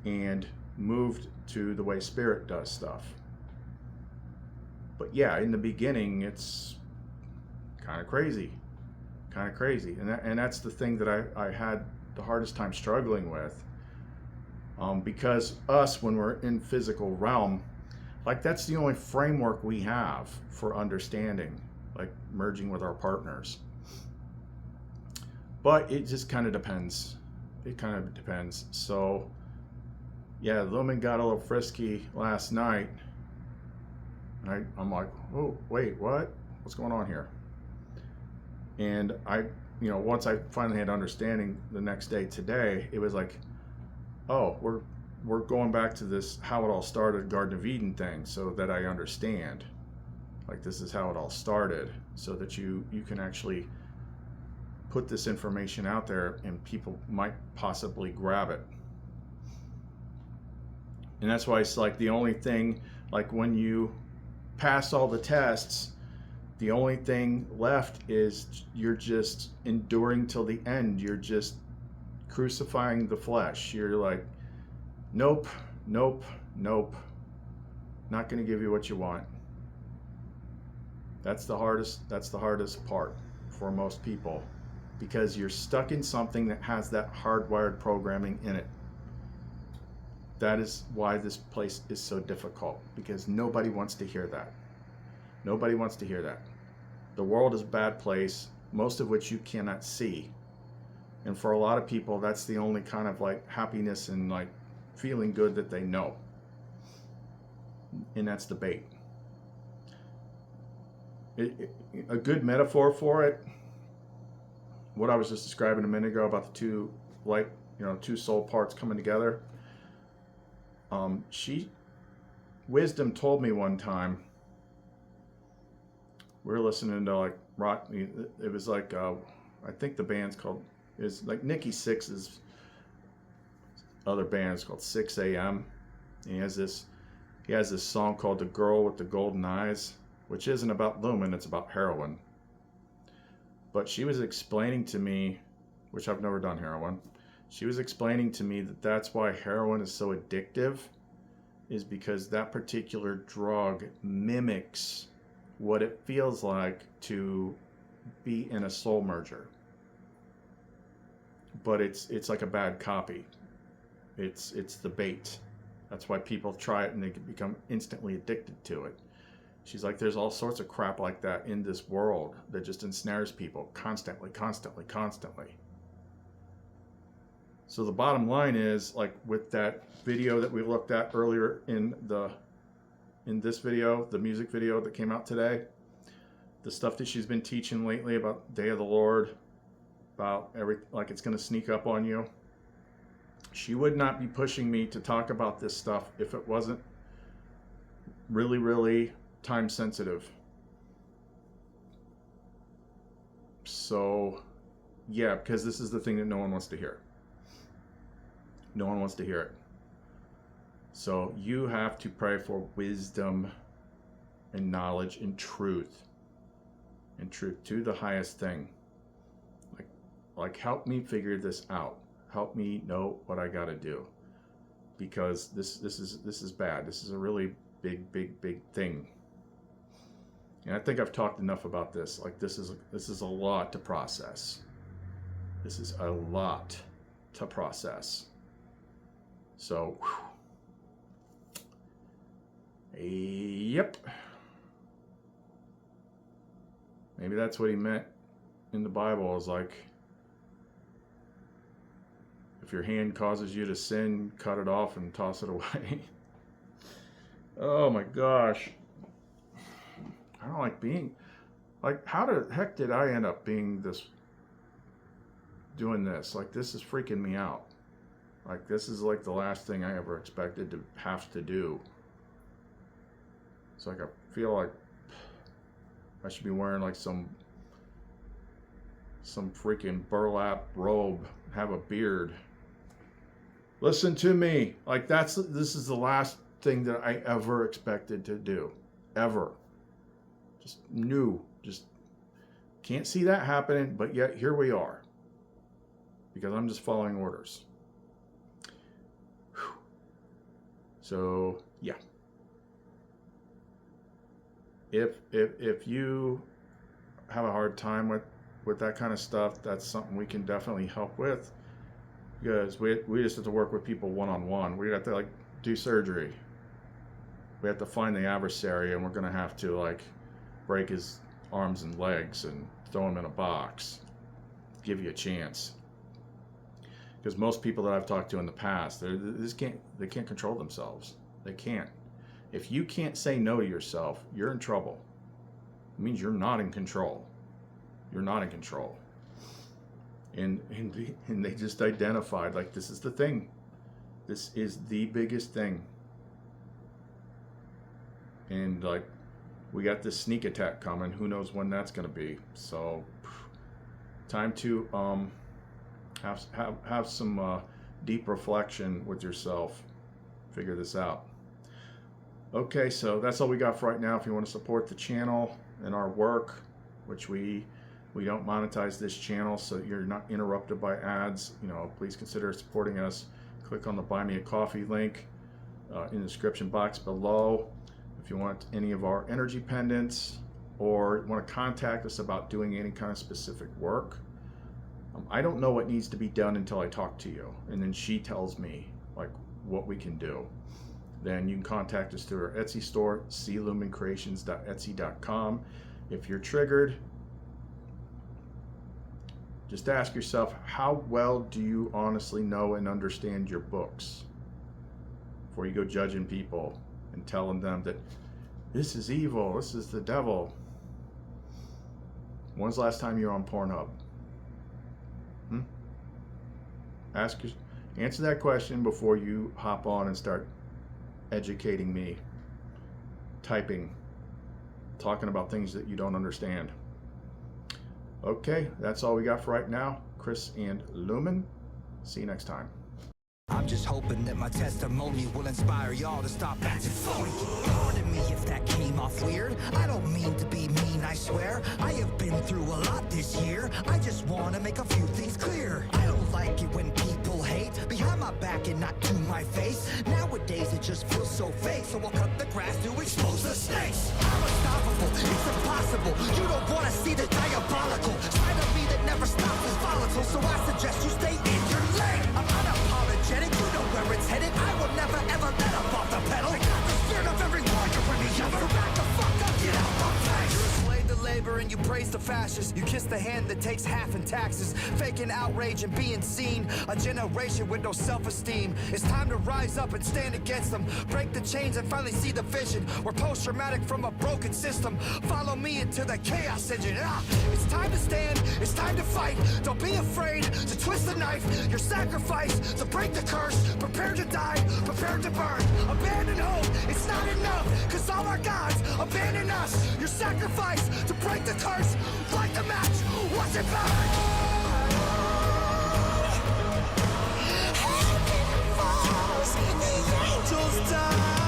and moved to the way spirit does stuff. But yeah, in the beginning, it's kind of crazy. And that's the thing that I had the hardest time struggling with. Because us, when we're in physical realm, like, that's the only framework we have for understanding, like merging with our partners. But it just kind of depends. So yeah, Lumen got a little frisky last night. I'm like, oh, wait, what? What's going on here? And once I finally had understanding the next day today, it was like, oh, we're going back to this how it all started Garden of Eden thing, so that I understand. Like, this is how it all started, so that you can actually put this information out there and people might possibly grab it. And that's why it's like the only thing, like when you pass all the tests, the only thing left is you're just enduring till the end. You're just crucifying the flesh. You're like, nope, not going to give you what you want. That's the hardest part for most people, because you're stuck in something that has that hardwired programming in it. That is why this place is so difficult, because nobody wants to hear that. Nobody wants to hear that. The world is a bad place, most of which you cannot see. And for a lot of people, that's the only kind of like happiness and like feeling good that they know. And that's the bait. A good metaphor for it, what I was just describing a minute ago about the two soul parts coming together. Wisdom told me one time, we were listening to like rock, it was like, I think the band's called, is like Nikki Sixx's other band's called 6 a.m. And he has this song called The Girl with the Golden Eyes, which isn't about Lumen, it's about heroin. But she was explaining to me, which I've never done heroin, she was explaining to me that that's why heroin is so addictive, is because that particular drug mimics what it feels like to be in a soul merger. But it's like a bad copy. It's the bait. That's why people try it and they can become instantly addicted to it. She's like, there's all sorts of crap like that in this world that just ensnares people constantly. So the bottom line is, like with that video that we looked at earlier in this video, the music video that came out today, the stuff that she's been teaching lately about Day of the Lord, about like it's going to sneak up on you. She would not be pushing me to talk about this stuff if it wasn't really, really time sensitive. So yeah, because this is the thing that no one wants to hear. No one wants to hear it. So you have to pray for wisdom and knowledge and truth to the highest thing. Like help me figure this out. Help me know what I got to do, because this is bad. This is a really big thing. And I think I've talked enough about this. Like this is a lot to process. This is a lot to process. So, yep. Maybe that's what he meant in the Bible, is like, if your hand causes you to sin, cut it off and toss it away. Oh my gosh. I don't like being, like, how the heck did I end up being this, doing this? Like, this is freaking me out. Like, this is like the last thing I ever expected to have to do. It's like, I feel like I should be wearing like some freaking burlap robe, have a beard. Listen to me. Like, this is the last thing that I ever expected to do. Ever. Just knew. Just can't see that happening, but yet here we are. Because I'm just following orders. Whew. So, yeah. If you have a hard time with that kind of stuff, that's something we can definitely help with. Because we just have to work with people one-on-one. We have to, like, do surgery. We have to find the adversary, and we're going to have to, like, break his arms and legs and throw him in a box. Give you a chance. Because most people that I've talked to in the past, they can't control themselves. They can't. If you can't say no to yourself, you're in trouble. It means you're not in control. You're not in control. And they just identified, like, this is the thing. This is the biggest thing. And, like, we got this sneak attack coming. Who knows when that's going to be. So, time to have some deep reflection with yourself. Figure this out. Okay, so that's all we got for right now. If you want to support the channel and our work, which we don't monetize this channel, so you're not interrupted by ads, please consider supporting us. Click on the Buy Me a Coffee link in the description box below. If you want any of our energy pendants or want to contact us about doing any kind of specific work, I don't know what needs to be done until I talk to you, and then she tells me, like, what we can do. Then you can contact us through our Etsy store, clumencreations.etsy.com. If you're triggered, just ask yourself, how well do you honestly know and understand your books before you go judging people and telling them that this is evil, this is the devil? When's the last time you were on Pornhub? Answer that question before you hop on and start educating me, typing, talking about things that you don't understand. Okay, that's all we got for right now. Chris and Lumen. See you next time. I'm just hoping that my testimony will inspire y'all to stop acting phony. Pardon me if that came off weird. I don't mean to be mean, I swear. I have been through a lot this year. I just want to make a few things clear. I don't like it when people hate behind my back and not to my face. Nowadays it just feels so fake, so I'll cut the grass to expose the snakes. I'm unstoppable, it's impossible. You don't want to see the diabolical side of me that never stops is volatile, so I suggest you stay in your lane. I'm unapologetic, you know where it's headed. I will never ever let up off the pedal. I got the spirit of every warrior when the other back the fuck up, get out my face. You slay the labor and you praise the fascists. You kiss the hand that takes half in taxes, faking outrage and being seen. A generation with no self-esteem. It's time to rise up and stand against them. Break the chains and finally see the vision. We're post-traumatic from a broken system. Follow me into the chaos engine. It's time to stand, it's time to fight. Don't be afraid to twist the knife. Your sacrifice to break the curse. Prepare to die, prepare to burn. Abandon hope, it's not enough, cause all our gods abandon us. Your sacrifice to break the curse, light the match, watch it burn. Heaven falls, the angels die.